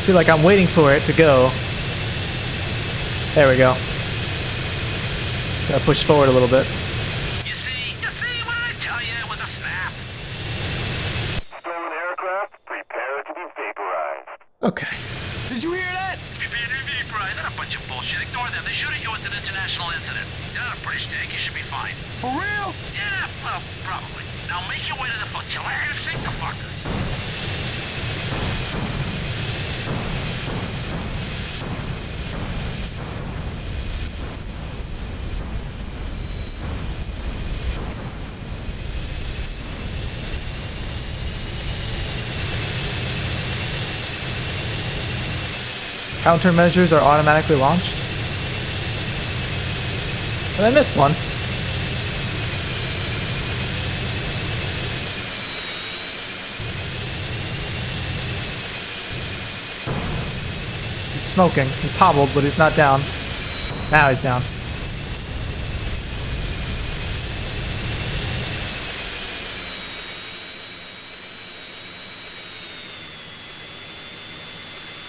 See, like I'm waiting for it to go. There we go. Gotta push forward a little bit. You see what I tell you with a snap. Stolen aircraft, prepare to be vaporized. Okay. Did you hear that? Prepare to be vaporized. That's a bunch of bullshit. Ignore them. They shoot at you as an international incident. You're not a British tank. You should be fine. For real? Yeah, well, probably. Now make your way to the flotilla and sink the fuckers. Countermeasures are automatically launched. Did I miss one? He's smoking. He's hobbled, but he's not down. Now he's down.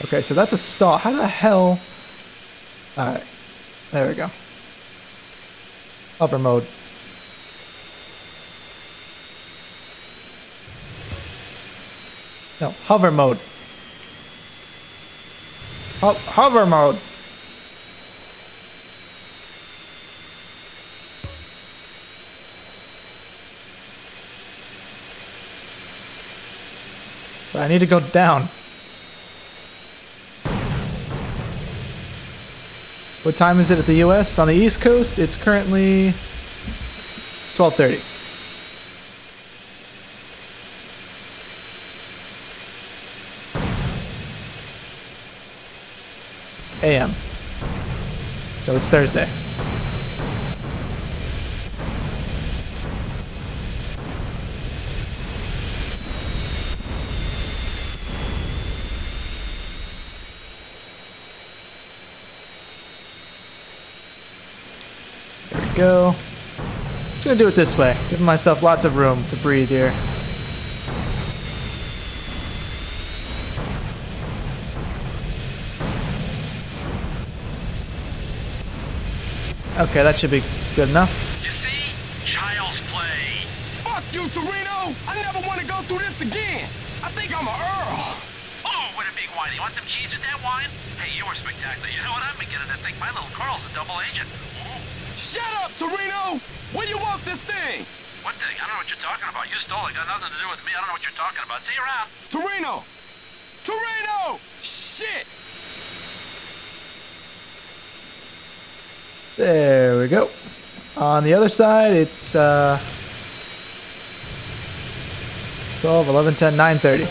Okay, so that's a stall. How the hell? Alright. There we go. Hover mode. No, hover mode. Hover mode. But I need to go down. What time is it at the US? On the East Coast, it's currently 12:30. AM. So it's Thursday. There we go. Just gonna do it this way, giving myself lots of room to breathe here. Okay, that should be good enough. You see? Child's play. Fuck you, Torino! I never want to go through this again. I think I'm a Earl. Oh, what a big wine. You want some cheese with that wine? Hey, you were spectacular. You know what? I'm beginning to think my little Carl's a double agent. Ooh. Shut up, Torino! Where you want this thing? What thing? I don't know what you're talking about. You stole it. Got nothing to do with me. I don't know what you're talking about. See you around. Torino! Torino! Shit! There we go. On the other side, it's 12, 11, 10, 9:30.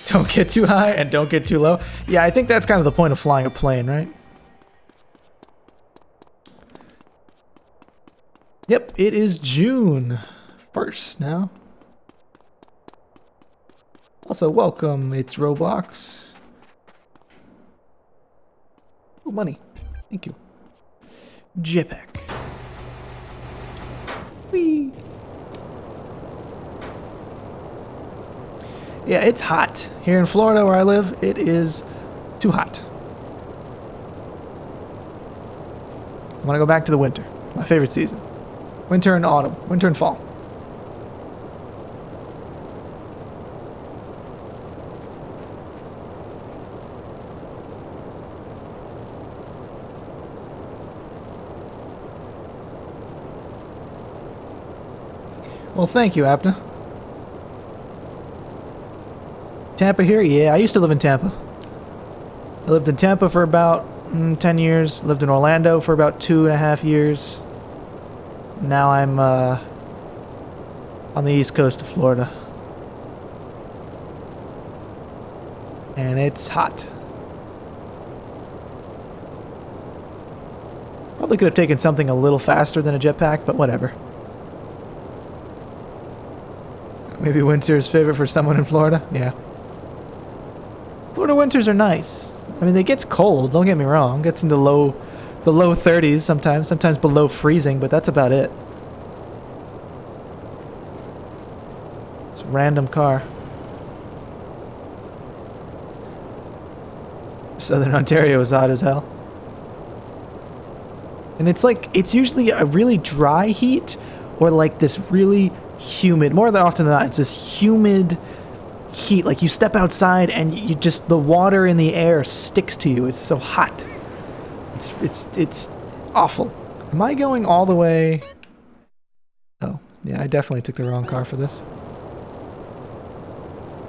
Don't get too high and don't get too low. Yeah, I think that's kind of the point of flying a plane, right? Yep, it is June 1st now. Also, welcome, it's Roblox. Oh, money. Thank you. Jetpack. Whee! Yeah, it's hot. Here in Florida where I live, it is too hot. I want to go back to the winter. My favorite season. Winter and autumn. Winter and fall. Well, thank you, Abna. Tampa here? Yeah, I used to live in Tampa. I lived in Tampa for about 10 years. Lived in Orlando for about 2.5 years. Now I'm on the east coast of Florida. And it's hot. Probably could have taken something a little faster than a jetpack, but whatever. Maybe winter is favorite for someone in Florida? Yeah. Florida winters are nice. I mean, it gets cold, don't get me wrong. It gets into the low 30s sometimes below freezing, but that's about it. It's a random car. Southern Ontario is hot as hell. And it's like, it's usually a really dry heat or like this really humid, more often than not, it's this humid heat. Like you step outside and you just, the water in the air sticks to you. It's so hot. It's awful. Am I going all the way? Oh, yeah, I definitely took the wrong car for this.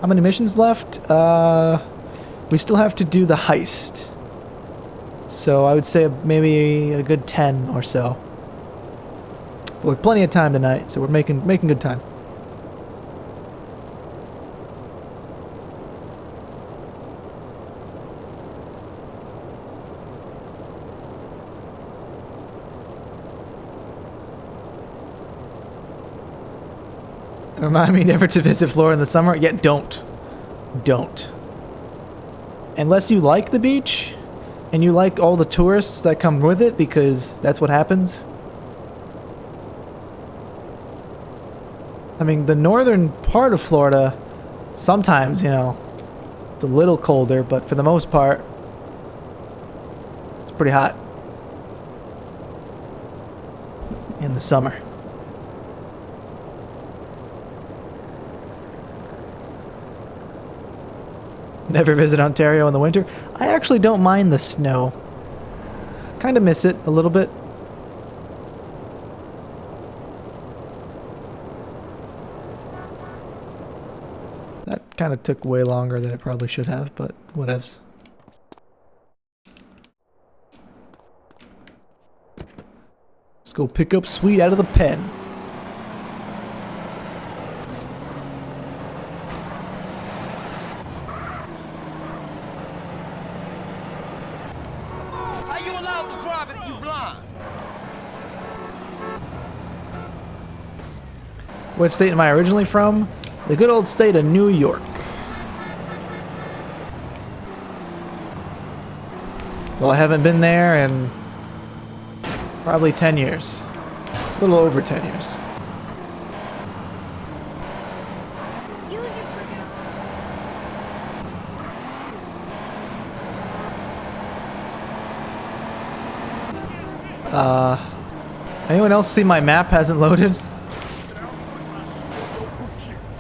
How many missions left? We still have to do the heist. So I would say maybe a good 10 or so. But we have plenty of time tonight, so we're making good time. Remind me never to visit Florida in the summer. Yeah, don't. Don't. Unless you like the beach, and you like all the tourists that come with it, because that's what happens. I mean, the northern part of Florida, sometimes, you know, it's a little colder, but for the most part, it's pretty hot in the summer. Never visit Ontario in the winter. I actually don't mind the snow. Kind of miss it a little bit. That kind of took way longer than it probably should have, but whatevs. Let's go pick up Sweet out of the pen. What state am I originally from? The good old state of New York. Well, I haven't been there in probably 10 years. A little over 10 years. Anyone else see my map hasn't loaded?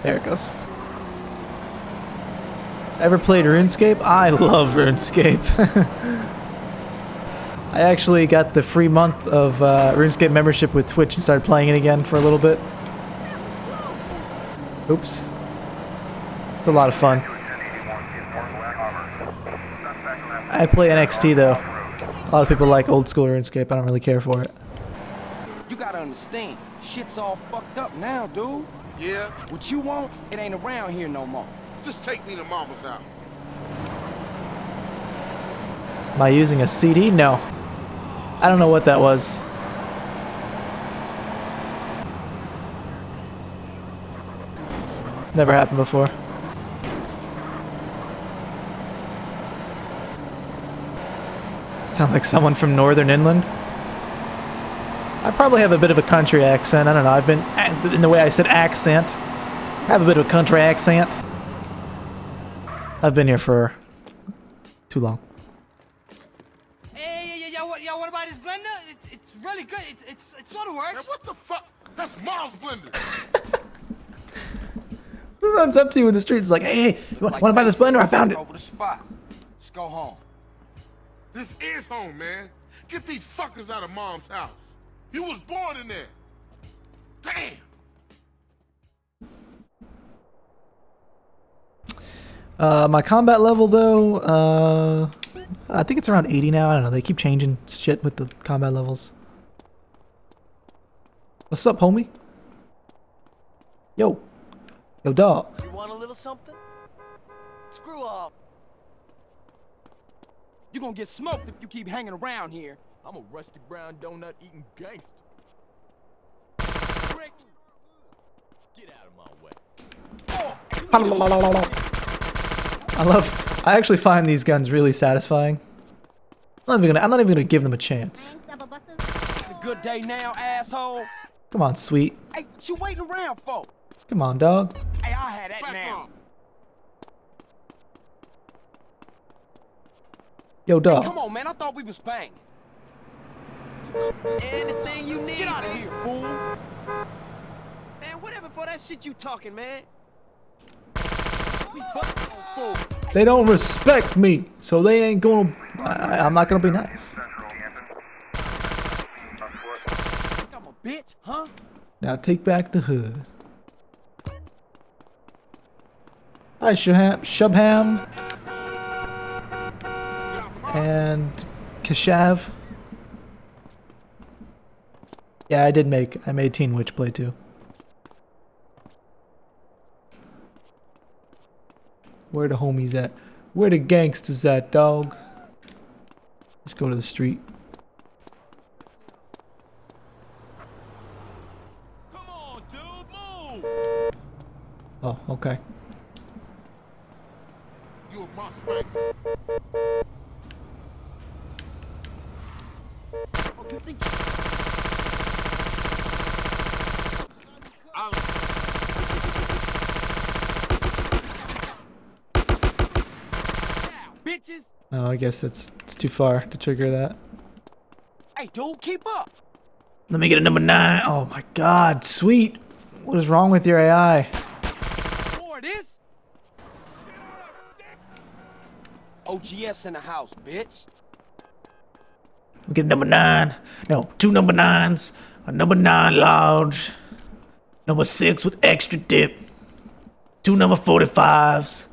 There it goes. Ever played RuneScape? I love RuneScape. I actually got the free month of RuneScape membership with Twitch and started playing it again for a little bit. Oops. It's a lot of fun. I play NXT though. A lot of people like old school RuneScape. I don't really care for it. You gotta understand, shit's all fucked up now, dude. Yeah? What you want, it ain't around here no more. Just take me to Mama's house. Am I using a CD? No. I don't know what that was. It's never happened before. Sound like someone from Northern Inland? I probably have a bit of a country accent. I don't know. I've been, in the way I said accent, I have a bit of a country accent. I've been here for too long. Hey, yo, what about this blender? It's really good. It sort of works. Man, what the fuck? That's Mom's blender. Who runs up to you in the streets like, hey, you want to buy this blender? I found it. Over the spot. Let's go home. This is home, man. Get these fuckers out of Mom's house. You was born in there. Damn. My combat level though, I think it's around 80 now. I don't know. They keep changing shit with the combat levels. What's up, homie? Yo, dog. You want a little something? Screw off. You gonna get smoked if you keep hanging around here. I'm a rusty brown donut eating gangster. Get out of my way. I actually find these guns really satisfying. I'm not even gonna give them a chance. A good day now, asshole. Come on, sweet. Hey, what you waiting around for? Come on, dog. Hey, I had that now. Yo, dog. Hey, come on, man. I thought we was banging. Anything you need. Get out of here, fool. Man, whatever for that shit you talking, man. They don't respect me, so they ain't gonna. I'm not gonna be nice. I'm a bitch, huh? Now take back the hood. Hi, Shubham. And Kashav. Yeah, I made Teen Witch play too. Where the homies at? Where the gangsters at, dog? Let's go to the street. Come on, dude, move. Oh, okay. You a my spank. Bitches. Oh, I guess it's too far to trigger that. Hey, dude, keep up. Let me get a number 9. Oh my god, sweet. What is wrong with your AI? More of this. OGS in the house, bitch. We get a number 9. No, 2 number 9s. A number 9 large. Number 6 with extra dip. 2 number 45s.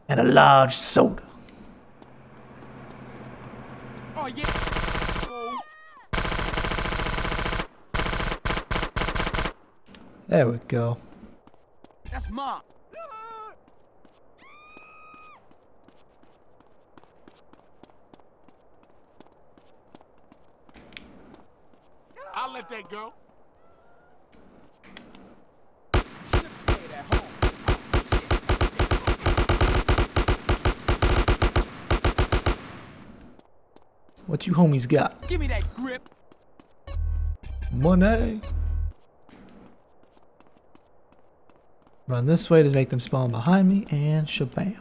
And a large soda. Oh, yeah. There we go. That's mine. I'll let that go. Stayed at home. What you homies got? Give me that grip. Money. Run this way to make them spawn behind me, and shabam.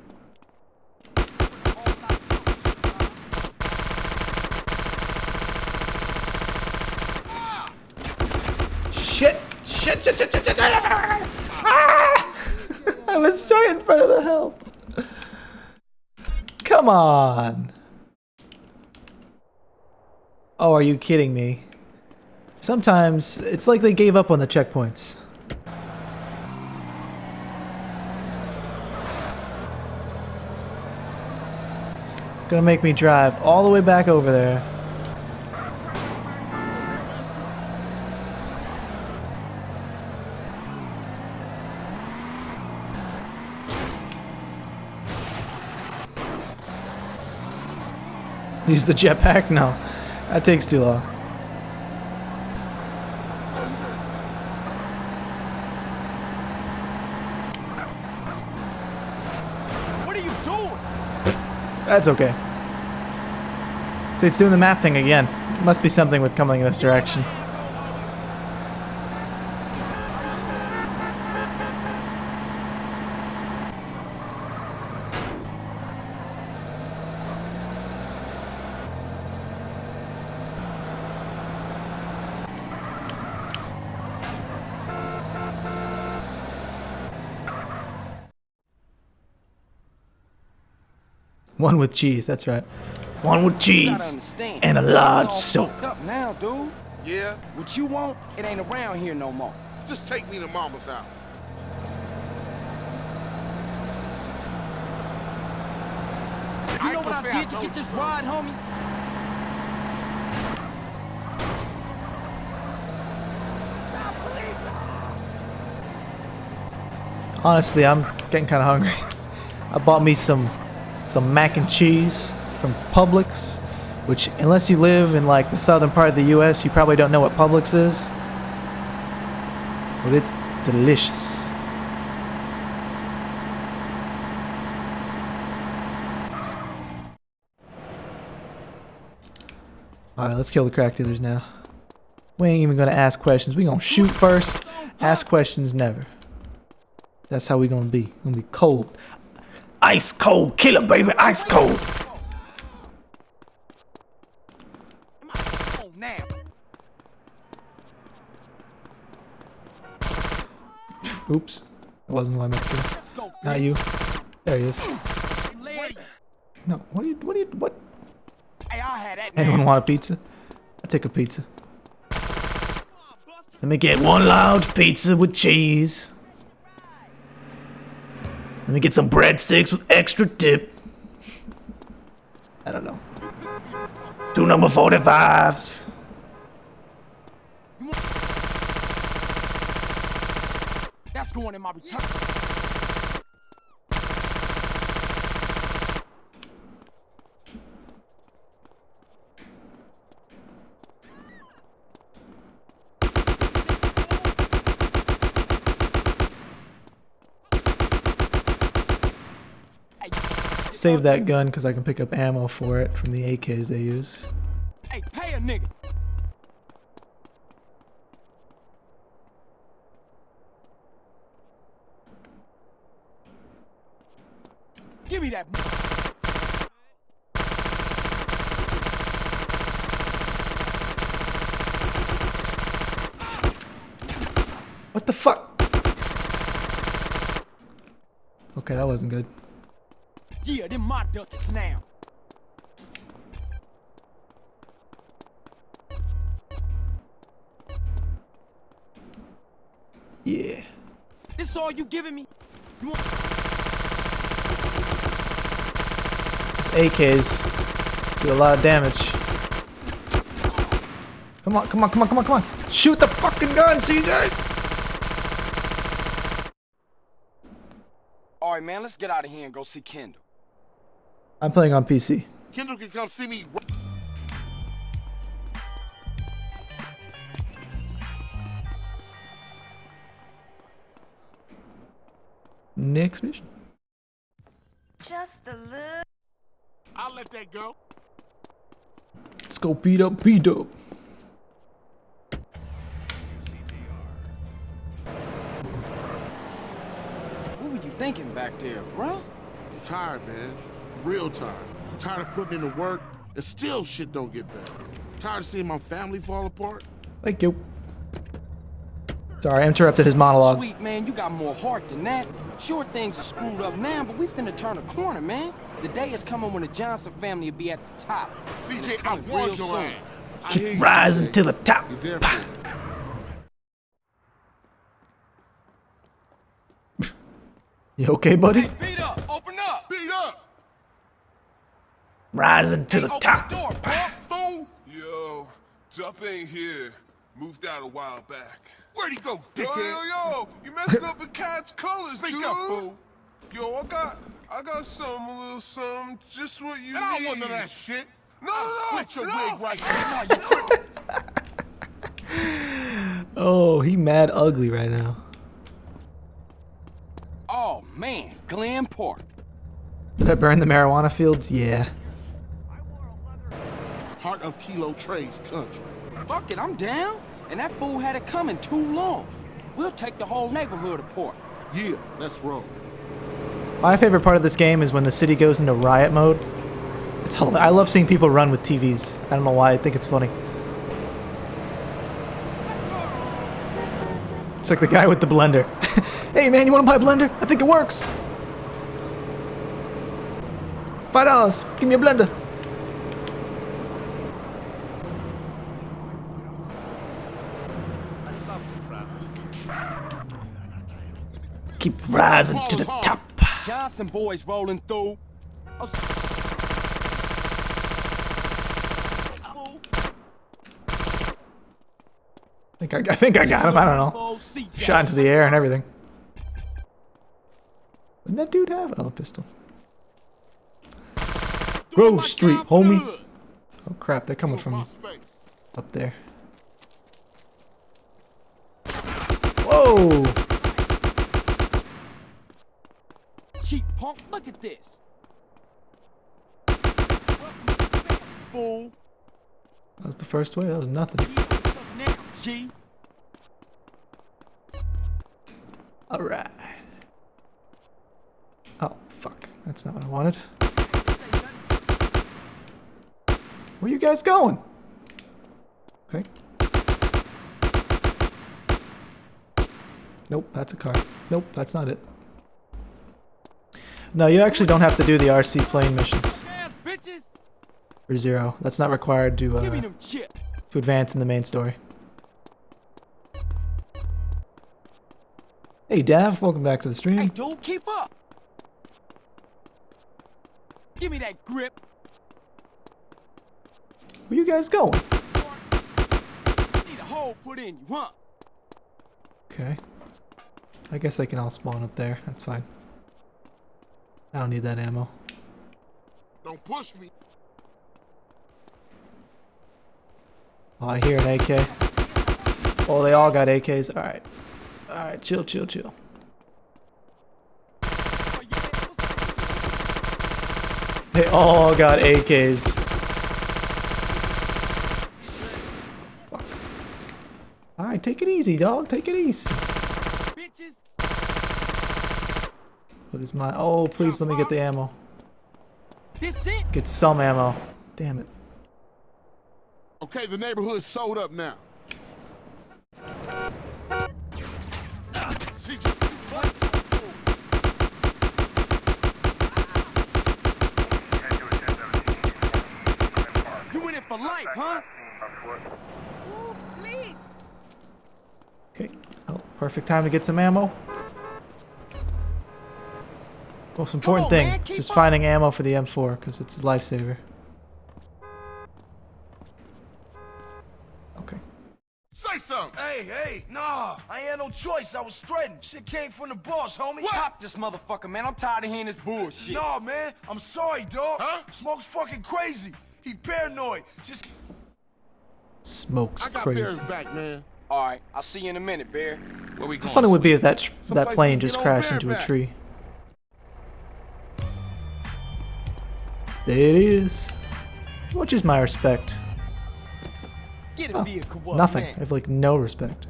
Shit! Ah! I was right in front of the help. Come on. Oh, are you kidding me? Sometimes it's like they gave up on the checkpoints. Gonna make me drive all the way back over there. Use the jetpack? No, that takes too long. What are you doing? That's okay. See, it's doing the map thing again. Must be something with coming in this direction. One with cheese, that's right. One with cheese and a large soap. Up now, dude. Yeah? What you want, it ain't around here no more. Just take me to Mama's house. You know what I did to get this ride, homie? Honestly, I'm getting kind of hungry. I bought me some mac and cheese from Publix, which, unless you live in like the southern part of the US, you probably don't know what Publix is. But it's delicious. Alright, let's kill the crack dealers now. We ain't even gonna ask questions. We gonna shoot first, ask questions never. That's how we gonna be. We're gonna be cold. Ice cold killer, baby, ice cold. Oops, it wasn't what I meant to. Not you. There he is. No, what? Anyone want a pizza? I'll take a pizza. Let me get one large pizza with cheese. Let me get some breadsticks with extra dip. I don't know. 2 number 45s. That's going in my return. Save that gun because I can pick up ammo for it from the AKs they use. Hey, pay a nigga. Give me that. What the fuck? Okay, that wasn't good. Yeah, them my ducats now. Yeah. This all you giving me? You want... These AKs do a lot of damage. Come on, come on, come on, come on, come on. Shoot the fucking gun, CJ! Alright, man, let's get out of here and go see Kendall. I'm playing on PC. Kendall can come see me. Next mission. Just a little. I'll let that go. Let's go beat up B-Dub. What were you thinking back there, bro? I'm tired, man. Real tired. Tired of putting in the work and still shit don't get better. Tired of seeing my family fall apart. Thank you. Sorry, I interrupted his monologue. Sweet, man, you got more heart than that. Sure, things are screwed up now, but we finna turn a corner, man. The day is coming when the Johnson family will be at the top. And it's coming real soon. Keep rising to the top. You okay, buddy? Hey, beat up! Open up! Beat up! Rising to Hey, the open top. the door, punk! Fool! Yo, Dup ain't here. Moved out a while back. Where'd he go, dickhead? Yo, you messing up with Cat's colors, dude. Speak up, fool. Yo, I got something, a little something, just what you need. I don't want none of that shit. No, split your wig right now. You tripping. Oh, he mad ugly right now. Oh, man, Glen Park. Did I burn the marijuana fields? Yeah. Heart of Kilo Trades country. Fuck it, I'm down. And that fool had it coming too long. We'll take the whole neighborhood apart. Yeah, let's roll. My favorite part of this game is when the city goes into riot mode. I love seeing people run with TVs. I don't know why, I think it's funny. It's like the guy with the blender. Hey man, you wanna buy a blender? I think it works. $5, give me a blender. Keep rising to the top. Johnson boys rolling through. I think I got him. I don't know. Shot into the air and everything. Didn't that dude have a pistol? Grove Street, homies. Oh crap, they're coming from up there. Whoa! Cheap punk, look at this. Fool. That was the first way. That was nothing. G. All right. Oh fuck, that's not what I wanted. Where you guys going? Okay. Nope, that's a car. Nope, that's not it. No, you actually don't have to do the RC plane missions. For Zero. That's not required to advance in the main story. Hey Dav, welcome back to the stream. Hey dude, keep up. Give me that grip. Where you guys going? Need a hole put in you, huh? Okay. I guess they can all spawn up there. That's fine. I don't need that ammo. Don't push me. Oh, I hear an AK. Oh, they all got AKs. Alright. Alright, chill, chill, chill. They all got AKs. Fuck. Alright, take it easy, dog. Take it easy. What is my... Oh, please let me get the ammo. Get some ammo. Damn it. Okay, the neighborhood's sold up now. You in it for life, huh? Okay. Oh, perfect time to get some ammo. Most important thing is just finding ammo for the M4 because it's a lifesaver. Okay. Say something. Hey, nah. I ain't had no choice. I was threatened. Shit came from the boss, homie. What? Pop this motherfucker, man. I'm tired of hearing this bullshit. Nah, man. I'm sorry, dog. Huh? Smoke's fucking crazy. He paranoid. Just... Smoke's crazy. Bear's back, man. All right. I'll see you in a minute, Bear. Where we going? How fun it would be if that plane just crashed into a tree. There it is. Which is my respect. Oh, nothing. I have like no respect.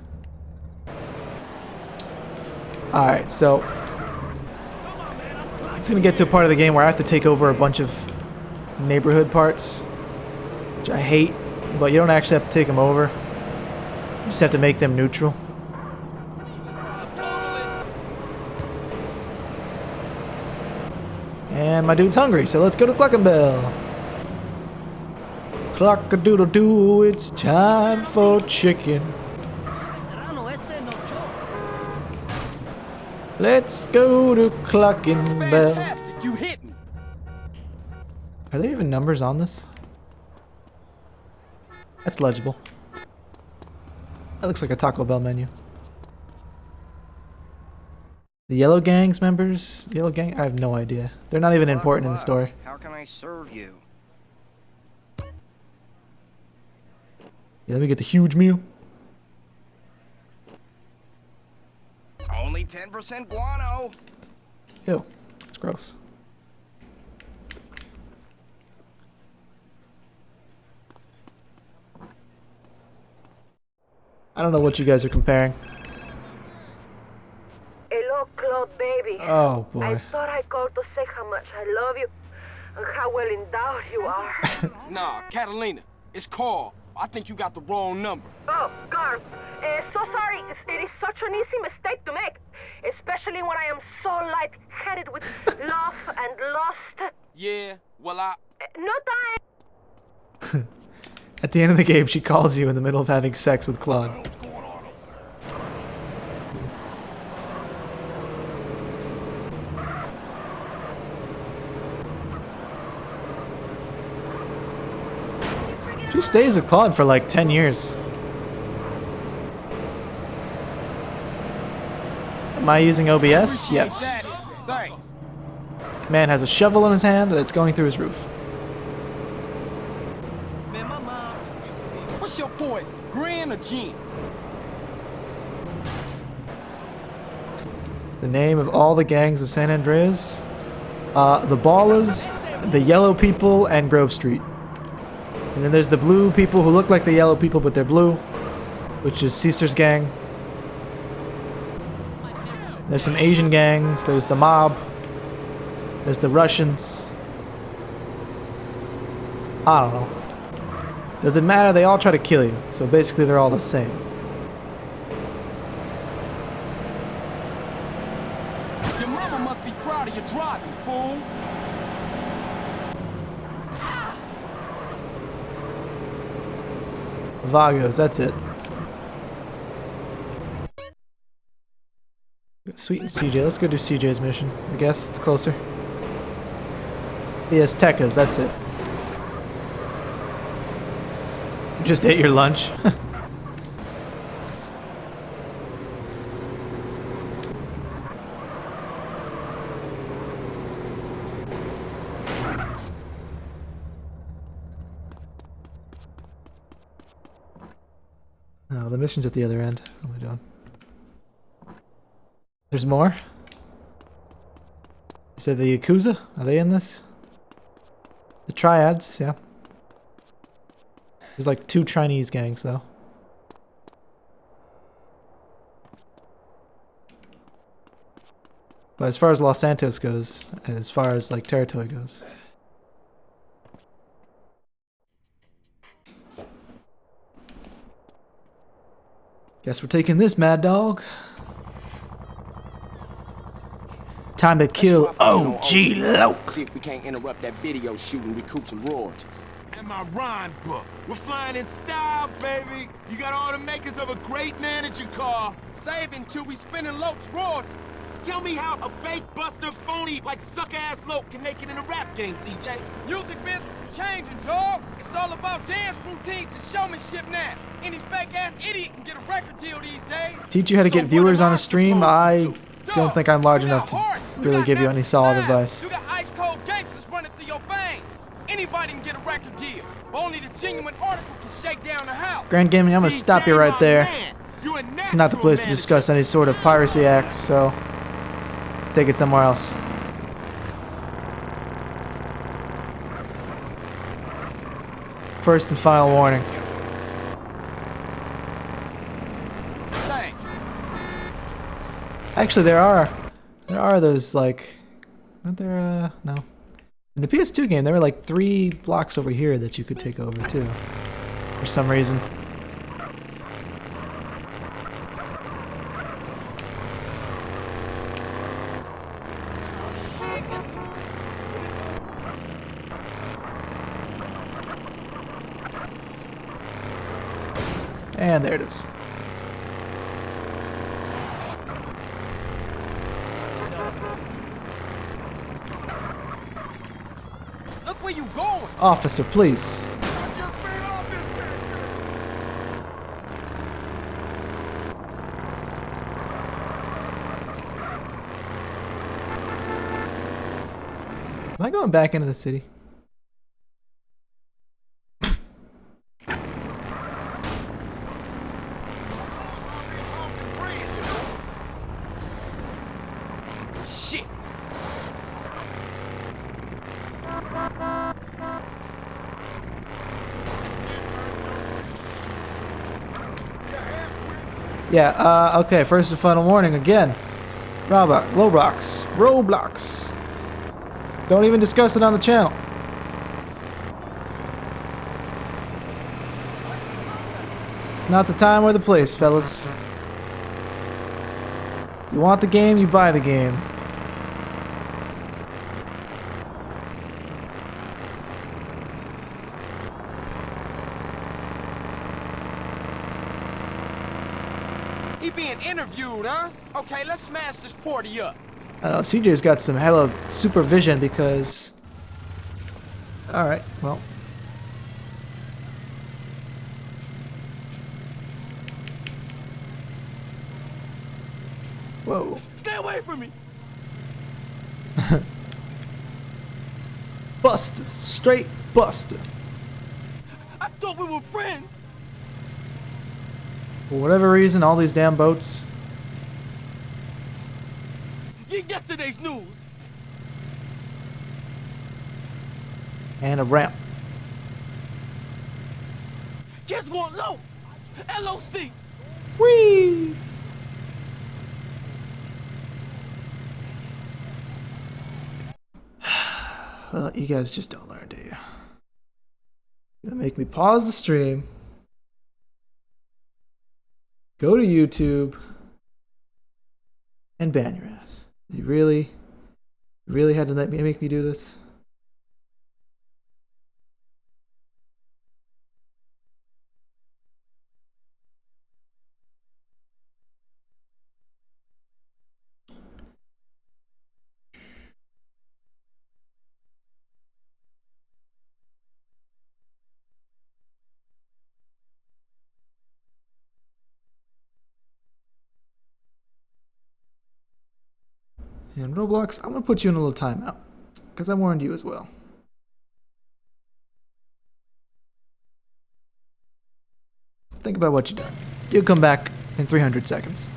Alright, so it's gonna get to a part of the game where I have to take over a bunch of neighborhood parts, which I hate, but you don't actually have to take them over. You just have to make them neutral. And my dude's hungry, so let's go to Cluckenbell. Clock-a-doodle-doo, it's time for chicken. Let's go to Cluckenbell. Fantastic, you hit me. Are there even numbers on this? That's legible. That looks like a Taco Bell menu. The Yellow Gang's members? Yellow Gang? I have no idea. They're not even important in the story. How can I serve you? Yeah, let me get the huge meal. Only 10% guano. Ew, it's gross. I don't know what you guys are comparing. Hello, Claude, baby. Oh, boy. I thought I called to say how much I love you and how well endowed you are. Nah, Catalina, it's Carl. I think you got the wrong number. Oh, Carl. So sorry. It is such an easy mistake to make, especially when I am so light-headed with love and lust. Yeah, well, No time. At the end of the game, she calls you in the middle of having sex with Claude. She stays with Claude for like 10 years. Am I using OBS? Yes. thanks. Man has a shovel in his hand that's going through his roof. What's your poison, Gran or gin? The name of all the gangs of San Andreas? The Ballas, the Yellow People, and Grove Street. And then there's the blue people who look like the yellow people, but they're blue, which is Caesar's gang. There's some Asian gangs. There's the mob. There's the Russians. I don't know. Doesn't matter, they all try to kill you. So basically they're all the same. Your mama must be proud of your driving, fool. Vagos, that's it. Sweet and CJ. Let's go do CJ's mission. I guess it's closer. Yes, Tekka's, that's it. You just ate your lunch. Oh, the mission's at the other end. What am I doing? There's more? You said the Yakuza? Are they in this? The Triads, yeah. There's like 2 Chinese gangs, though. But as far as Los Santos goes, and as far as like territory goes, guess we're taking this, Mad Dog. Time to kill OG Loke. See if we can't interrupt that video shoot and recoup some royalties. And my rhyme book. We're flying in style, baby. You got all the makers of a great man at your car. Saving till we spending Loke's royalties. Tell me how a fake buster phony like suck-ass Loke can make it in a rap game, CJ. Music business is changing, dog. It's all about dance routines and showmanship now. Any fake-ass idiot can get a record deal these days. Teach you how to get viewers on a stream? I don't think I'm large enough to really give you any solid advice. You got ice-cold gangsters running through your veins. Anybody can get a record deal. Only the genuine article can shake down the house. Grand Gaming, I'm gonna stop you right there. It's not the place to discuss any sort of piracy acts, so take it somewhere else. First and final warning. Actually, there are those like, aren't there? No. In the PS2 game, there were like 3 blocks over here that you could take over too, for some reason. And there it is. Look where you going. Officer, please. Am I going back into the city? Shit. Yeah, okay, first and final warning again. Roblox. Don't even discuss it on the channel. Not the time or the place, fellas. You want the game, you buy the game. He being interviewed, huh? Okay, let's smash this party up. I don't know, CJ's got some hella supervision because... Alright, well. Whoa. Stay away from me. Buster. Straight Buster. I thought we were friends. For whatever reason, all these damn boats... Yesterday's news. And a ramp. Kids want low. LOC. Whee! Well, you guys just don't learn, do you? You're gonna make me pause the stream. Go to YouTube. And ban your ass. You really had to make me do this? And Roblox, I'm gonna put you in a little timeout because I warned you as well. Think about what you've done. You'll come back in 300 seconds.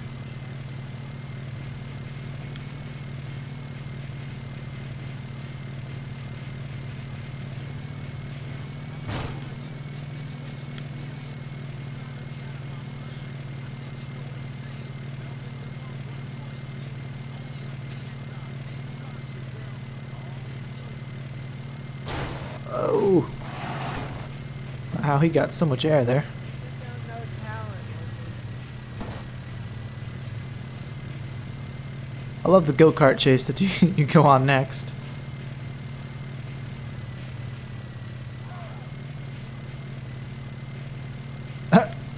Oh. Wow, he got so much air there. I love the go-kart chase that you go on next.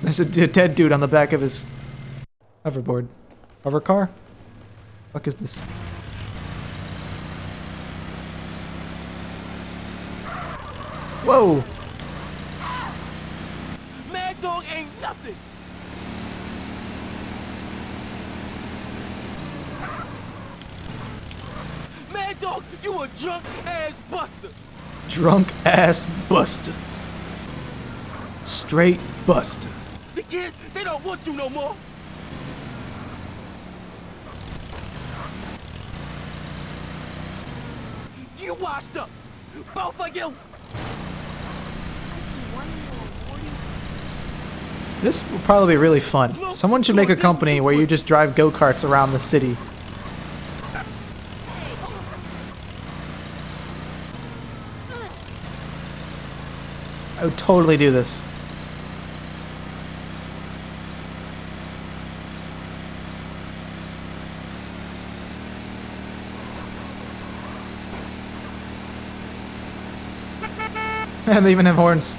There's a dead dude on the back of his hoverboard. Hover car? Fuck is this? Whoa! Mad Dog ain't nothing. Mad Dog, you a drunk ass buster. Drunk ass buster. Straight buster. The kids, they don't want you no more. You washed up. Both of you. This will probably be really fun. Someone should make a company where you just drive go-karts around the city. I would totally do this. And they even have horns.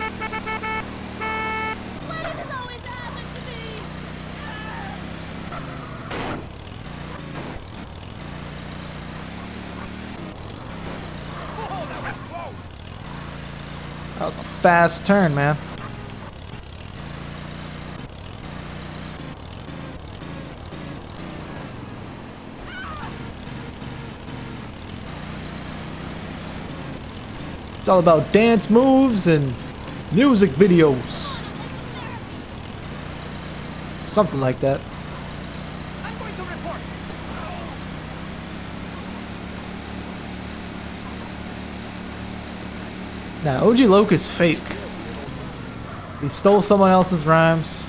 fast turn, man. It's all about dance moves and music videos. Something like that. Now, OG Loc is fake. He stole someone else's rhymes.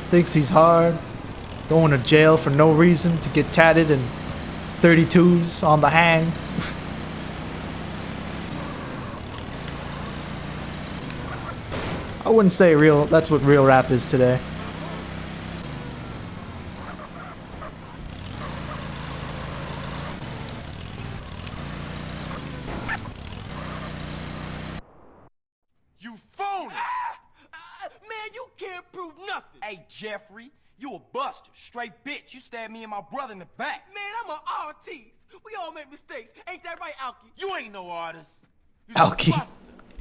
Thinks he's hard. Going to jail for no reason to get tatted and 32s on the hang. I wouldn't say that's what real rap is today. You phony! Man, you can't prove nothing. Hey, Jeffrey, you a buster. Straight bitch. You stabbed me and my brother in the back. Man, I'm an artist. We all make mistakes. Ain't that right, Alki? You ain't no artist. You's Alki. a buster.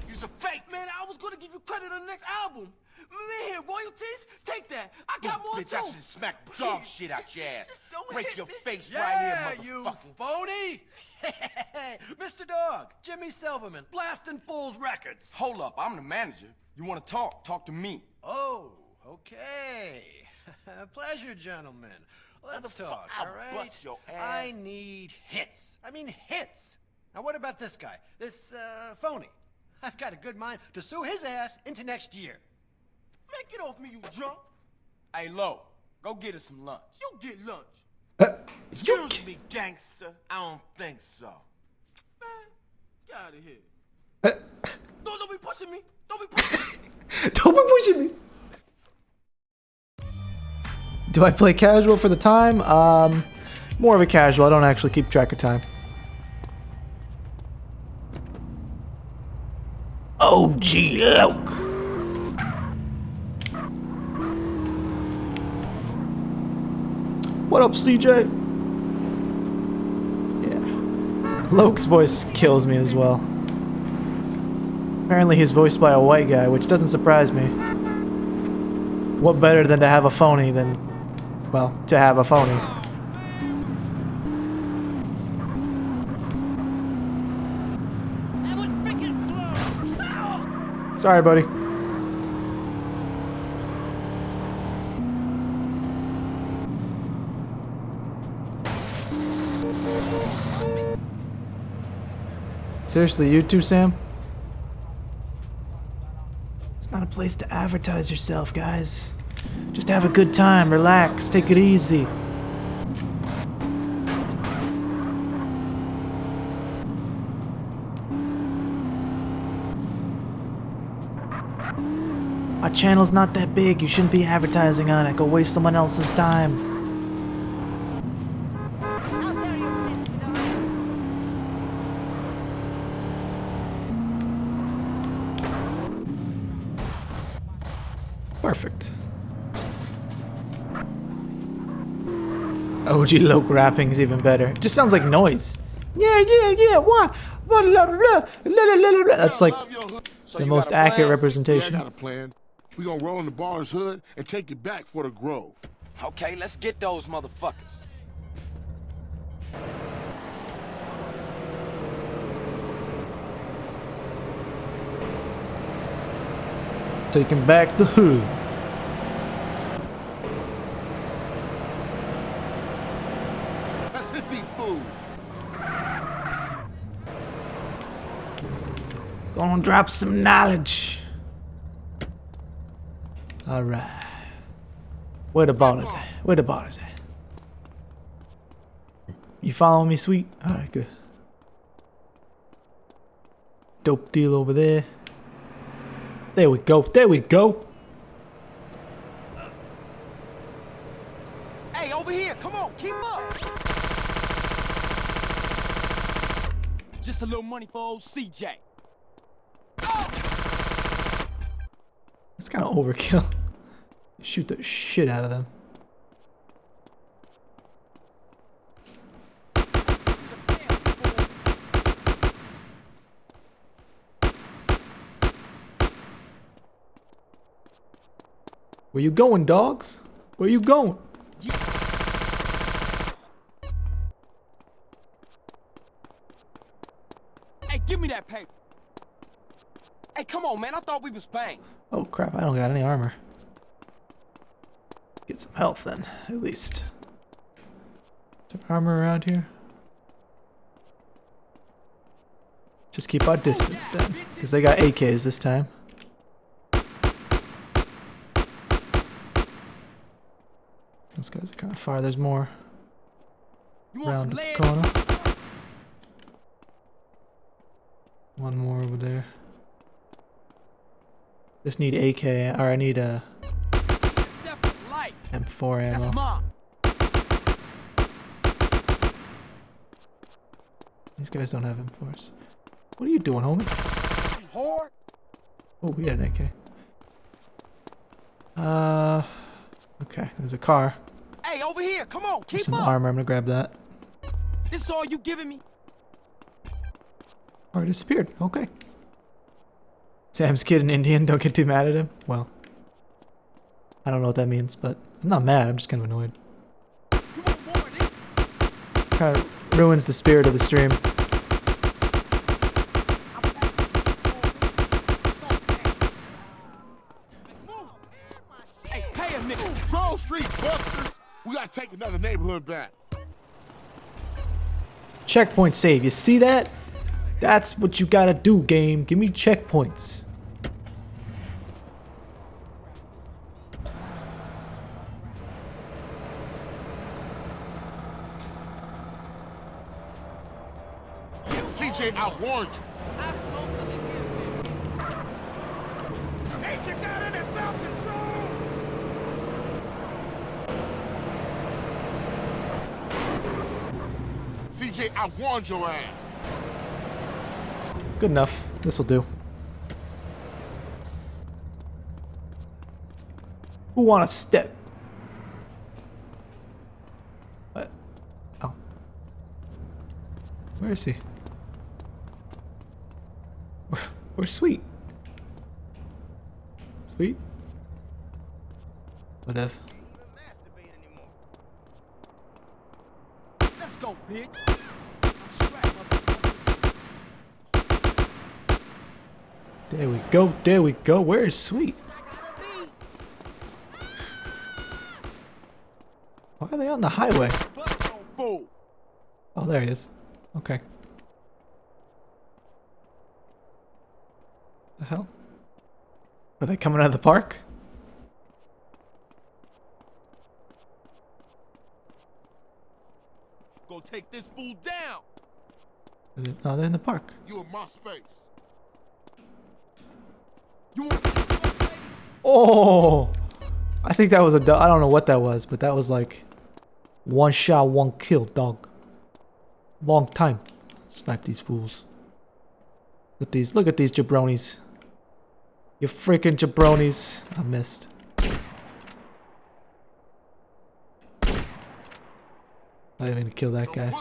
You's a fake. Man, I was gonna give you credit on the next album. Man, royalties? Take that. I got more bitch, too. I should smack dog shit out your ass. Just don't Break hit your me. face Yeah, right here, you motherfucker. phony! Mr. Dog, Jimmy Silverman, Blastin' Fools Records. Hold up, I'm the manager. You want to talk? Talk to me. Oh, okay. Pleasure, gentlemen. Let's talk, I'll all right? bust your ass. I need hits. I mean hits. Now what about this guy? This, phony? I've got a good mind to sue his ass into next year. Man, get off me, you drunk. Hey, Lo, go get us some lunch. You get lunch. Excuse me, gangster. I don't think so. Man, get out of here. Don't be pushing me. Don't be pushing me. Don't be pushing me. Do I play casual for the time? More of a casual. I don't actually keep track of time. OG Loc. What up, CJ? Yeah. Loc's voice kills me as well. Apparently he's voiced by a white guy, which doesn't surprise me. What better than to have a phony than, well, to have a phony. That was freaking close. Ow! Sorry, buddy. Seriously, you too, Sam? It's not a place to advertise yourself, guys. Just have a good time, relax, take it easy. Our channel's not that big, you shouldn't be advertising on it. Go waste someone else's time. Perfect. OG Loc rapping's even better. It just sounds like noise. Yeah, what? That's like the most accurate representation. Yeah, I got a plan. We gonna roll in the baller's hood and take it back for the Grove. Okay, let's get those motherfuckers. Taking back the hood. Let's hit these fools. Gonna drop some knowledge. Alright. Where the ballers at? Where the ballers at? You following me, sweet? Alright, good. Dope deal over there. There we go. There we go. Hey, over here. Come on, keep up. Just a little money for old CJ. It's kind of overkill. Shoot the shit out of them. Where you going, dogs? Where you going? Hey, give me that paper. Hey, come on, man. I thought we was bang. Oh crap, I don't got any armor. Get some health then, at least. Is there armor around here? Just keep our distance then, because they got AKs this time. Those guys are kind of far. There's more around the corner. One more over there. Just need AK, or I need a M4 ammo. These guys don't have M4s. What are you doing, homie? Oh, we got an AK. Okay, there's a car. Hey, over here. Come on, keep There's some up. armor. I'm gonna grab that. This all you giving me? Oh, it disappeared. Okay. Sam's kid an Indian. Don't get too mad at him. Well, I don't know what that means, but I'm not mad. I'm just kind of annoyed. Kind of ruins the spirit of the stream. Hey, pay him, nigga. Grove Street Busters. We gotta take another neighborhood back. Checkpoint save. You see that? That's what you gotta do, game. Give me checkpoints. CJ, I warned you. Agent got in at self-control! CJ, I warned your ass. Good enough. This'll do. Who want a step? What? Oh. Where is he? Where's Sweet? Sweet? Whatever. Let's go, bitch. There we go. There we go. Where is Sweet? Why are they on the highway? Oh, there he is. Okay. The hell? Are they coming out of the park? Go take this fool down. Oh, they're in the park. You in my space. Oh! I think that was a... I don't know what that was, but that was like... One shot, one kill, dog. Long time. Snipe these fools. Look at these jabronis. You freaking jabronis. I missed. I didn't mean to kill that guy.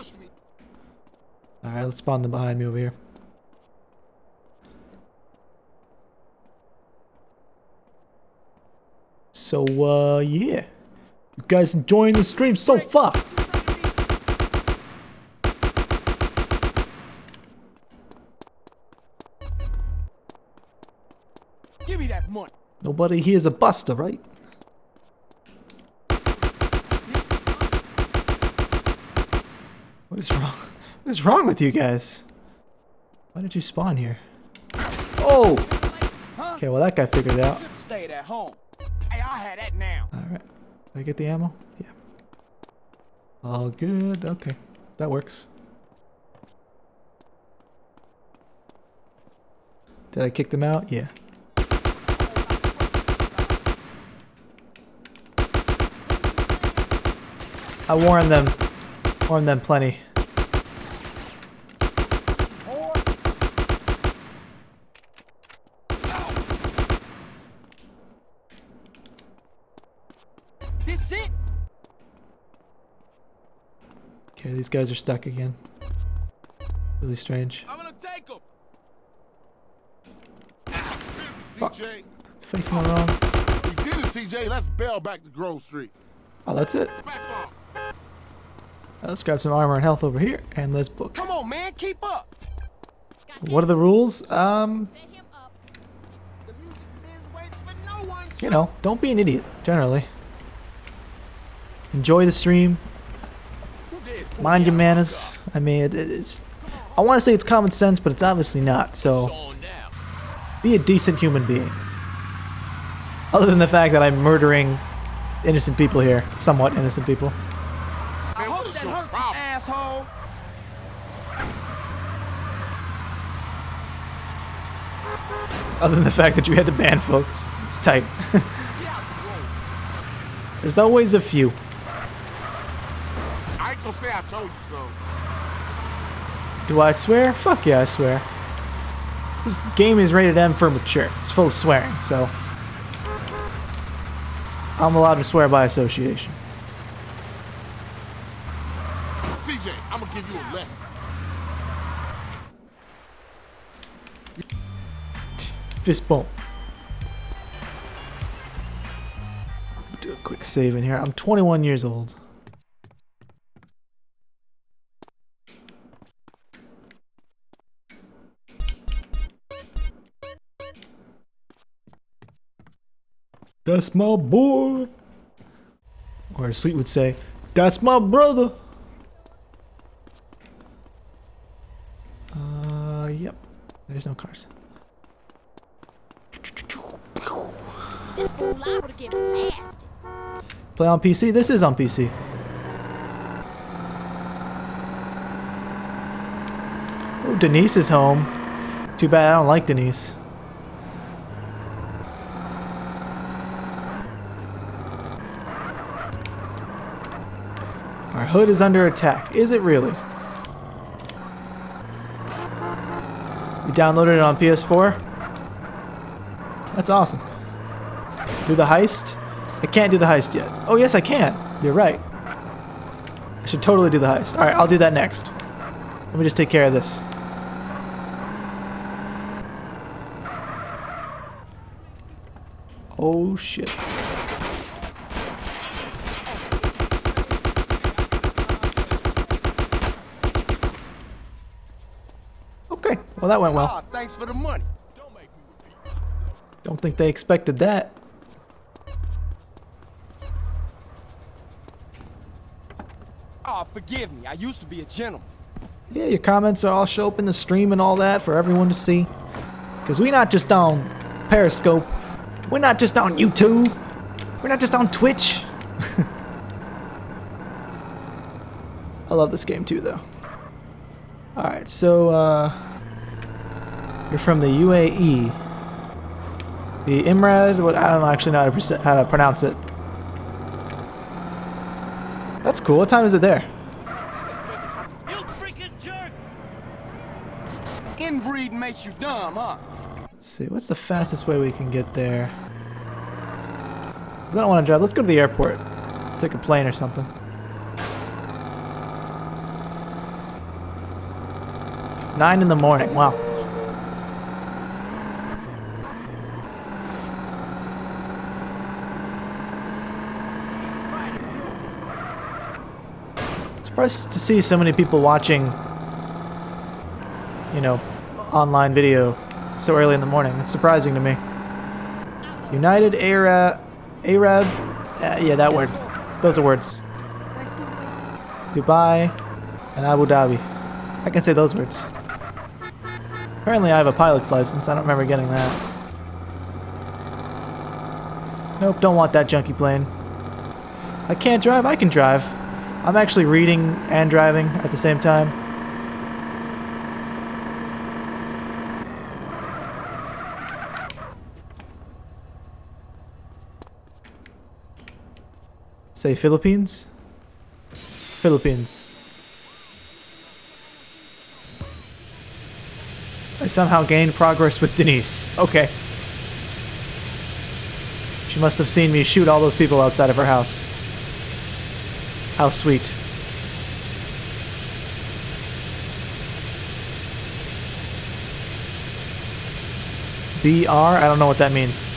Alright, let's spawn them behind me over here. So, yeah. You guys enjoying the stream so far? Give me that money. Nobody here is a buster, right? What is wrong? What is wrong with you guys? Why did you spawn here? Oh! Okay, well that guy figured it out. Stayed at home. Hey, I had that now. Alright. Did I get the ammo? Yeah. All good. Okay. That works. Did I kick them out? Yeah. I warned them. Warned them plenty. This it? Okay, these guys are stuck again. Really strange. I'm gonna take him. Fuck. Facing the wrong. We did it, CJ, let's bail back to Grove Street. Oh, that's it. Let's grab some armor and health over here, and let's book. Come on, man, keep up. What are the rules? You know, don't be an idiot, generally. Enjoy the stream. Mind your manners. I mean, it's... I want to say it's common sense, but it's obviously not, so... Be a decent human being. Other than the fact that I'm murdering innocent people here. Somewhat innocent people. I hope that hurts, you asshole. Other than the fact that you had to ban folks. It's tight. There's always a few. I ain't gonna say I told you so. Do I swear? Fuck yeah, I swear. This game is rated M for mature. It's full of swearing, so... I'm allowed to swear by association. CJ, I'm gonna give you a lesson. Fist bump. Do a quick save in here. I'm 21 years old. That's my boy. Or as Sweet would say, that's my brother. Yep. There's no cars. This fool liable to get blasted. Play on PC? This is on PC. Oh, Denise is home. Too bad I don't like Denise. Our hood is under attack. Is it really? You downloaded it on PS4? That's awesome. Do the heist? I can't do the heist yet. Oh, yes, I can. You're right. I should totally do the heist. Alright, I'll do that next. Let me just take care of this. Oh, shit. Okay, well that went well. Ah, thanks for the money. Don't think they expected that. Oh, forgive me. I used to be a gentleman. Yeah, your comments all show up in the stream and all that for everyone to see. Because we're not just on Periscope. We're not just on YouTube. We're not just on Twitch. I love this game too, though. Alright, so, you're from the UAE. The Imrad, what, I don't actually know how to pronounce it. That's cool. What time is it there? You freaking jerk! Inbreed makes you dumb, huh? Let's see, what's the fastest way we can get there? I don't want to drive. Let's go to the airport. Take a plane or something. Nine in the morning. Wow. Surprised to see so many people watching, you know, online video so early in the morning. It's surprising to me. United Arab, yeah, that word. Those are words. Dubai and Abu Dhabi. I can say those words. Apparently I have a pilot's license. I don't remember getting that. Nope, don't want that junky plane. I can't drive? I can drive. I'm actually reading and driving at the same time. Say Philippines? Philippines. I somehow gained progress with Denise. Okay. She must have seen me shoot all those people outside of her house. How sweet. BR? I don't know what that means.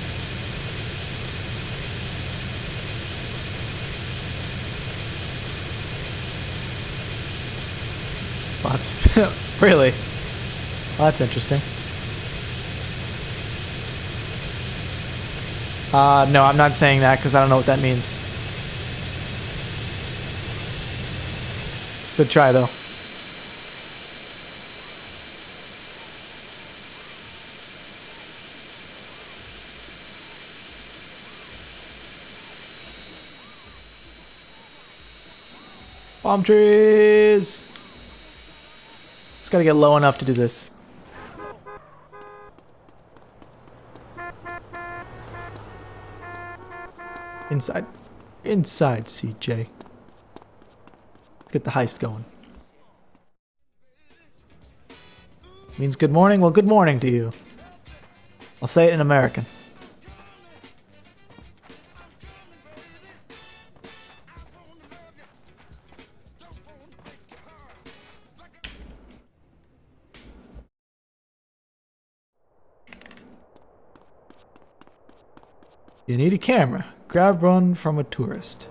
Really? Well, that's interesting. No, I'm not saying that because I don't know what that means. Good try, though. Palm trees! Just gotta get low enough to do this. Inside. Inside, CJ. Let's get the heist going. Means good morning? Well, good morning to you. I'll say it in American. You need a camera. Grab one from a tourist.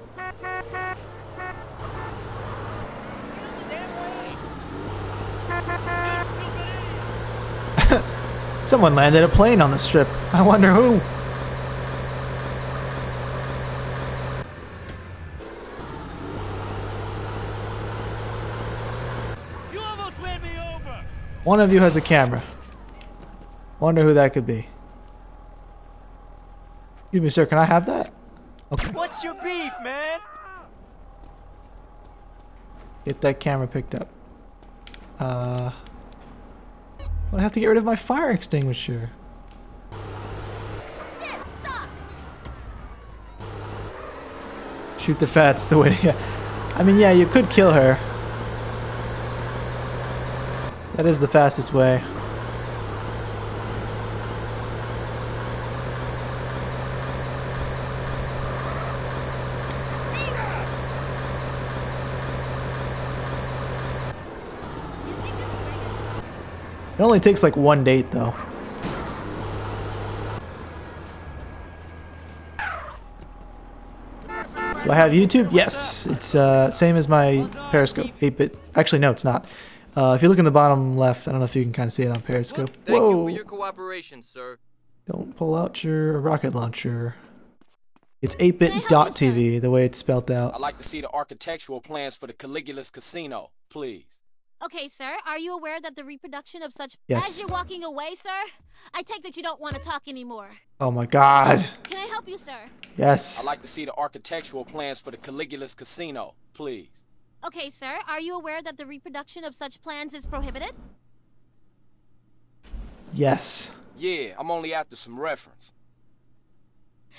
Someone landed a plane on the strip. I wonder who. You almost ran me over. One of you has a camera. Wonder who that could be. Excuse me, sir, can I have that? Okay. What's your beef, man? Get that camera picked up. I have to get rid of my fire extinguisher. Shoot the fats the way. Yeah. I mean, yeah, you could kill her. That is the fastest way. It only takes like one date, though. Do I have YouTube? Yes. It's same as my Periscope. 8-bit. Actually, no, it's not. If you look in the bottom left, I don't know if you can kind of see it on Periscope. Thank Whoa! you for your cooperation, sir. Don't pull out your rocket launcher. It's 8bit.tv, the way it's spelled out. I'd like to see the architectural plans for the Caligula's Casino, please. Okay, sir. Are you aware that the reproduction of such... Yes. As you're walking away, sir, I take that you don't want to talk anymore. Oh my god. Can I help you, sir? Yes. I'd like to see the architectural plans for the Caligula's Casino, please. Okay, sir. Are you aware that the reproduction of such plans is prohibited? Yes. Yeah, I'm only after some reference.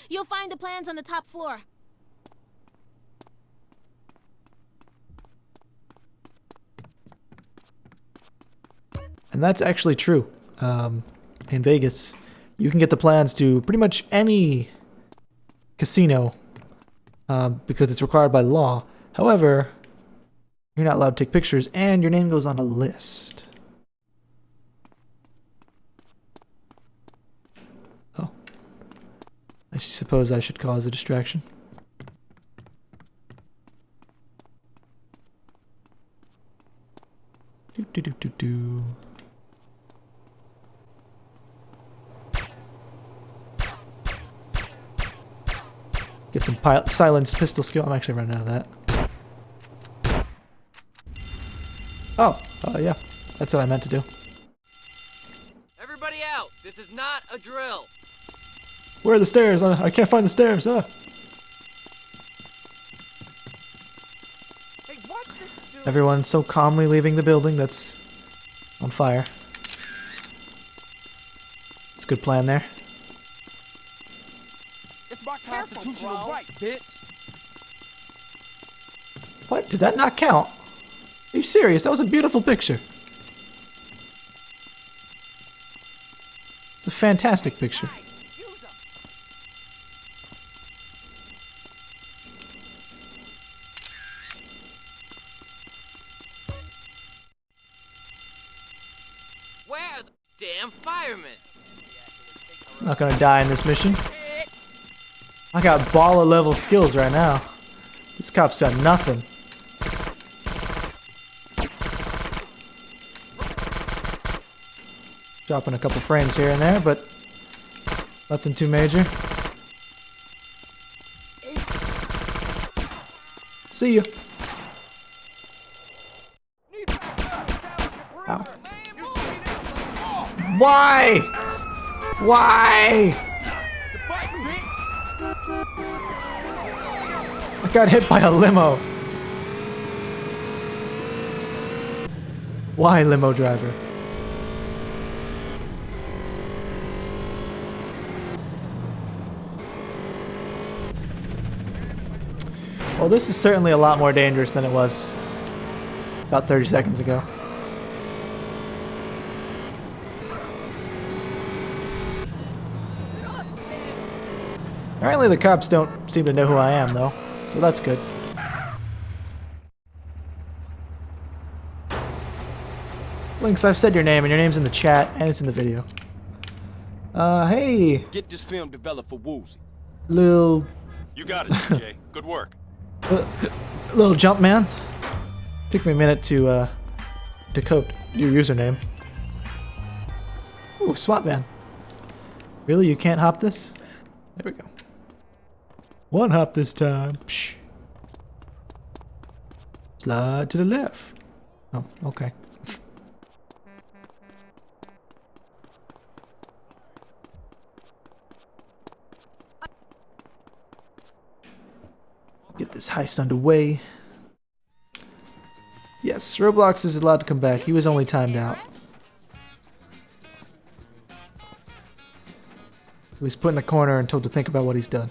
You'll find the plans on the top floor. And that's actually true. In Vegas, you can get the plans to pretty much any casino because it's required by law. However, you're not allowed to take pictures, and your name goes on a list. Oh. I suppose I should cause a distraction. Do. Get some silenced pistol skill. I'm actually running out of that. Oh, yeah. That's what I meant to do. Everybody out! This is not a drill! Where are the stairs? I can't find the stairs. Everyone's so calmly leaving the building that's on fire. It's a good plan there. It's my constitutional right, bitch. What? Did that not count? Are you serious? That was a beautiful picture. It's a fantastic picture. Where's the damn fireman? I'm not gonna die in this mission. I got baller level skills right now. This cop's got nothing. Dropping a couple frames here and there, but nothing too major. See you. Ow. Why? Why? I got hit by a limo. Why, limo driver? Well, this is certainly a lot more dangerous than it was about 30 seconds ago. Apparently the cops don't seem to know who I am, though, so that's good. Lynx, I've said your name, and your name's in the chat, and it's in the video. Hey! Get this film developed for Woozie. Lil... You got it, CJ. Good work. Little jump man. Took me a minute to decode your username. Ooh, SWAT van. Really? You can't hop this? There we go. One hop this time. Psh. Slide to the left. Oh, okay. Get this heist underway. Yes, Roblox is allowed to come back. He was only timed out. He was put in the corner and told to think about what he's done.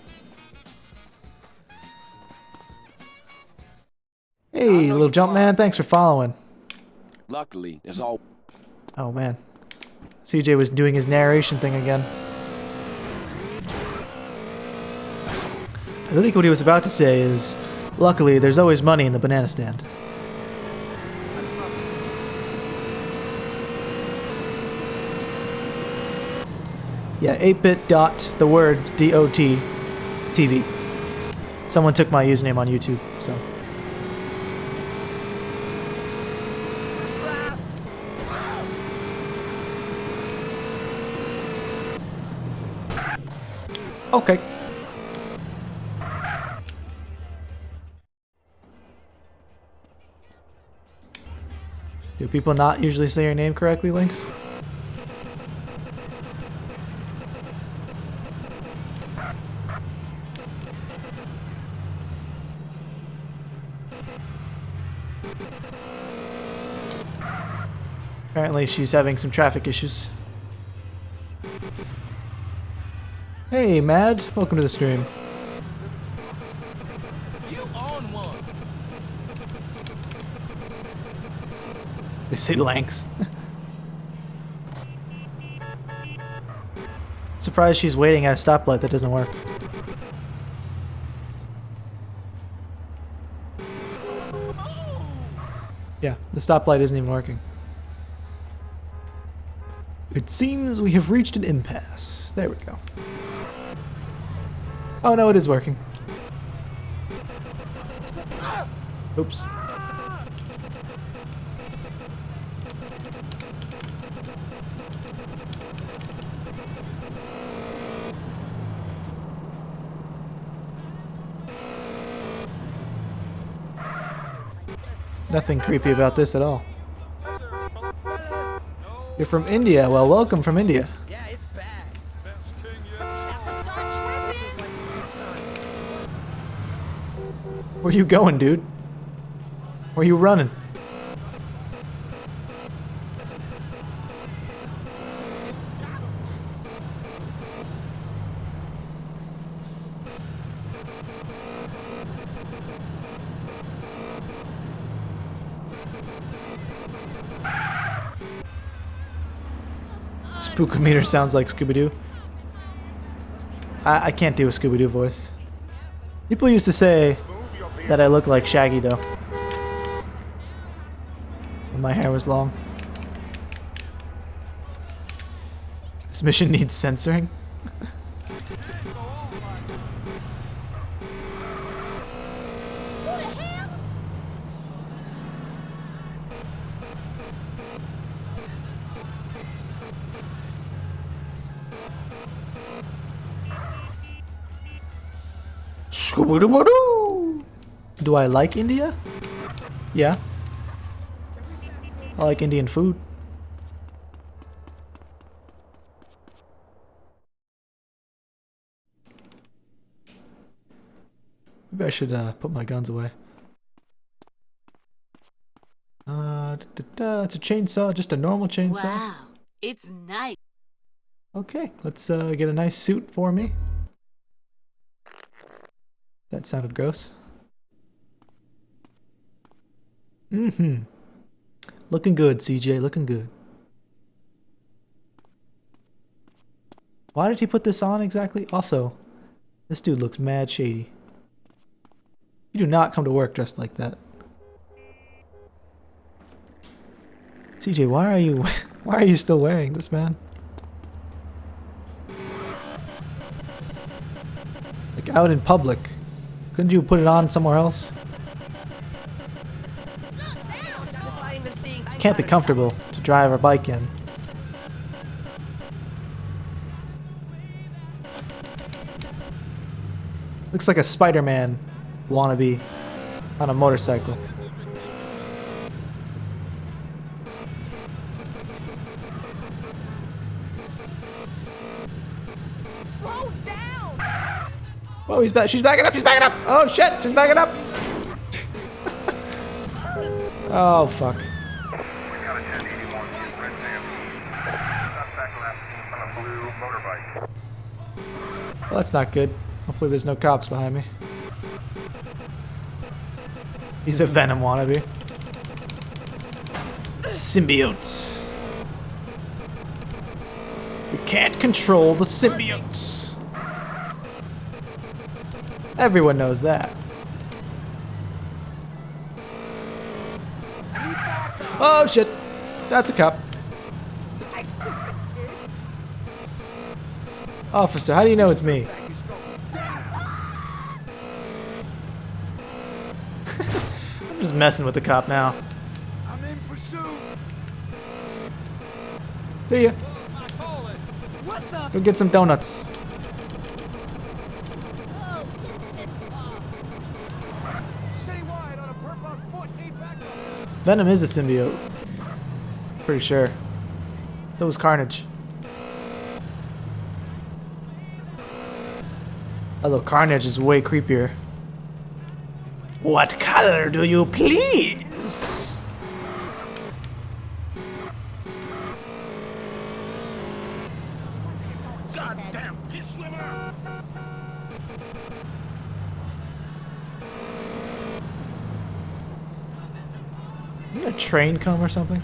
Hey, little jump man, thanks for following. Luckily, it's all... Oh man. CJ was doing his narration thing again. I think what he was about to say is, luckily, there's always money in the banana stand. Yeah, 8bit dot, the word, D-O-T, TV. Someone took my username on YouTube, so. Okay. Do people not usually say your name correctly, Lynx? Apparently she's having some traffic issues. Hey, Mad. Welcome to the stream. They say Lanks. Surprised she's waiting at a stoplight that doesn't work. Yeah, the stoplight isn't even working. It seems we have reached an impasse. There we go. Oh no, it is working. Oops. Nothing creepy about this at all. You're from India. Well, welcome from India. Where you going, dude? Where you running? Spookometer sounds like Scooby-Doo. I can't do a Scooby-Doo voice. People used to say that I look like Shaggy, though. When my hair was long. This mission needs censoring. Scooby-Doo. Do I like India? Yeah. I like Indian food. Maybe I should put my guns away. It's a chainsaw, just a normal chainsaw. Wow, it's nice. Okay, let's get a nice suit for me. That sounded gross. Mm-hmm. Looking good, CJ, looking good. Why did he put this on exactly? Also, this dude looks mad shady. You do not come to work dressed like that. CJ, why are you still wearing this, man? Like out in public. Couldn't you put it on somewhere else? It can't be comfortable to drive our bike in. Looks like a Spider-Man wannabe on a motorcycle. Slow down. Oh, he's back. She's backing up. She's backing up. Oh shit, she's backing up. Oh fuck. Well, that's not good. Hopefully there's no cops behind me. He's a Venom wannabe. Symbiotes. We can't control the symbiotes. Everyone knows that. Oh shit. That's a cop. Officer, how do you know it's me? I'm just messing with the cop now. I'm in pursuit. See ya. Go get some donuts. Venom is a symbiote. Pretty sure. So was Carnage. Although Carnage is way creepier. What color do you please? Goddamn piss swimmer! Did a train come or something?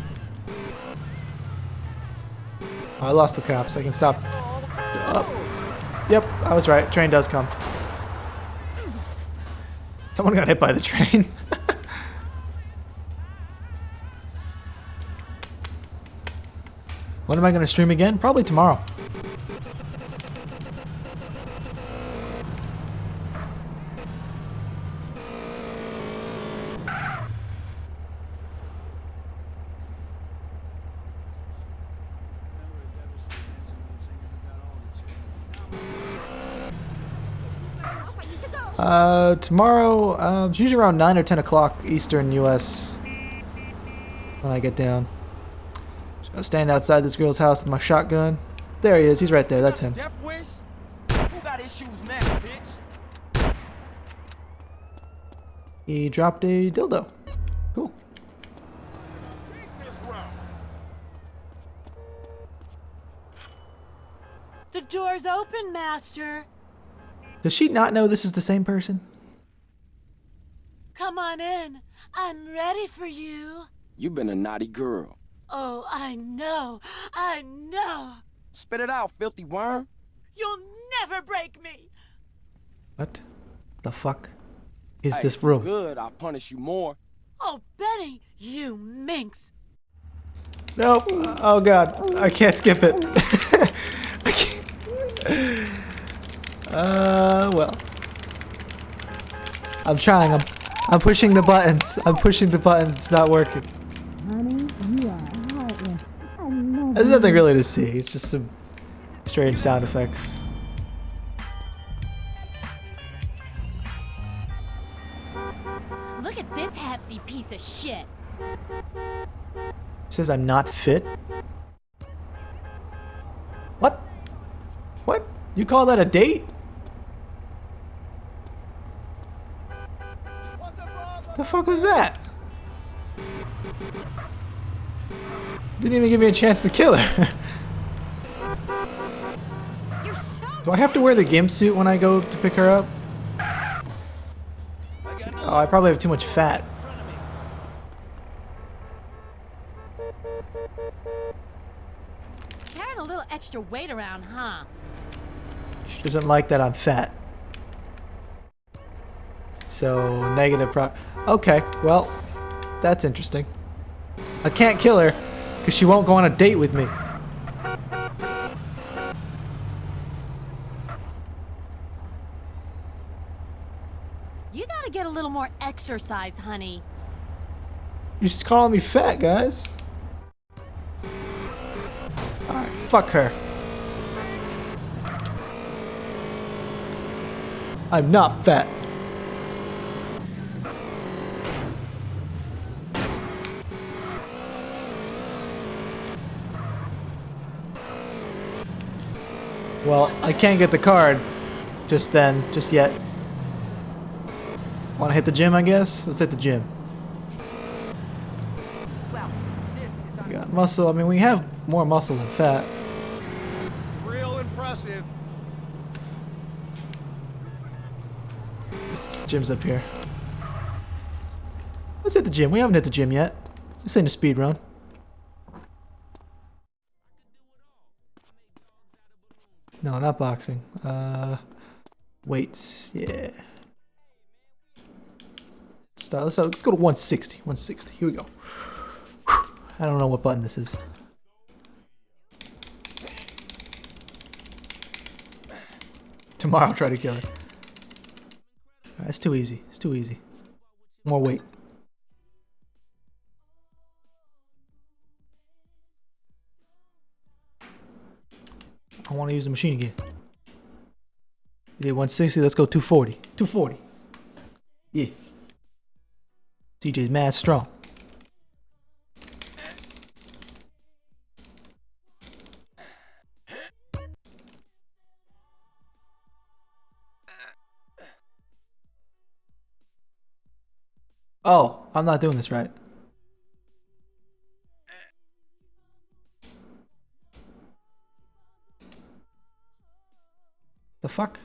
Oh, I lost the cops. I can stop. Yep, I was right. Train does come. Someone got hit by the train. When am I going to stream again? Probably tomorrow. Tomorrow, it's usually around 9 or 10 o'clock Eastern US when I get down. Just gonna stand outside this girl's house with my shotgun. There he is, he's right there, that's him. Death wish? Who got issues now, bitch? He dropped a dildo. Cool. The door's open, Master. Does she not know this is the same person? Come on in. I'm ready for you. You been a naughty girl. Oh, I know. I know. Spit it out, filthy worm. You'll never break me. What the fuck is Hey, this room? Good, I'll punish you more. Oh, Benny, you minx. Nope. Oh god, I can't skip it. I can't. Well. I'm trying. I'm pushing the buttons. I'm pushing the buttons. It's not working. Honey, you are heartless. I love There's nothing really to see. It's just some strange sound effects. piece of shit. Says I'm not fit? What? What? You call that a date? The fuck was that? Didn't even give me a chance to kill her. Do I have to wear the gimp suit when I go to pick her up? Oh, I probably have too much fat. Carrying a little extra weight around, huh? She doesn't like that I'm fat. So, negative pro... Okay, well, that's interesting. I can't kill her, because she won't go on a date with me. You gotta get a little more exercise, honey. You're just calling me fat, guys. Alright, fuck her. I'm not fat. Well, I can't get the card just then, just yet. Want to hit the gym, I guess? Let's hit the gym. We got muscle. I mean, we have more muscle than fat. Real impressive. This gym's up here. Let's hit the gym. We haven't hit the gym yet. This ain't a speed run. No, not boxing. Weights. Yeah. Let's go to 160. 160. Here we go. I don't know what button this is. Tomorrow I'll try to kill her. Alright, it's too easy. It's too easy. More weight. I want to use the machine again. You did 160, let's go 240. 240. Yeah. CJ's mad strong. Oh, I'm not doing this right. The fuck?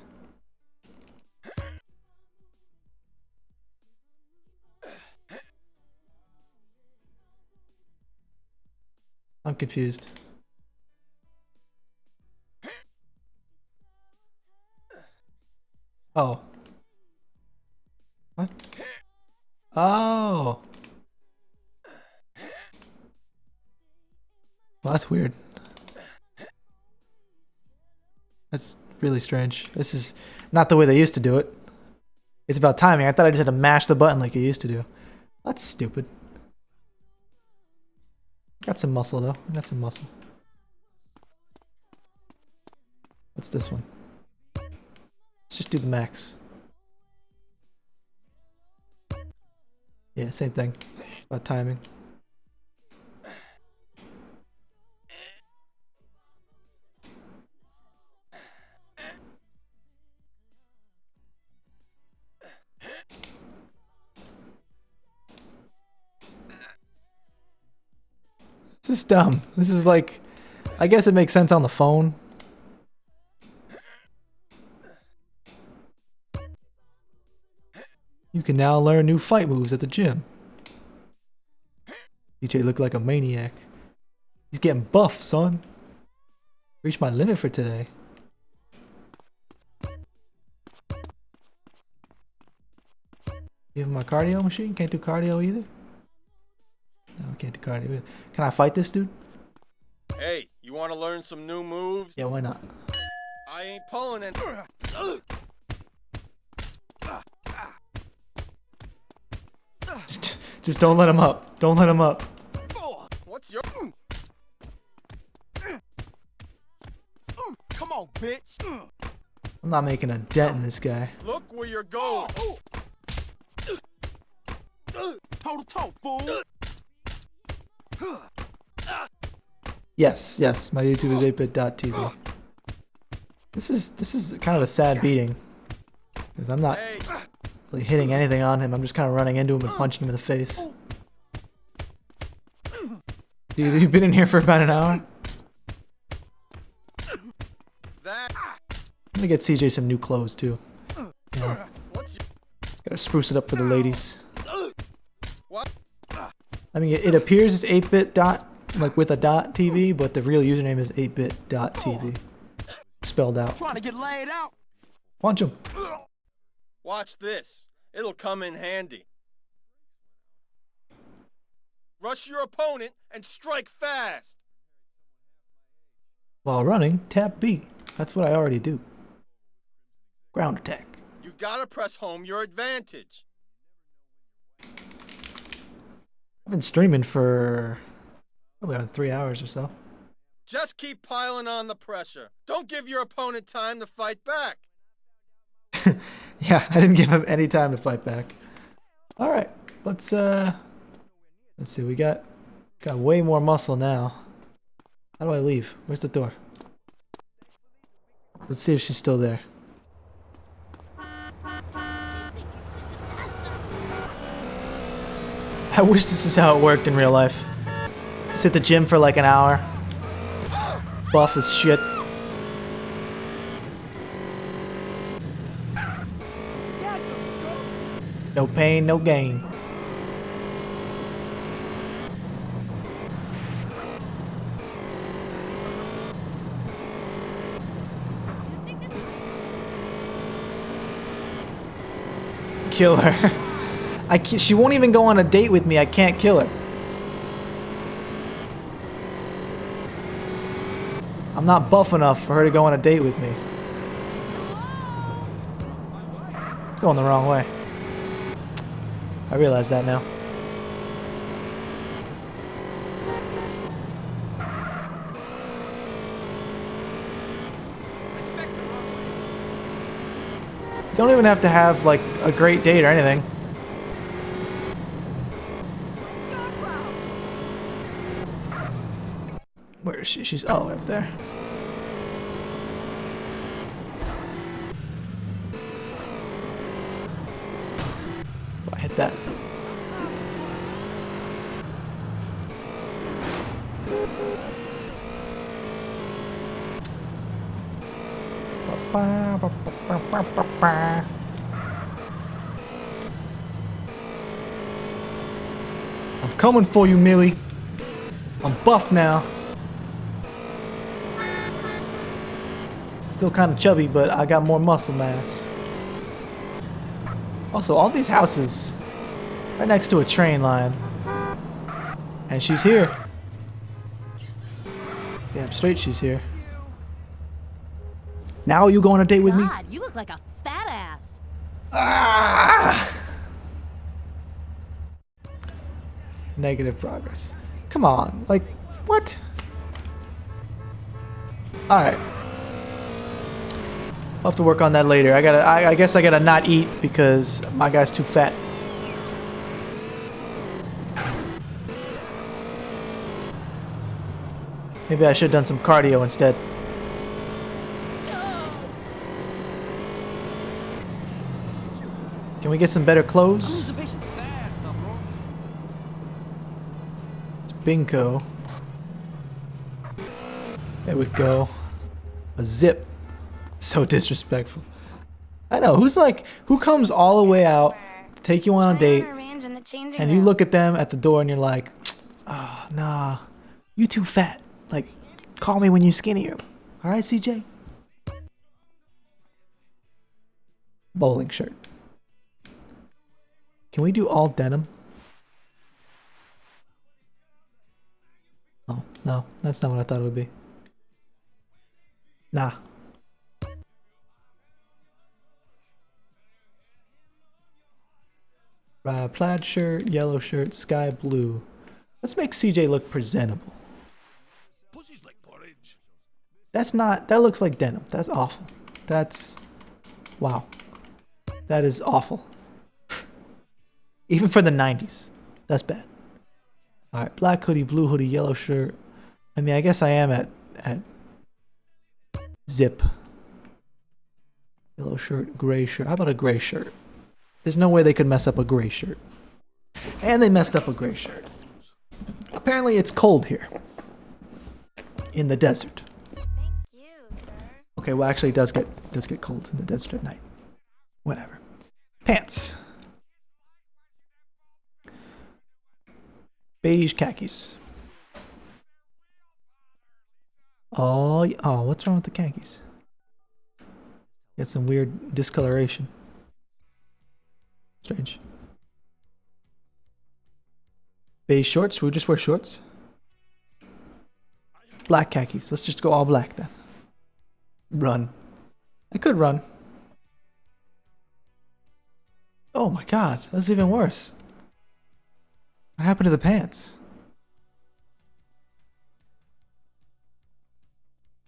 I'm confused. Oh. What? Oh. Well, that's weird. That's really strange. This is not the way they used to do it. It's about timing. I thought I just had to mash the button like you used to do. That's stupid. Got some muscle though. I got some muscle. What's this one? Let's just do the max. Yeah, same thing. It's about timing. This is dumb. This is like, I guess it makes sense on the phone. You can now learn new fight moves at the gym. DJ looked like a maniac. He's getting buff, son. Reached my limit for today. Give him my cardio machine? Can't do cardio either? No, I can't do cardio either. Can I fight this dude? Hey, you want to learn some new moves? Yeah, why not? I ain't pulling it. Just don't let him up. Don't let him up. What's your... Come on, bitch. I'm not making a dent in this guy. Look where you're going. toe to toe, fool. Yes, yes, my YouTube is 8bit.tv. This is kind of a sad beating. Because I'm not really hitting anything on him. I'm just kind of running into him and punching him in the face. Dude, you've been in here for about an hour? I'm gonna get CJ some new clothes too. Yeah. Gotta spruce it up for the ladies. I mean, it appears it's 8bit dot, like with a dot TV, but the real username is 8bit.tv. Spelled out. Trying to get laid out. Punch him. Watch this. It'll come in handy. Rush your opponent and strike fast. While running, tap B. That's what I already do. Ground attack. You gotta press home your advantage. I've been streaming for probably around 3 hours or so. Just keep piling on the pressure. Don't give your opponent time to fight back. Yeah, I didn't give him any time to fight back. All right, let's see. We got way more muscle now. How do I leave? Where's the door? Let's see if she's still there. I wish this is how it worked in real life. Just hit the gym for like an hour. Buff as shit. No pain, no gain. Kill her. I can't, she won't even go on a date with me. I can't kill her. I'm not buff enough for her to go on a date with me. Going the wrong way. I realize that now. You don't even have to have like a great date or anything. Where is she? She's all the way up there. Oh, I hit that. I'm coming for you, Millie. I'm buff now. Still kind of chubby, but I got more muscle mass. Also, all these houses right next to a train line. And she's here. Damn straight she's here. Now you go on a date with me? God, you look like a fat ass. Ah! Negative progress. Come on, like, what? Alright. I'll have to work on that later. I guess I gotta not eat because my guy's too fat. Maybe I should have done some cardio instead. Can we get some better clothes? It's Bingo. There we go. A zip. So disrespectful. I know, who comes all the way out to take you on a date and you look at them at the door and you're like, oh, nah, you too fat. Like, call me when you're skinnier. Alright, CJ? Bowling shirt. Can we do all denim? Oh, no, that's not what I thought it would be. Nah. Plaid shirt, yellow shirt, sky blue. Let's make CJ look presentable. That's not, that looks like denim. That's awful. That's, wow. That is awful. Even for the 90s. That's bad. All right, black hoodie, blue hoodie, yellow shirt. I mean, I guess I am at zip. Yellow shirt, gray shirt. How about a gray shirt? There's no way they could mess up a gray shirt. And they messed up a gray shirt. Apparently it's cold here. In the desert. Okay, well actually it does get cold in the desert at night. Whatever. Pants. Beige khakis. Oh, what's wrong with the khakis? Got some weird discoloration. Strange. Beige shorts? Should we just wear shorts? Black khakis. Let's just go all black then. Run. I could run. Oh my god, that's even worse. What happened to the pants?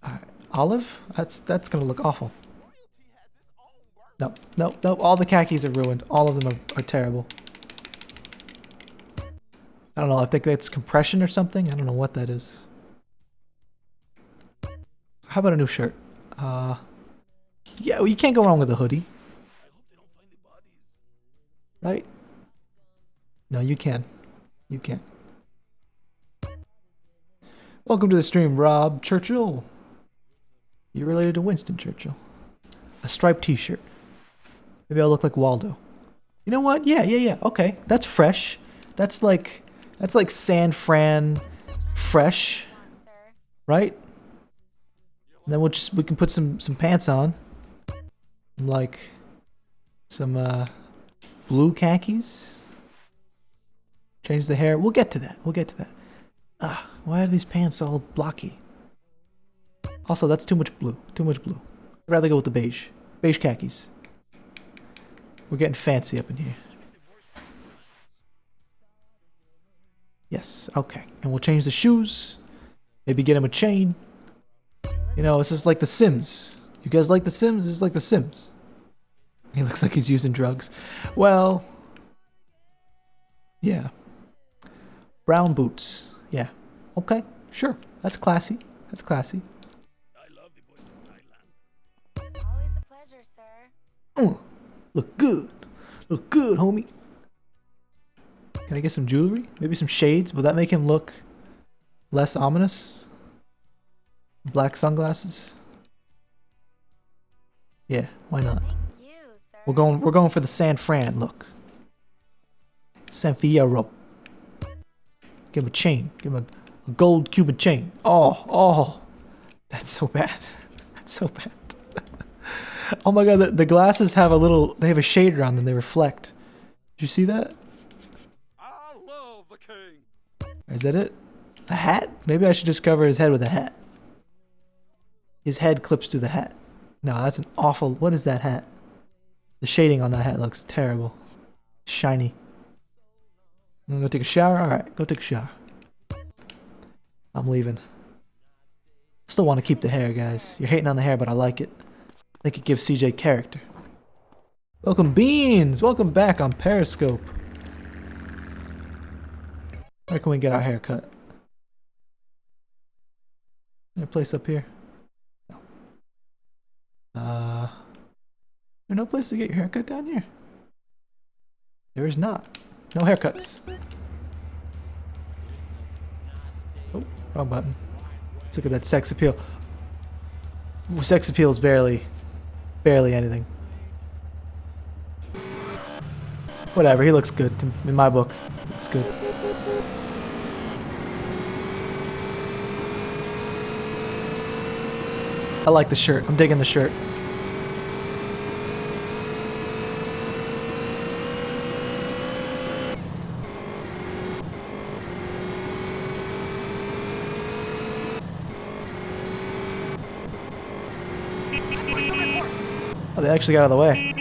Alright, olive? That's gonna look awful. Nope, nope, nope. All the khakis are ruined. All of them are terrible. I don't know, I think that's compression or something. I don't know what that is. How about a new shirt? Yeah, well, you can't go wrong with a hoodie. Right? No, you can. You can. Welcome to the stream, Rob Churchill. You're related to Winston Churchill. A striped t-shirt. Maybe I'll look like Waldo. You know what? Yeah. Okay, that's fresh. That's like San Fran fresh, right? And then we can put some pants on, like some blue khakis. Change the hair. We'll get to that. Why are these pants all blocky? Also, that's too much blue. Too much blue. I'd rather go with the beige. Beige khakis. We're getting fancy up in here. Yes, okay. And we'll change the shoes. Maybe get him a chain. You know, this is like The Sims. You guys like The Sims? This is like The Sims. He looks like he's using drugs. Well, yeah. Brown boots. Yeah. Okay, sure. That's classy. That's classy. Always a pleasure, sir. Look good. Look good, homie. Can I get some jewelry? Maybe some shades? Will that make him look less ominous? Black sunglasses? Yeah, why not? We're going for the San Fran look. San Fierro. Give him a chain. Give him a gold Cuban chain. Oh. That's so bad. That's so bad. Oh my god, the glasses have they have a shader on them, they reflect. Did you see that? I love the king. Is that it? A hat? Maybe I should just cover his head with a hat. His head clips to the hat. No, that's an awful... What is that hat? The shading on that hat looks terrible. Shiny. You wanna go take a shower? Alright, go take a shower. I'm leaving. Still want to keep the hair, guys. You're hating on the hair, but I like it. I think it gives CJ character. Welcome, Beans! Welcome back on Periscope. Where can we get our hair cut? Is there a place up here? No. There's no place to get your hair cut down here? There is not. No haircuts. Oh, wrong button. Let's look at that sex appeal. Ooh, sex appeal is barely anything. Whatever, he looks good in my book. Looks good. I like the shirt. I'm digging the shirt. Oh, they actually got out of the way.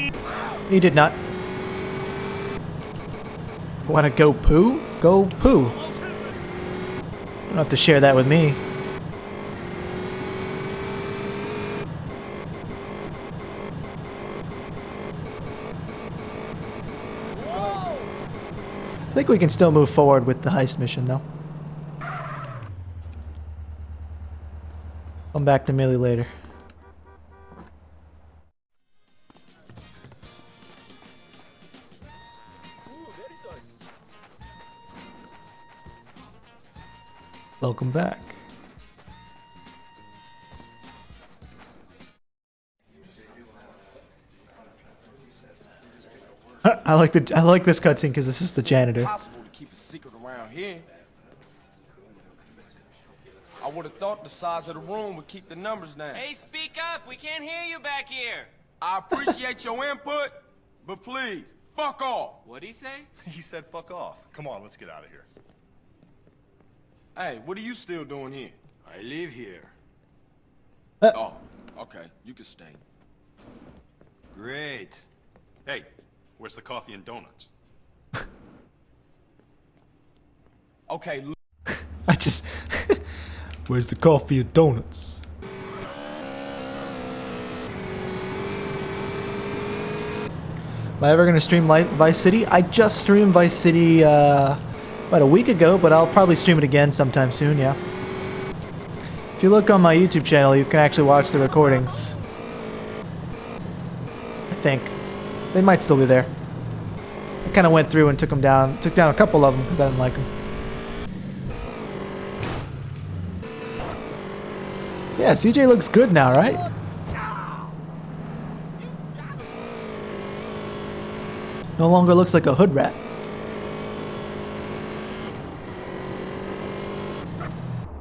He did not. Want to go poo? Go poo. You don't have to share that with me. I think we can still move forward with the heist mission, though. Come back to Millie later. Welcome back. I like this cutscene because this is the janitor. Impossible to keep a secret around here. I would have thought the size of the room would keep the numbers down. Hey, speak up. We can't hear you back here. I appreciate your input, but please, fuck off. What'd he say? He said fuck off. Come on, let's get out of here. Hey, what are you still doing here? I live here. Oh, okay. You can stay. Great. Hey, where's the coffee and donuts? Okay, look. I just... Where's the coffee and donuts? Am I ever gonna stream Vice City? I just streamed Vice City about a week ago, but I'll probably stream it again sometime soon, yeah. If you look on my YouTube channel, you can actually watch the recordings. I think. They might still be there. I kind of went through and took down a couple of them because I didn't like them. Yeah, CJ looks good now, right? No longer looks like a hood rat.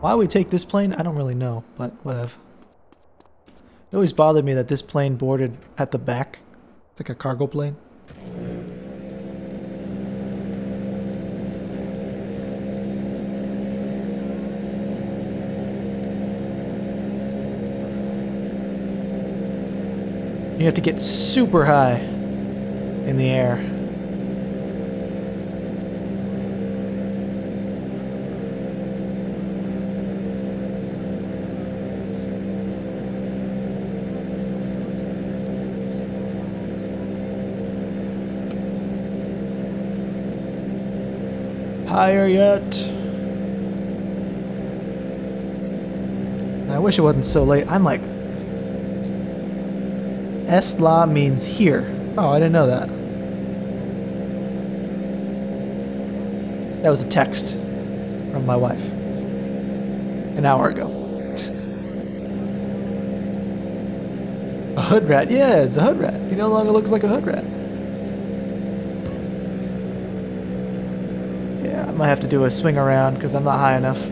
Why we take this plane? I don't really know, but whatever. It always bothered me that this plane boarded at the back. It's like a cargo plane. You have to get super high in the air. Higher yet. I wish it wasn't so late. I'm like... Estla means here. Oh, I didn't know that. That was a text from my wife. An hour ago. A hood rat. Yeah, it's a hood rat. He no longer looks like a hood rat. Yeah, I might have to do a swing around because I'm not high enough.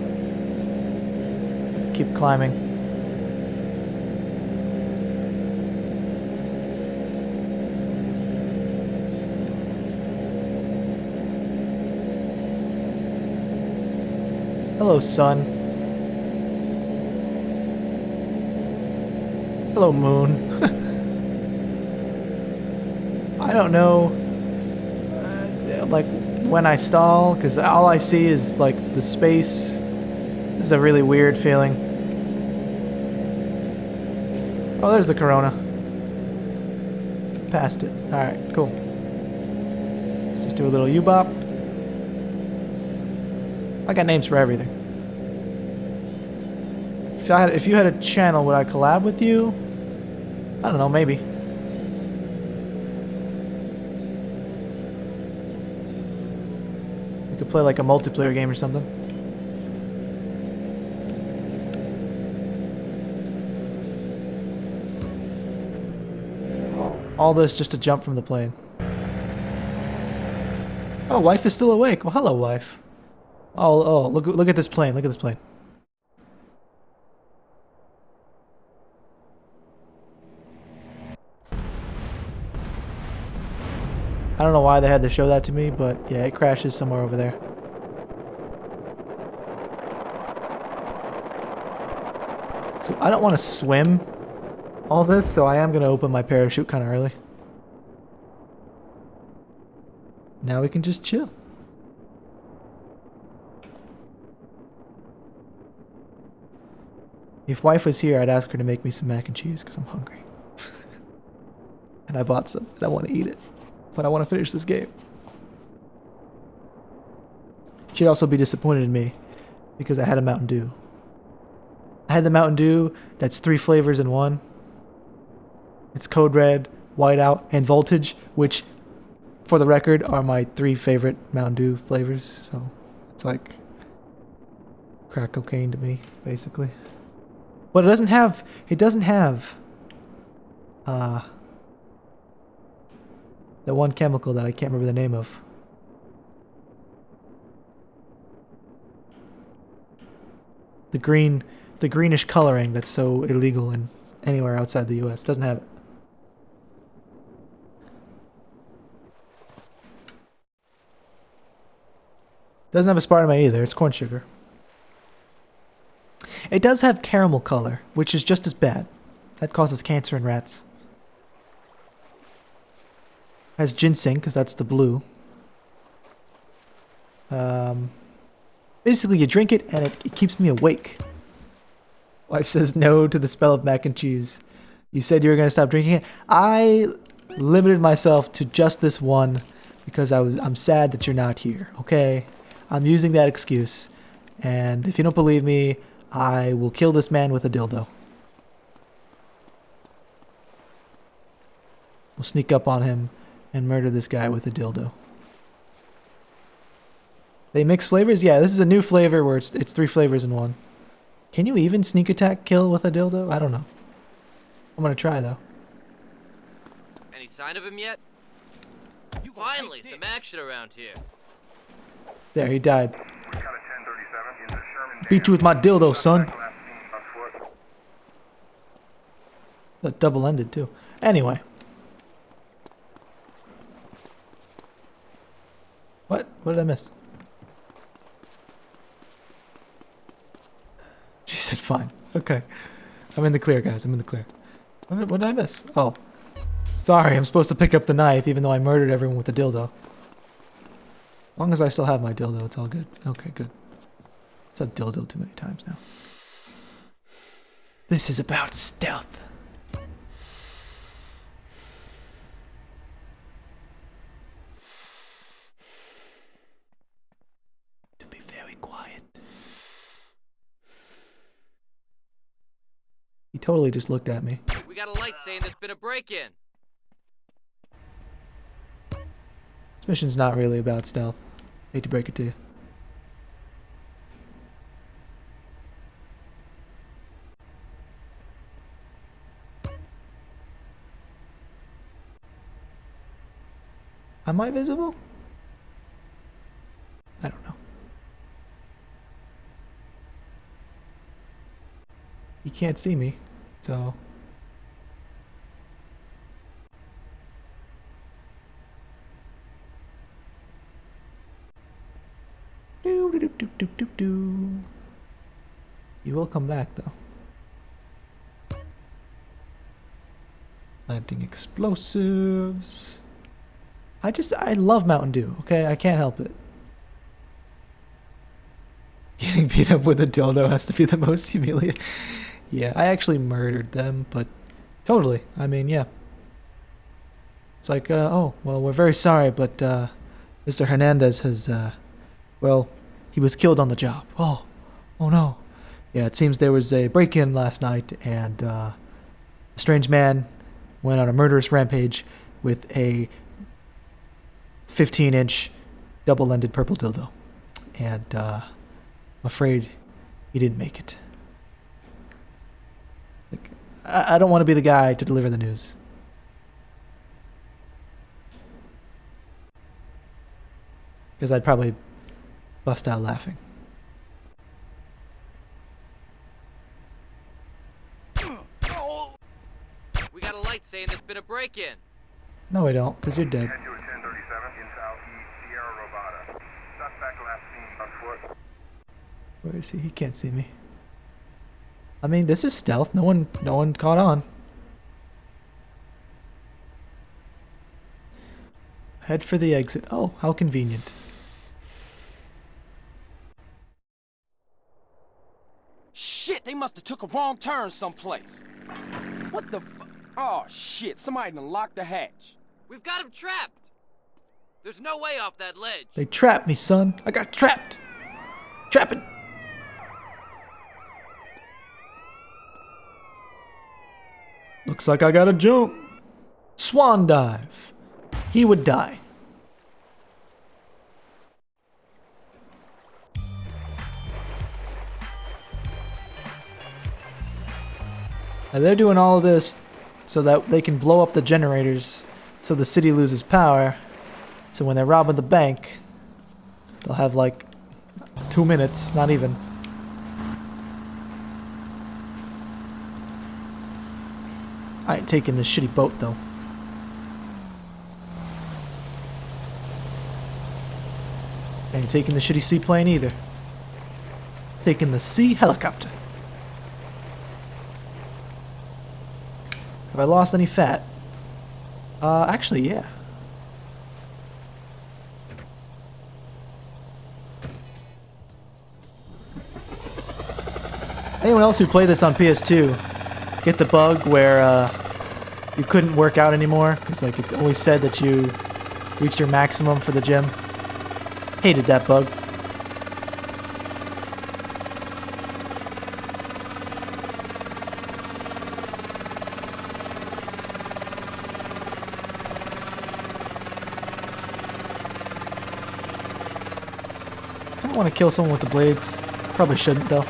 Keep climbing. Hello, sun. Hello, moon. I don't know, like, when I stall, because all I see is, like, the space. This is a really weird feeling. Oh, there's the Corona. Passed it. Alright, cool. Let's just do a little U-bop. I got names for everything. If you had a channel, would I collab with you? I don't know, maybe. We could play like a multiplayer game or something. All this just to jump from the plane. Oh, wife is still awake. Well, hello, wife. Oh, look at this plane. Look at this plane. I don't know why they had to show that to me, but yeah, it crashes somewhere over there. So I don't want to swim all this, so I am going to open my parachute kind of early. Now we can just chill. If wife was here, I'd ask her to make me some mac and cheese because I'm hungry. And I bought some and I want to eat it. But I want to finish this game. she'd also be disappointed in me because I had a Mountain Dew. I had the Mountain Dew that's 3 flavors in one. It's Code Red, Whiteout, and Voltage, which, for the record, are my 3 favorite Mountain Dew flavors. So it's like crack cocaine to me, basically. But it doesn't have the one chemical that I can't remember the name of. The greenish coloring that's so illegal in anywhere outside the US. Doesn't have it. Doesn't have aspartame either. It's corn sugar. It does have caramel color, which is just as bad. That causes cancer in rats. Has ginseng, because that's the blue. Basically, you drink it, and it keeps me awake. Wife says no to the smell of mac and cheese. You said you were going to stop drinking it. I limited myself to just this one because I'm sad that you're not here, okay? I'm using that excuse. And if you don't believe me, I will kill this man with a dildo. We'll sneak up on him and murder this guy with a dildo. They mix flavors? Yeah, this is a new flavor where it's 3 flavors in one. Can you even sneak attack kill with a dildo? I don't know. I'm gonna try though. Any sign of him yet? Finally, some action around here. There, he died. Beat you with my dildo, son. That double-ended too. Anyway. What? What did I miss? She said fine. Okay. I'm in the clear, guys. I'm in the clear. What did I miss? Oh. Sorry, I'm supposed to pick up the knife even though I murdered everyone with the dildo. As long as I still have my dildo, it's all good. Okay, good. I said dildo too many times now. This is about stealth. To be very quiet. He totally just looked at me. We got a light saying there's been a break-in. This mission's not really about stealth. Hate to break it to you. Am I visible? I don't know. You can't see me, so... You will come back, though. Planting explosives. I love Mountain Dew, okay? I can't help it. Getting beat up with a dildo has to be the most humiliating. Yeah, I actually murdered them, but totally. I mean, yeah. It's like, oh, well, we're very sorry, but Mr. Hernandez has, well, he was killed on the job. Oh no. Yeah, it seems there was a break-in last night, and a strange man went on a murderous rampage with a 15-inch double-ended purple dildo. And I'm afraid he didn't make it. Like, I don't want to be the guy to deliver the news. Because I'd probably bust out laughing. We got a light saying there's been a break-in. No, I don't, because you're dead. Where is he? He can't see me. I mean, this is stealth. No one caught on. Head for the exit. Oh, how convenient. Shit, they must have took a wrong turn someplace. What the Oh, shit, somebody done locked the hatch. We've got him trapped. There's no way off that ledge. They trapped me, son. I got trapped. Trapping. Looks like I gotta jump. Swan dive. He would die. And they're doing all of this so that they can blow up the generators so the city loses power. So when they're robbing the bank, they'll have like 2 minutes, not even. I ain't taking this shitty boat though. I ain't taking the shitty seaplane either. Taking the sea helicopter. Have I lost any fat? Actually, yeah. Anyone else who played this on PS2 get the bug where you couldn't work out anymore because like it always said that you reached your maximum for the gym? Hated that bug. I don't want to kill someone with the blades. Probably shouldn't though.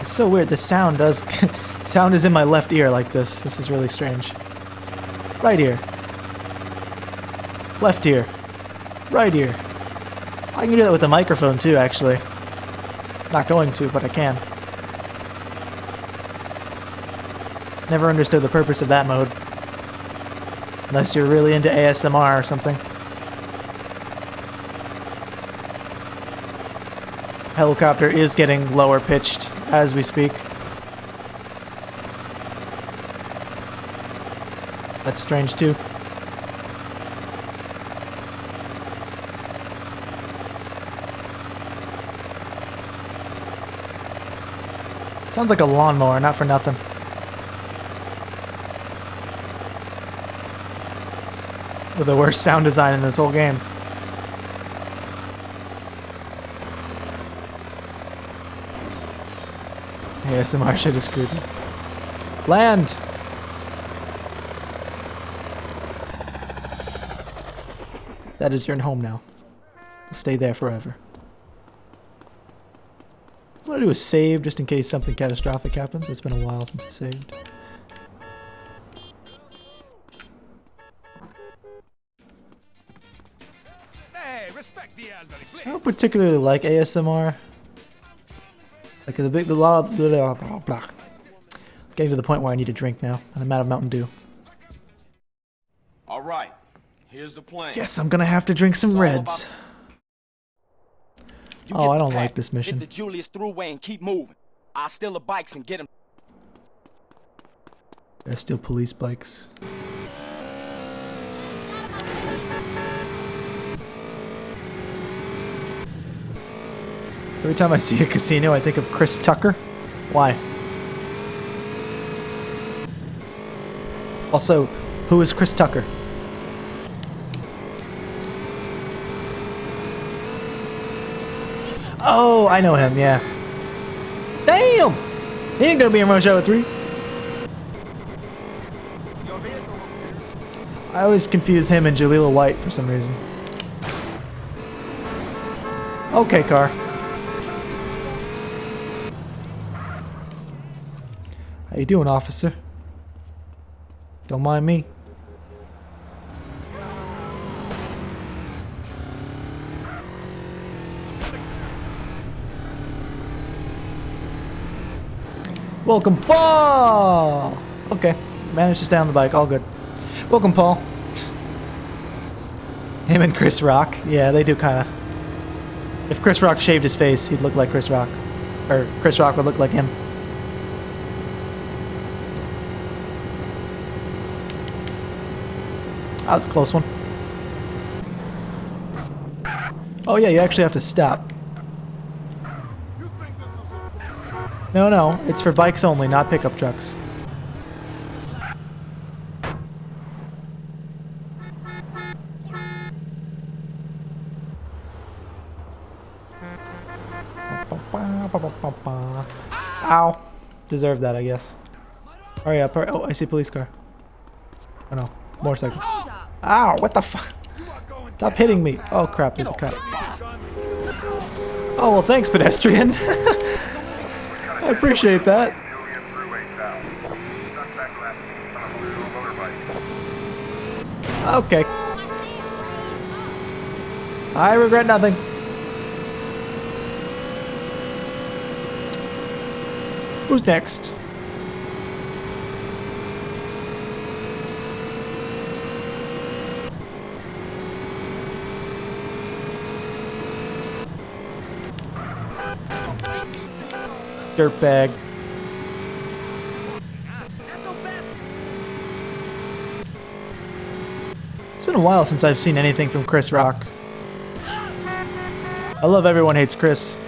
It's so weird. The sound does. Sound is in my left ear like this. This is really strange. Right ear. Left ear. Right ear. I can do that with the microphone too, actually. Not going to, but I can. Never understood the purpose of that mode. Unless you're really into ASMR or something. Helicopter is getting lower pitched as we speak. That's strange too. Sounds like a lawnmower, not for nothing. With the worst sound design in this whole game. ASMR shit is creepy. Land! That is your home now. Stay there forever. What I do is save just in case something catastrophic happens. It's been a while since I saved. Hey, respect the elderly, please. I don't particularly like ASMR. Like the law. Getting to the point where I need a drink now, and I'm out of Mountain Dew. All right, here's the plan. Guess I'm gonna have to drink some Reds. Oh, I don't like this Hit mission. the Julius Thruway and keep moving. I'll steal the bikes and get them. There's still police bikes. Every time I see a casino, I think of Chris Tucker. Why? Also, who is Chris Tucker? Oh, I know him, yeah. Damn! He ain't gonna be in Rush Hour 3. I always confuse him and Jaleel White for some reason. Okay, car. How you doing, officer? Don't mind me. Welcome, Paul! Okay, managed to stay on the bike, all good. Welcome, Paul. Him and Chris Rock. Yeah, they do kind of. If Chris Rock shaved his face, he'd look like Chris Rock. Or Chris Rock would look like him. That was a close one. Oh yeah, you actually have to stop. No, it's for bikes only, not pickup trucks. Ow. Deserved that, I guess. Hurry up. Hurry. Oh, I see a police car. Oh no. Motorcycle. Ow, what the fuck? Stop hitting me. Oh crap, there's a cop. Oh, well thanks, pedestrian. I appreciate that. Okay. I regret nothing. Who's next? Dirtbag. It's been a while since I've seen anything from Chris Rock. I love Everyone Hates Chris.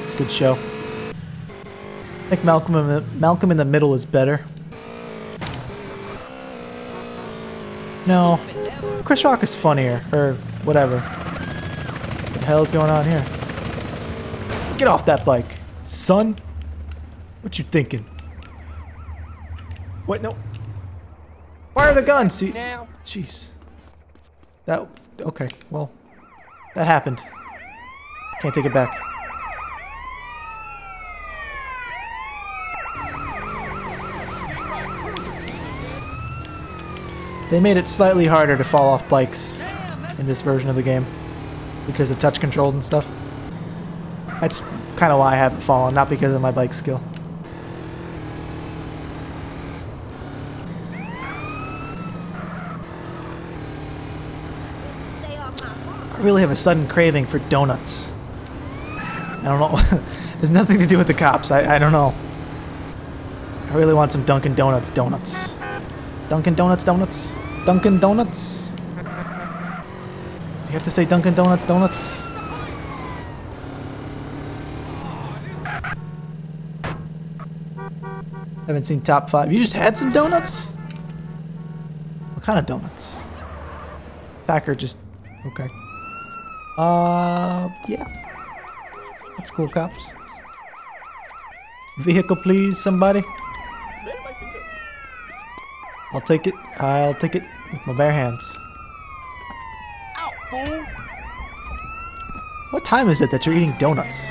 It's a good show. I think Malcolm in the Middle is better. No, Chris Rock is funnier, or whatever. What the hell is going on here? Get off that bike, son. What you thinking? Wait, no. Fire the gun. See, jeez. That okay. Well, that happened. Can't take it back. They made it slightly harder to fall off bikes in this version of the game because of touch controls and stuff. That's kind of why I haven't fallen, not because of my bike skill. I really have a sudden craving for donuts. I don't know. There's nothing to do with the cops. I don't know. I really want some Dunkin' Donuts donuts. Dunkin' Donuts donuts? Dunkin' Donuts? Do you have to say Dunkin' Donuts donuts? Haven't seen top 5. You just had some donuts? What kind of donuts? Packer just... Okay. Yeah. That's cool, cops. Vehicle, please, somebody. I'll take it. I'll take it with my bare hands. Out, fool! What time is it that you're eating donuts?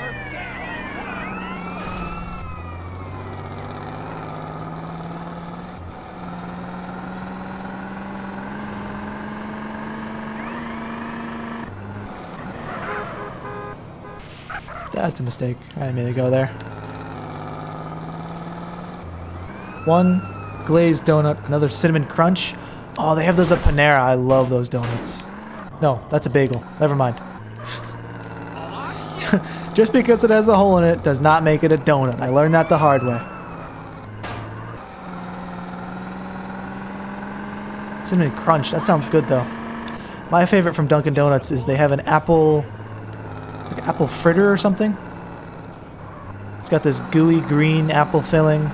That's a mistake. I didn't mean to go there. One glazed donut, another cinnamon crunch. Oh, they have those at Panera. I love those donuts. No, that's a bagel. Never mind. Just because it has a hole in it does not make it a donut. I learned that the hard way. Cinnamon crunch. That sounds good though. My favorite from Dunkin' Donuts is they have an apple... like apple fritter or something. It's got this gooey green apple filling.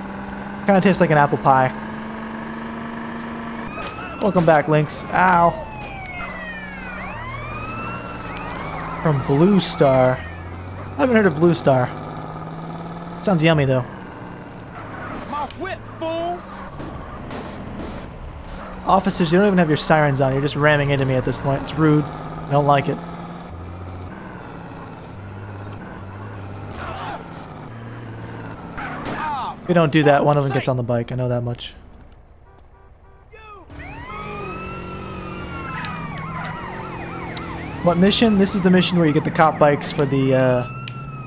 Kind of tastes like an apple pie. Welcome back, Lynx. Ow. From Blue Star. I haven't heard of Blue Star. Sounds yummy though. My whip, fool! Officers, you don't even have your sirens on. You're just ramming into me at this point. It's rude. I don't like it. If we don't do that, one of them gets on the bike. I know that much. What mission? This is the mission where you get the cop bikes for the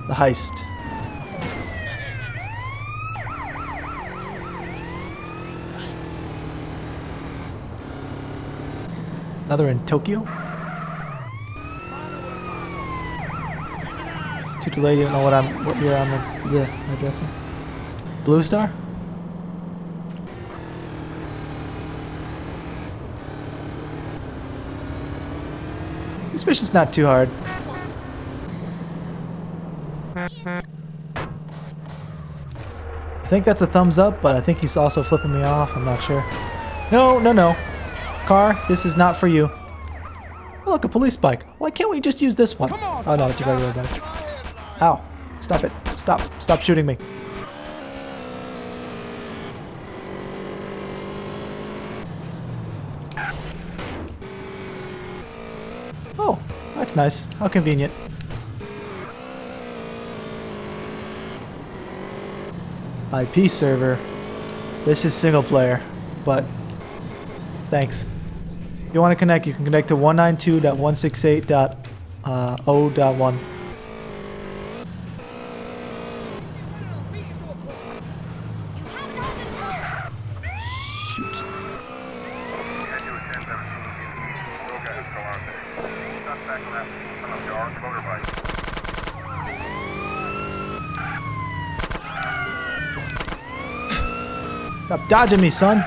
heist. Another in Tokyo. Too late. You don't know what year I'm addressing. Blue Star. This mission's not too hard. I think that's a thumbs up, but I think he's also flipping me off. I'm not sure. No, no, no. Car, this is not for you. Oh, look, a police bike. Why can't we just use this one? Oh, no, it's a regular bike. Ow. Stop it. Stop. Stop shooting me. Oh, that's nice. How convenient. IP server. This is single player, but thanks. If you want to connect, you can connect to 192.168.0.1. Shoot. Stop dodging me, son.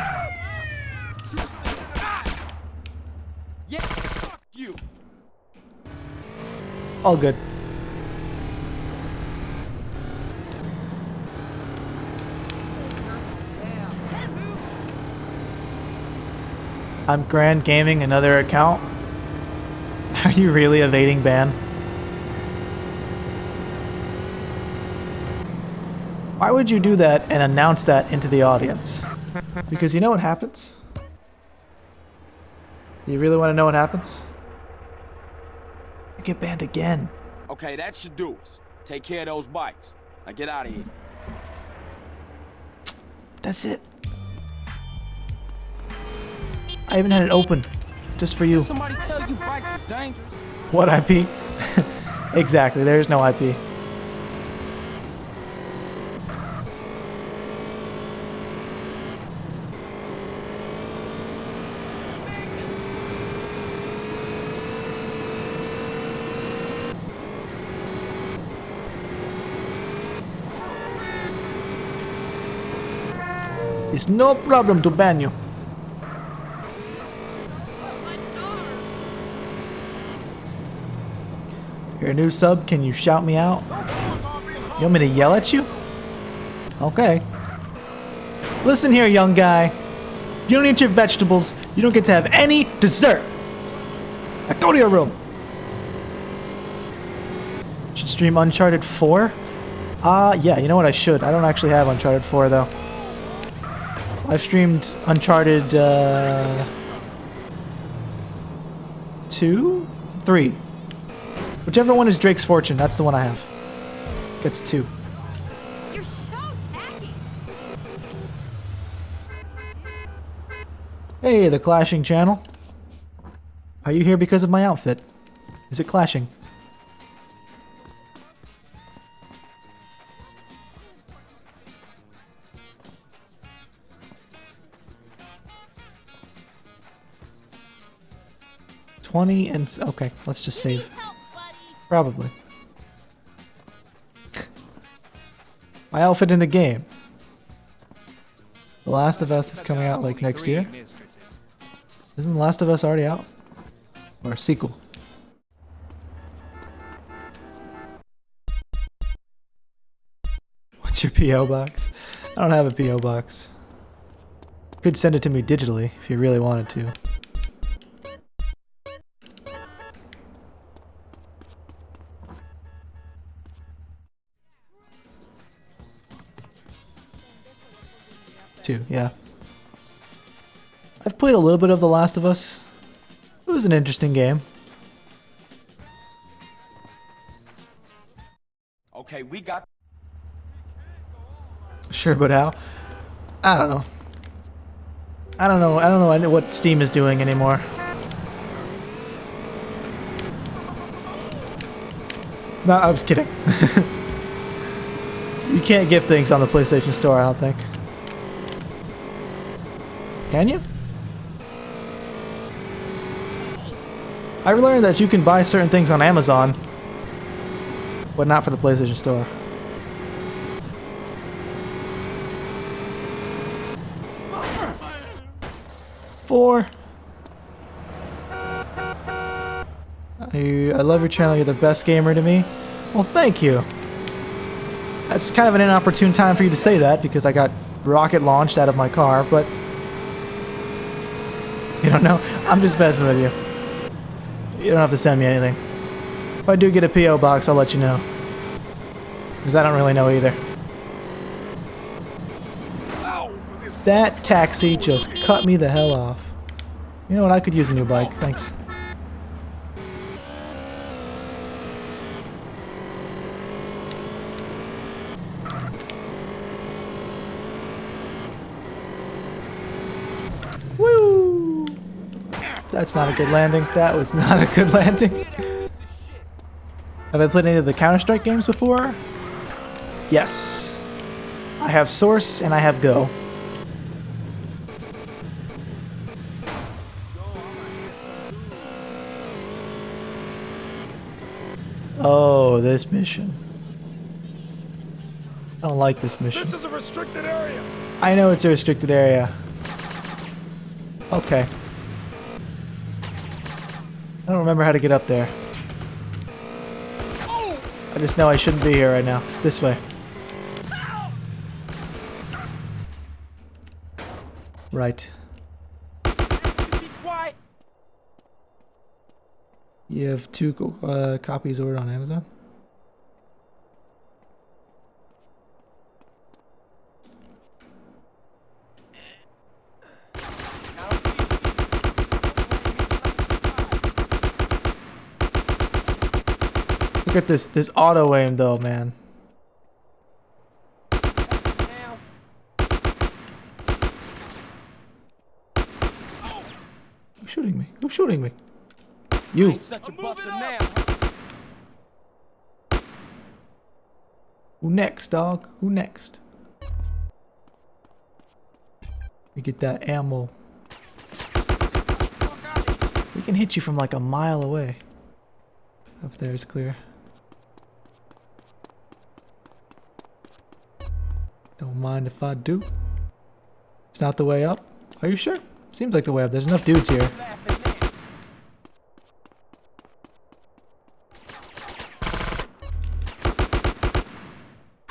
Yeah, fuck you. All good. I'm Grand Gaming, another account. Are you really evading ban? Why would you do that and announce that into the audience? Because you know what happens? You really want to know what happens? You get banned again. Okay, that should do us. Take care of those bikes. Now get out of here. That's it. I even had it open. Just for you. Somebody tell you bikes are dangerous. What IP? Exactly, there's no IP. It's no problem to ban you. You're a new sub, can you shout me out? You want me to yell at you? Okay. Listen here, young guy. You don't eat your vegetables. You don't get to have any dessert. Now go to your room. Should stream Uncharted 4? Yeah, you know what, I should. I don't actually have Uncharted 4, though. I've streamed Uncharted, 2? 3. Whichever one is Drake's Fortune, that's the one I have. Gets 2. You're so tacky. Hey, the Clashing channel. Are you here because of my outfit? Is it clashing? Okay, let's just save. Probably. My outfit in the game. The Last of Us is coming out like next year. Isn't The Last of Us already out? Or a sequel? What's your P.O. box? I don't have a P.O. box. You could send it to me digitally if you really wanted to. Yeah. I've played a little bit of The Last of Us. It was an interesting game. Okay, we got... Sure, but how? I don't know. I don't know what Steam is doing anymore. No, I was kidding. You can't give things on the PlayStation Store, I don't think. Can you? I learned that you can buy certain things on Amazon, but not for the PlayStation Store. Four. I love your channel. You're the best gamer to me. Well, thank you. That's kind of an inopportune time for you to say that because I got rocket launched out of my car, but you don't know. I'm just messing with you. You don't have to send me anything. If I do get a P.O. box, I'll let you know. Because I don't really know either. That taxi just cut me the hell off. You know what? I could use a new bike. Thanks. Woo! That's not a good landing. That was not a good landing. Have I played any of the Counter-Strike games before? Yes. I have Source and I have Go. Oh, this mission. I don't like this mission. This is a restricted area. I know it's a restricted area. Okay. I don't remember how to get up there. I just know I shouldn't be here right now. This way. Right. You have 2 copies ordered on Amazon? Look at this auto aim though, man. Who's shooting me? Who's shooting me? You. Ain't such a buster now. Who next, dog? Who next? We get that ammo. We can hit you from like a mile away. Up there is clear. Don't mind if I do. It's not the way up. Are you sure? Seems like the way up. There's enough dudes here.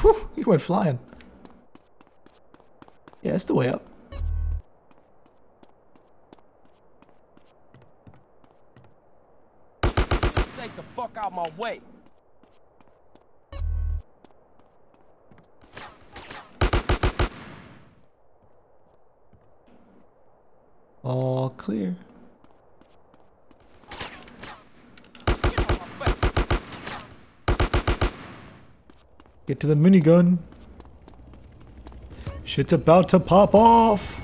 Whew, he went flying. Yeah, it's the way up. Stay the fuck out my way. All clear. Get to the minigun. Shit's about to pop off.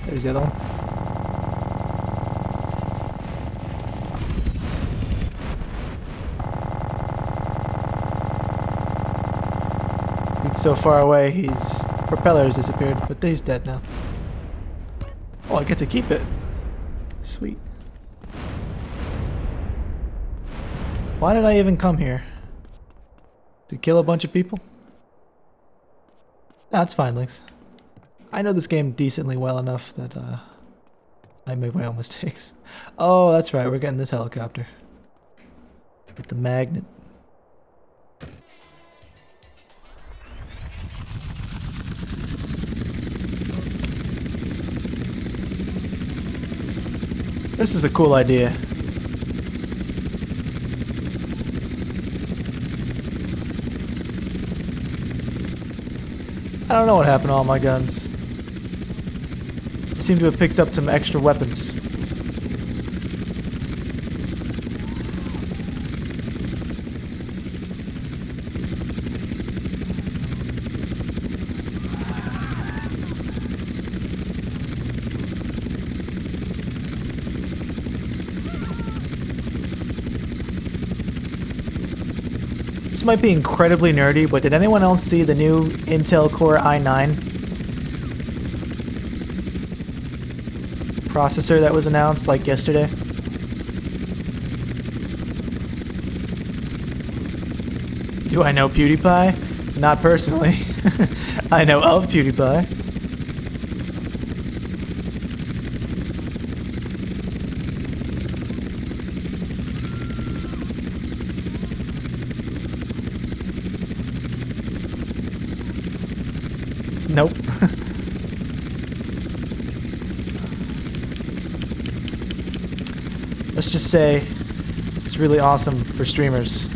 There's the other one. Dude's so far away, his propeller's disappeared, but he's dead now. Oh, I get to keep it. Sweet. Why did I even come here? To kill a bunch of people? That's fine, Lynx. I know this game decently well enough that I make my own mistakes. Oh, that's right, we're getting this helicopter. With the magnet. This is a cool idea. I don't know what happened to all my guns. I seem to have picked up some extra weapons. This might be incredibly nerdy, but did anyone else see the new Intel Core i9 processor that was announced like yesterday? Do I know PewDiePie? Not personally. I know of PewDiePie. Nope. Let's just say it's really awesome for streamers.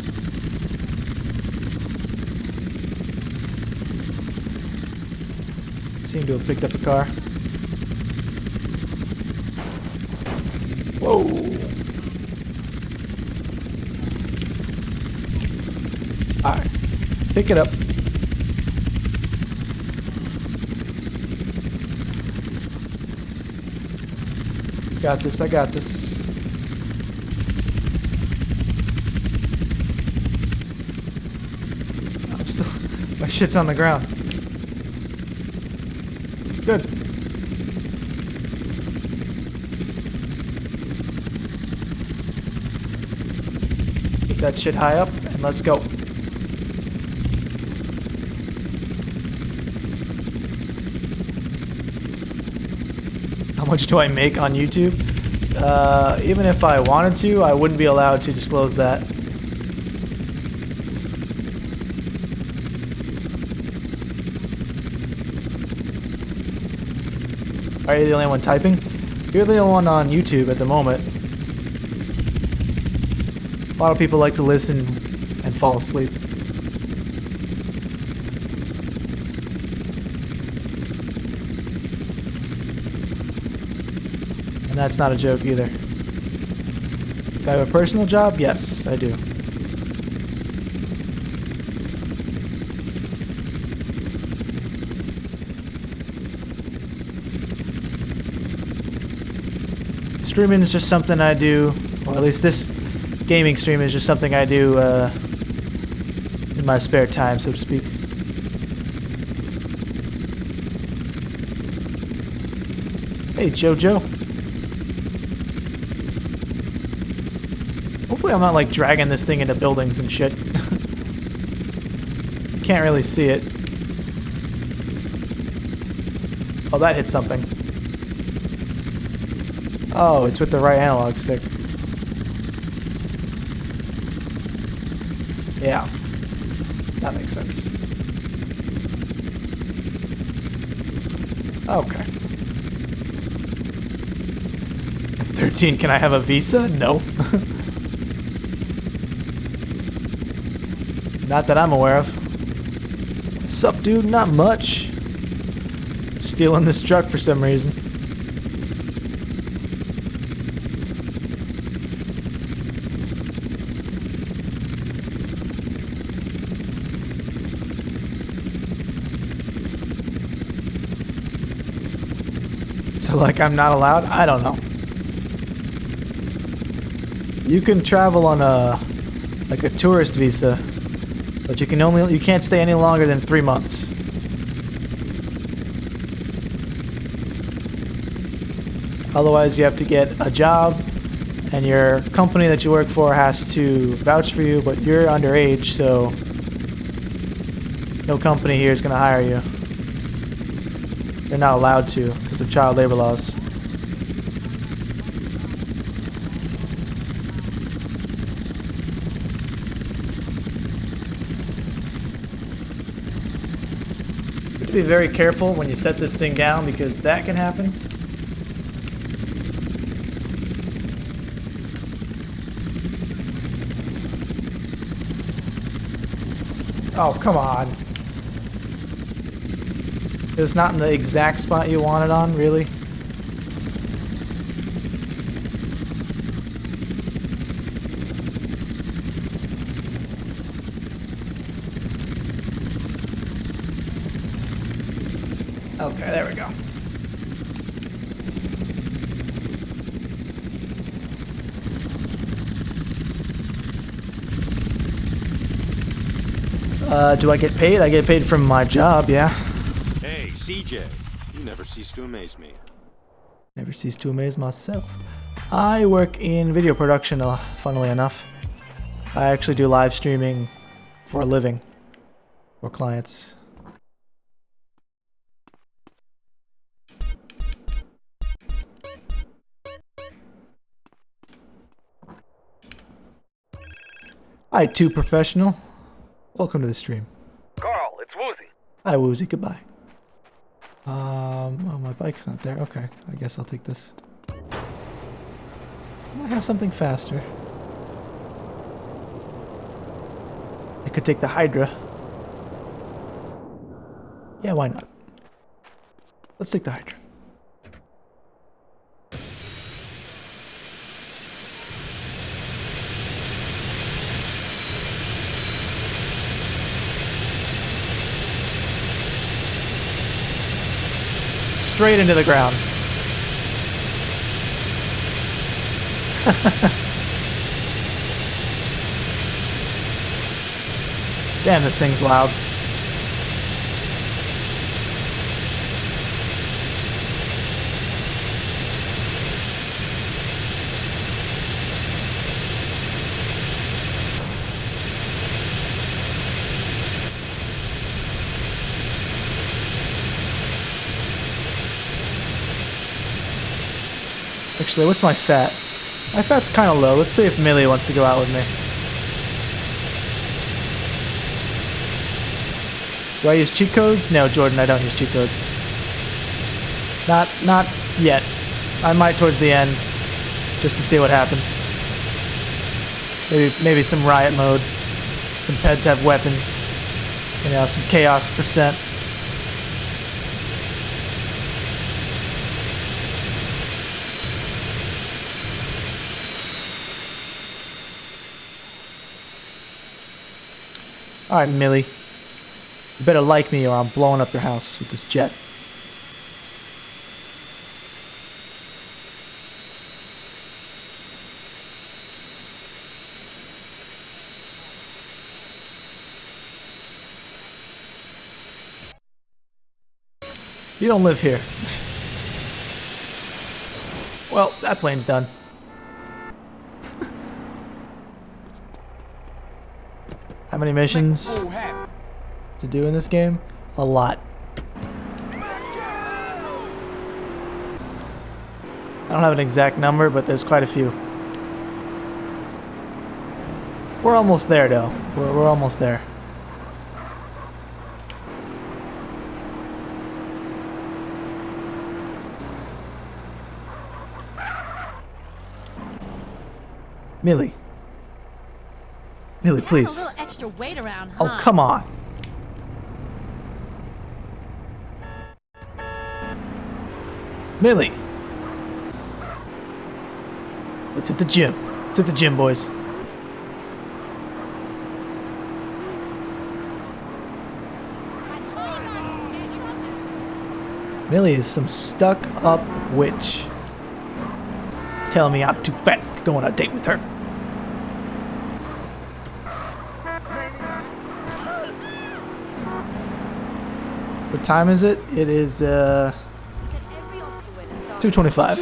Seem to have picked up a car. Whoa. Alright. Pick it up. Got this, I got this. I'm still... My shit's on the ground. Good. Keep that shit high up and let's go. How much do I make on YouTube? Even if I wanted to, I wouldn't be allowed to disclose that. Are you the only one typing? You're the only one on YouTube at the moment. A lot of people like to listen and fall asleep. And that's not a joke either. Do I have a personal job? Yes, I do. Streaming is just something I do, or at least this gaming stream is just something I do in my spare time, so to speak. Hey, Jojo. Hopefully I'm not like dragging this thing into buildings and shit. You can't really see it. Oh, that hit something. Oh, it's with the right analog stick. Yeah. That makes sense. Okay. F-13, can I have a visa? No. Not that I'm aware of. Sup, dude? Not much. Stealing this truck for some reason. So, like, I'm not allowed? I don't know. You can travel on a tourist visa, but you can't stay any longer than 3 months. Otherwise, you have to get a job, and your company that you work for has to vouch for you, but you're underage, so no company here is going to hire you. They're not allowed to because of child labor laws. You have to be very careful when you set this thing down because that can happen. Oh, come on. It's not in the exact spot you want it on, really? Okay, there we go. Do I get paid? I get paid from my job, yeah. Hey, CJ, you never cease to amaze me. Never cease to amaze myself. I work in video production, funnily enough. I actually do live streaming for a living for clients. Hi, Too Professional. Welcome to the stream. Carl, it's Woozy. Hi, Woozy. Goodbye. Oh, my bike's not there. Okay, I guess I'll take this. I have something faster. I could take the Hydra. Yeah, why not? Let's take the Hydra. Straight into the ground. Damn, this thing's loud. Actually, what's my fat? My fat's kind of low. Let's see if Millie wants to go out with me. Do I use cheat codes? No, Jordan, I don't use cheat codes. Not yet. I might towards the end, just to see what happens. Maybe some riot mode. Some peds have weapons. You know, some chaos %. Alright, Millie. You better like me or I'm blowing up your house with this jet. You don't live here. Well, that plane's done. How many missions to do in this game? A lot. I don't have an exact number, but there's quite a few. We're almost there, though. We're almost there. Millie. Millie, please. A little extra weight around, Oh, huh? come on. Millie. Let's hit the gym. Let's hit the gym, boys. Millie is some stuck-up witch. Telling me I'm too fat to go on a date with her. What time is it? It is 2:25.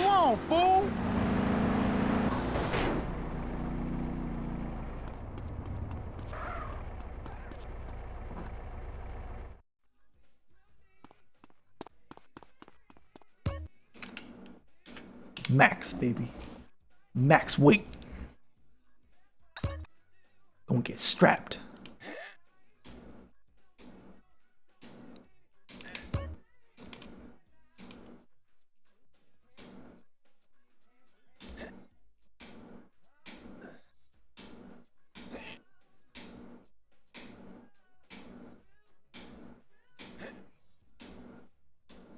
Max, baby. Max weight. Gonna get strapped.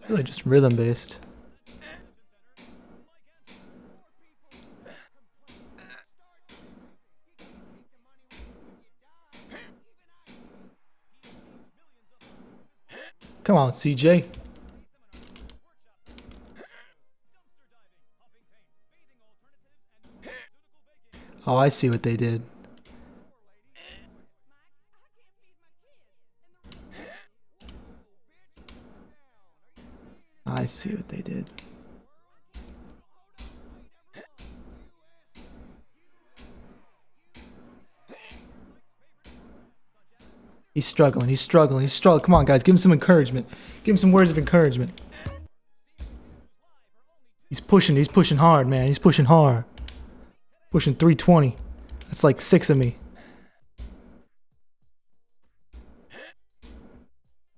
Really just rhythm based. Come on, CJ. Oh, I see what they did. I see what they did. He's struggling, he's struggling, he's struggling. Come on, guys, give him some encouragement. Give him some words of encouragement. He's pushing hard, man. He's pushing hard. Pushing 320. That's like 6 of me.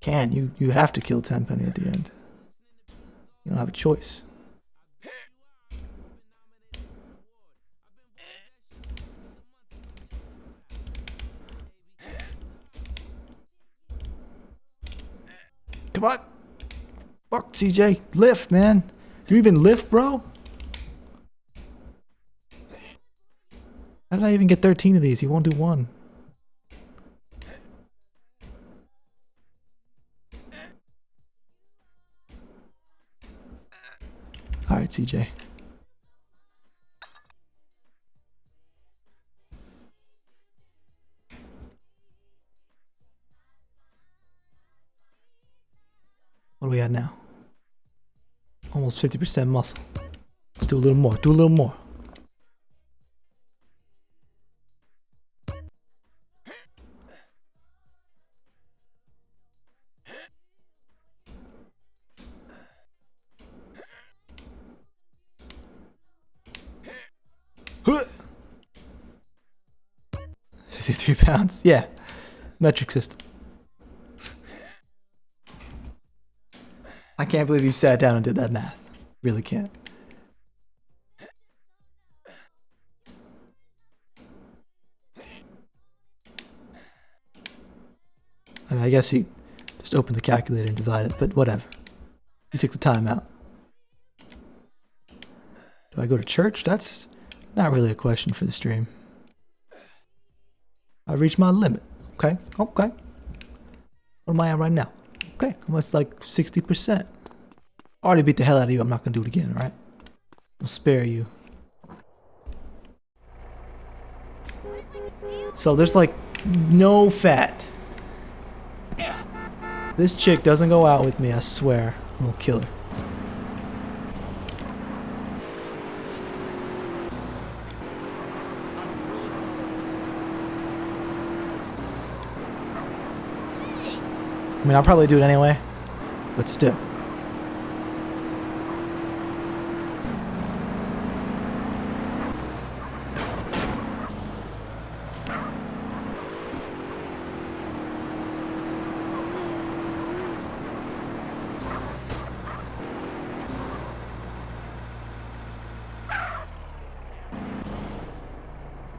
can. You have to kill Tenpenny at the end. You don't have a choice. Come on. Fuck, CJ. Lift, man. Do you even lift, bro? How did I even get 13 of these? He won't do one. Alright, CJ. What do we at now? Almost 50% muscle. Let's do a little more. Do a little more. Huh. 63 pounds. Yeah. Metric system. I can't believe you sat down and did that math. Really can't. I mean, I guess he just opened the calculator and divided, but whatever. He took the time out. Do I go to church? That's not really a question for the stream. I reached my limit. Okay, okay. What am I at right now? Okay, almost like 60%. I already beat the hell out of you. I'm not gonna do it again, alright? I'll spare you. So there's like no fat. This chick doesn't go out with me, I swear. I'm gonna kill her. I mean, I'll probably do it anyway, but still.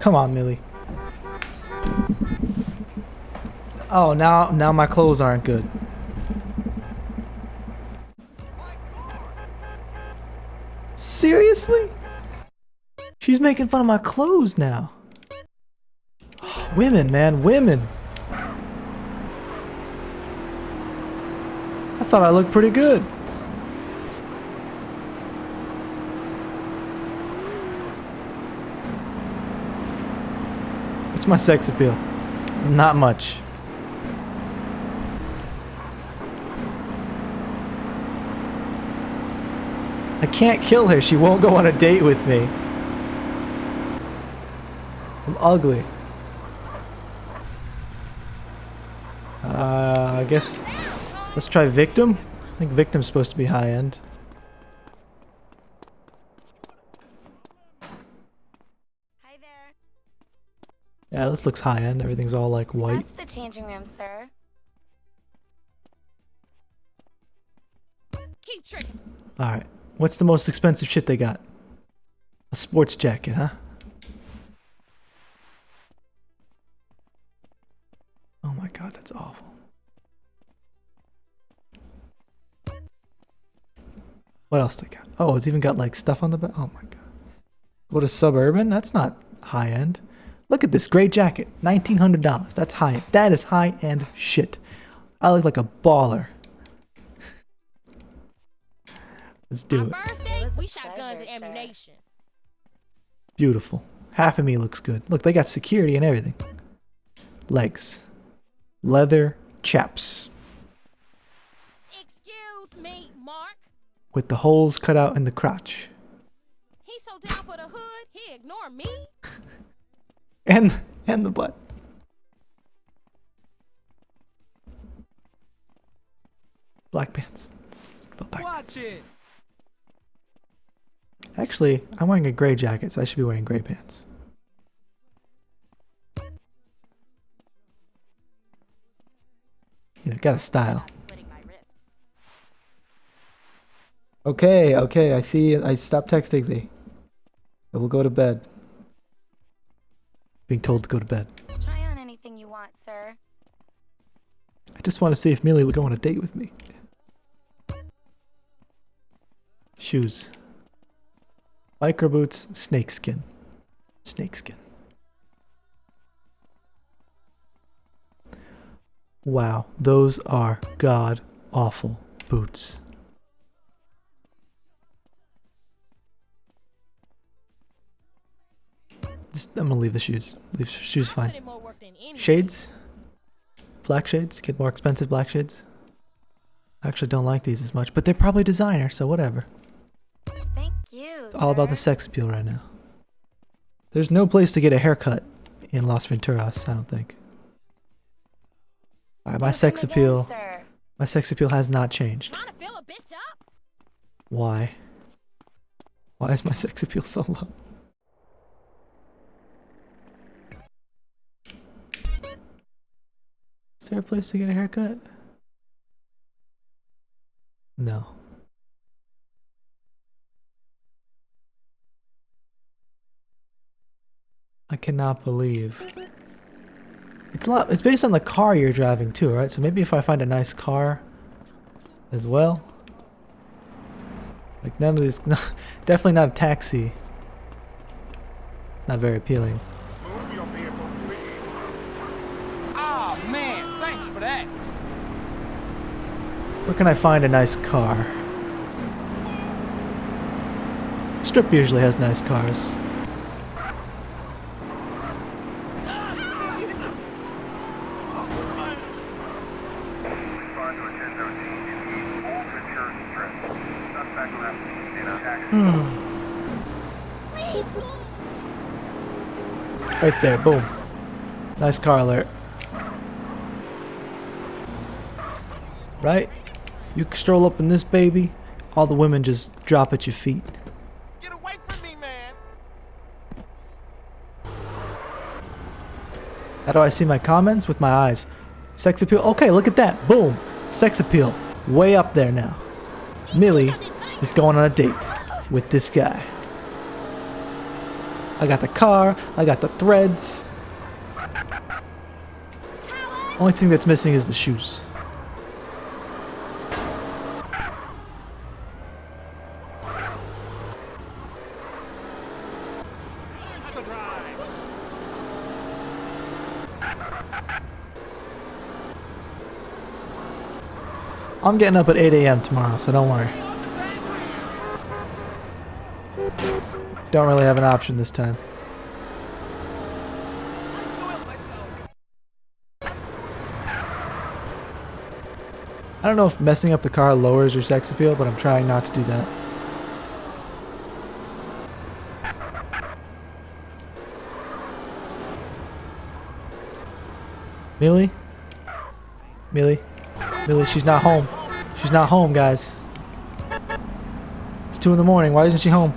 Come on, Millie. Oh, now my clothes aren't good. Seriously? She's making fun of my clothes now. Women, man, women. I thought I looked pretty good. What's my sex appeal? Not much. I can't kill her. She won't go on a date with me. I'm ugly. I guess let's try victim. I think victim's supposed to be high end. Hi there. Yeah, this looks high end. Everything's all like white. That's the changing room, sir. Keep tricking. All right. What's the most expensive shit they got? A sports jacket, huh? Oh my god, that's awful. What else they got? Oh, it's even got like stuff on the back. Oh my god. Go to Suburban? That's not high end. Look at this great jacket. $1,900. That's high end. That is high end shit. I look like a baller. Let's do it. Birthday, we shot guns and ammunition. Beautiful. Half of me looks good. Look, they got security and everything. Legs. Leather chaps. Excuse me, Mark. With the holes cut out in the crotch. He's so down for the hood, he ignore me. And the butt. Black pants. Watch it. Actually, I'm wearing a gray jacket, so I should be wearing gray pants. You know, got a style. Okay, okay, I see. I stopped texting thee. I will go to bed. Being told to go to bed. Try on anything you want, sir. I just want to see if Millie would go on a date with me. Shoes. Biker boots, snakeskin. Snakeskin. Wow, those are god awful boots. I'm gonna leave the shoes. Leave shoes fine. Shades? Black shades? Get more expensive black shades? I actually don't like these as much, but they're probably designer, so whatever. Thank you. It's all about the sex appeal right now. There's no place to get a haircut in Las Venturas, I don't think. Alright, my sex appeal. My sex appeal has not changed. Why? Why is my sex appeal so low? Is there a place to get a haircut? No. I cannot believe. It's based on the car you're driving too, right? So maybe if I find a nice car as well. Like none of these, no, definitely not a taxi. Not very appealing. Oh man, thanks for that. Where can I find a nice car? Strip usually has nice cars. Right there, boom. Nice car alert. Right? You stroll up in this baby, all the women just drop at your feet. Get away from me, man! How do I see my comments? With my eyes. Sex appeal. Okay, look at that. Boom. Sex appeal. Way up there now. Millie is going on a date with this guy. I got the car. I got the threads. Only thing that's missing is the shoes. I'm getting up at 8 a.m. tomorrow, so don't worry. Don't really have an option this time. I don't know if messing up the car lowers your sex appeal, but I'm trying not to do that. Millie? Millie? Millie, she's not home. She's not home, guys. It's 2 in the morning. Why isn't she home?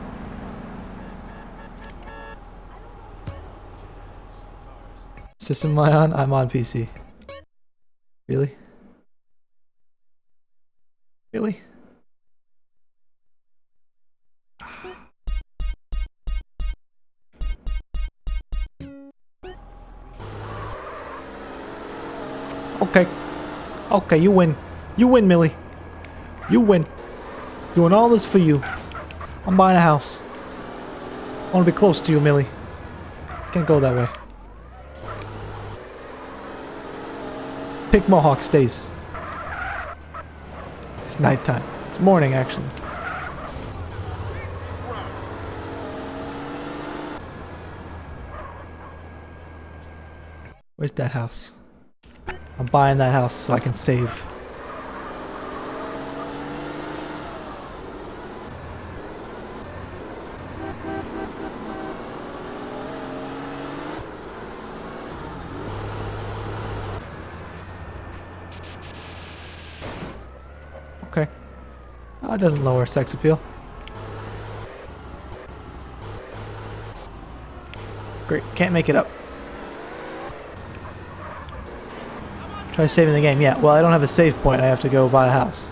System am I on? I'm on PC. Really? Really? Okay. Okay, you win. You win, Millie. You win. Doing all this for you. I'm buying a house. I want to be close to you, Millie. Can't go that way. Pick Mohawk stays. It's nighttime. It's morning, actually. Where's that house? I'm buying that house so I can save. Okay. Oh, it doesn't lower sex appeal. Great. Can't make it up. Try saving the game. Yeah, well, I don't have a save point. I have to go buy a house.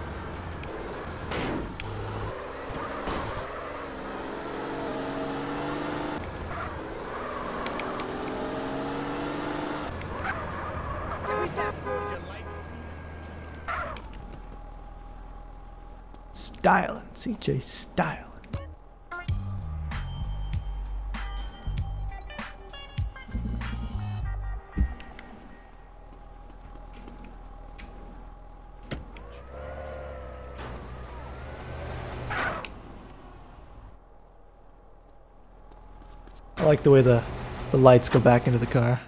styling. CJ styling. I like the way the lights go back into the car.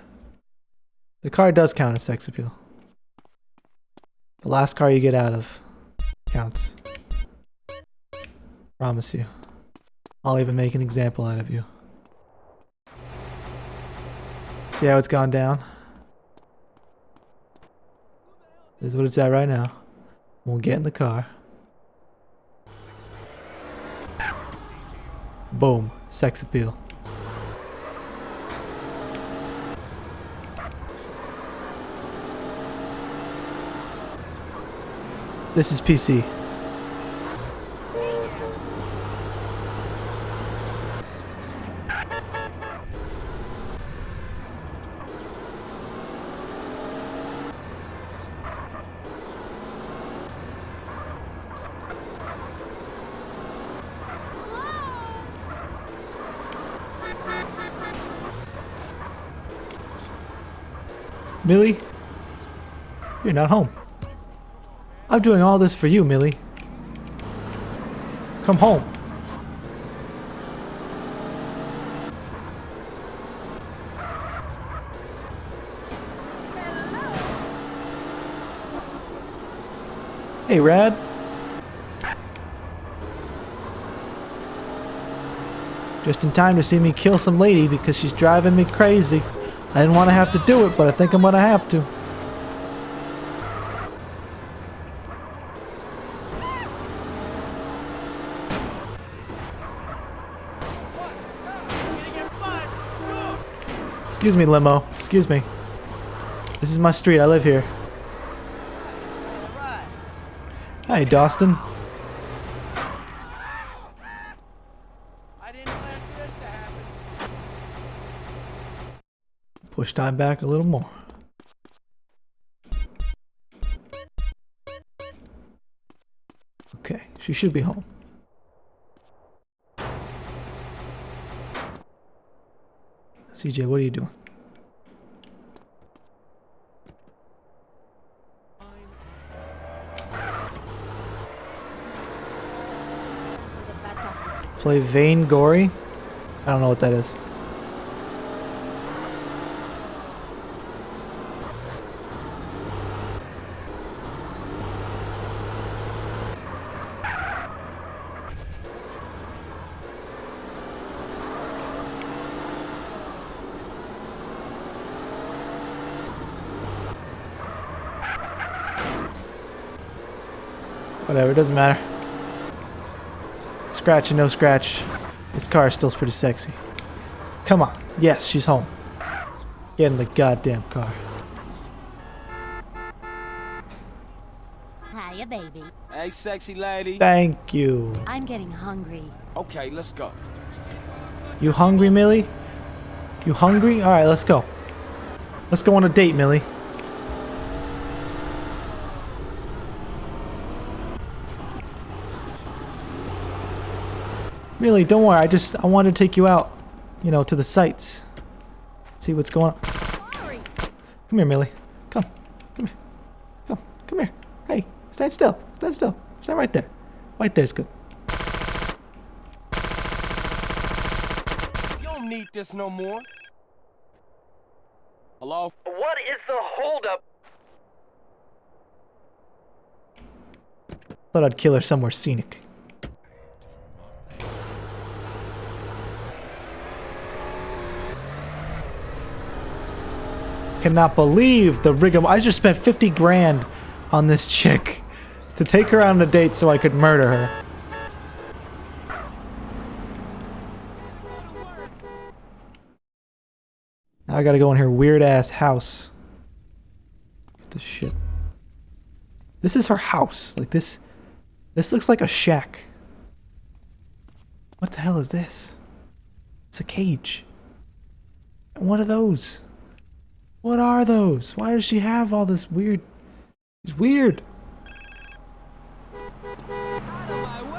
The car does count as sex appeal. The last car you get out of counts. Promise you. I'll even make an example out of you. See how it's gone down? This is what it's at right now. We'll get in the car. Boom. Sex appeal. This is PC. Millie, you're not home. I'm doing all this for you, Millie. Come home. Hey, Rad. Just in time to see me kill some lady because she's driving me crazy. I didn't want to have to do it, but I think I'm gonna have to. Excuse me, limo. Excuse me. This is my street. I live here. Hey, Dawson. Push time back a little more. Okay, she should be home. CJ, what are you doing? Play Vainglory? I don't know what that is. Whatever, it doesn't matter. Scratch and no scratch. This car is still pretty sexy. Come on. Yes, she's home. Get in the goddamn car. Hiya, baby. Hey, sexy lady. Thank you. I'm getting hungry. Okay, let's go. You hungry, Millie? You hungry? Alright, let's go. Let's go on a date, Millie. Really, don't worry. I want to take you out, you know, to the sights. See what's going on. Come here, Millie. Come. Come here. Come here. Hey, stand still. Stand still. Stand right there. Right there's good. You don't need this no more. Hello? What is the holdup? Thought I'd kill her somewhere scenic. Cannot believe the rigmarole. I just spent 50 grand on this chick to take her on a date so I could murder her. Now I gotta go in her weird ass house. Get this shit. This is her house. Like this looks like a shack. What the hell is this? It's a cage. And what are those? What are those? Why does she have all this weird... It's weird. Out of my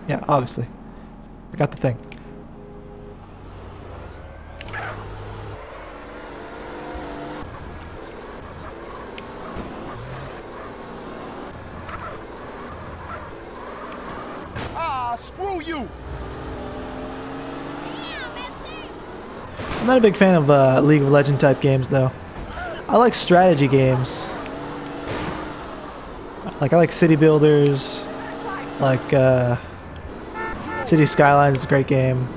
Yeah, obviously. I got the thing. Ah, screw you! I'm not a big fan of League of Legends type games, though. I like strategy games. Like, I like City Builders. Like, City Skylines is a great game.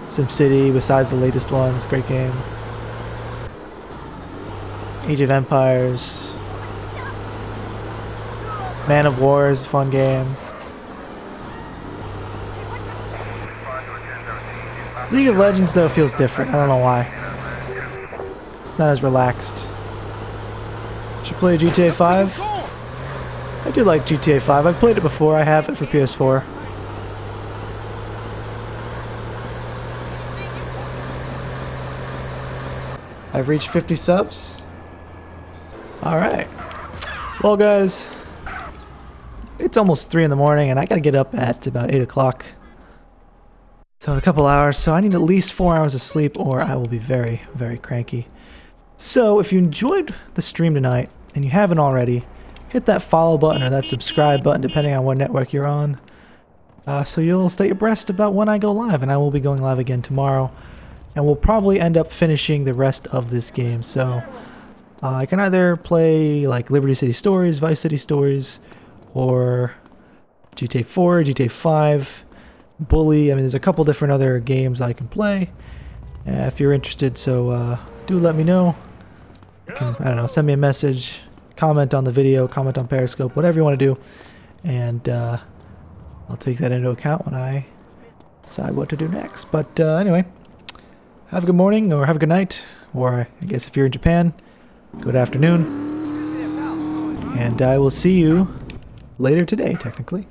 SimCity, besides the latest ones, great game. Age of Empires. Man of War is a fun game. League of Legends, though, feels different. I don't know why. It's not as relaxed. Should play GTA 5? I do like GTA 5. I've played it before. I have it for PS4. I've reached 50 subs. Alright. Well, guys, it's almost 3 in the morning, and I gotta get up at about 8 o'clock. So in a couple hours, so I need at least 4 hours of sleep or I will be very, very cranky. So if you enjoyed the stream tonight, and you haven't already, hit that follow button or that subscribe button depending on what network you're on. So you'll stay abreast about when I go live, and I will be going live again tomorrow. And we'll probably end up finishing the rest of this game. So I can either play like Liberty City Stories, Vice City Stories, or GTA 4, GTA 5, Bully. I mean, there's a couple different other games I can play if you're interested. So do let me know. You can, I don't know, send me a message, comment on the video, comment on Periscope, whatever you want to do, and I'll take that into account when I decide what to do next. But anyway, have a good morning, or have a good night, or I guess if you're in Japan, good afternoon, and I will see you later today, technically.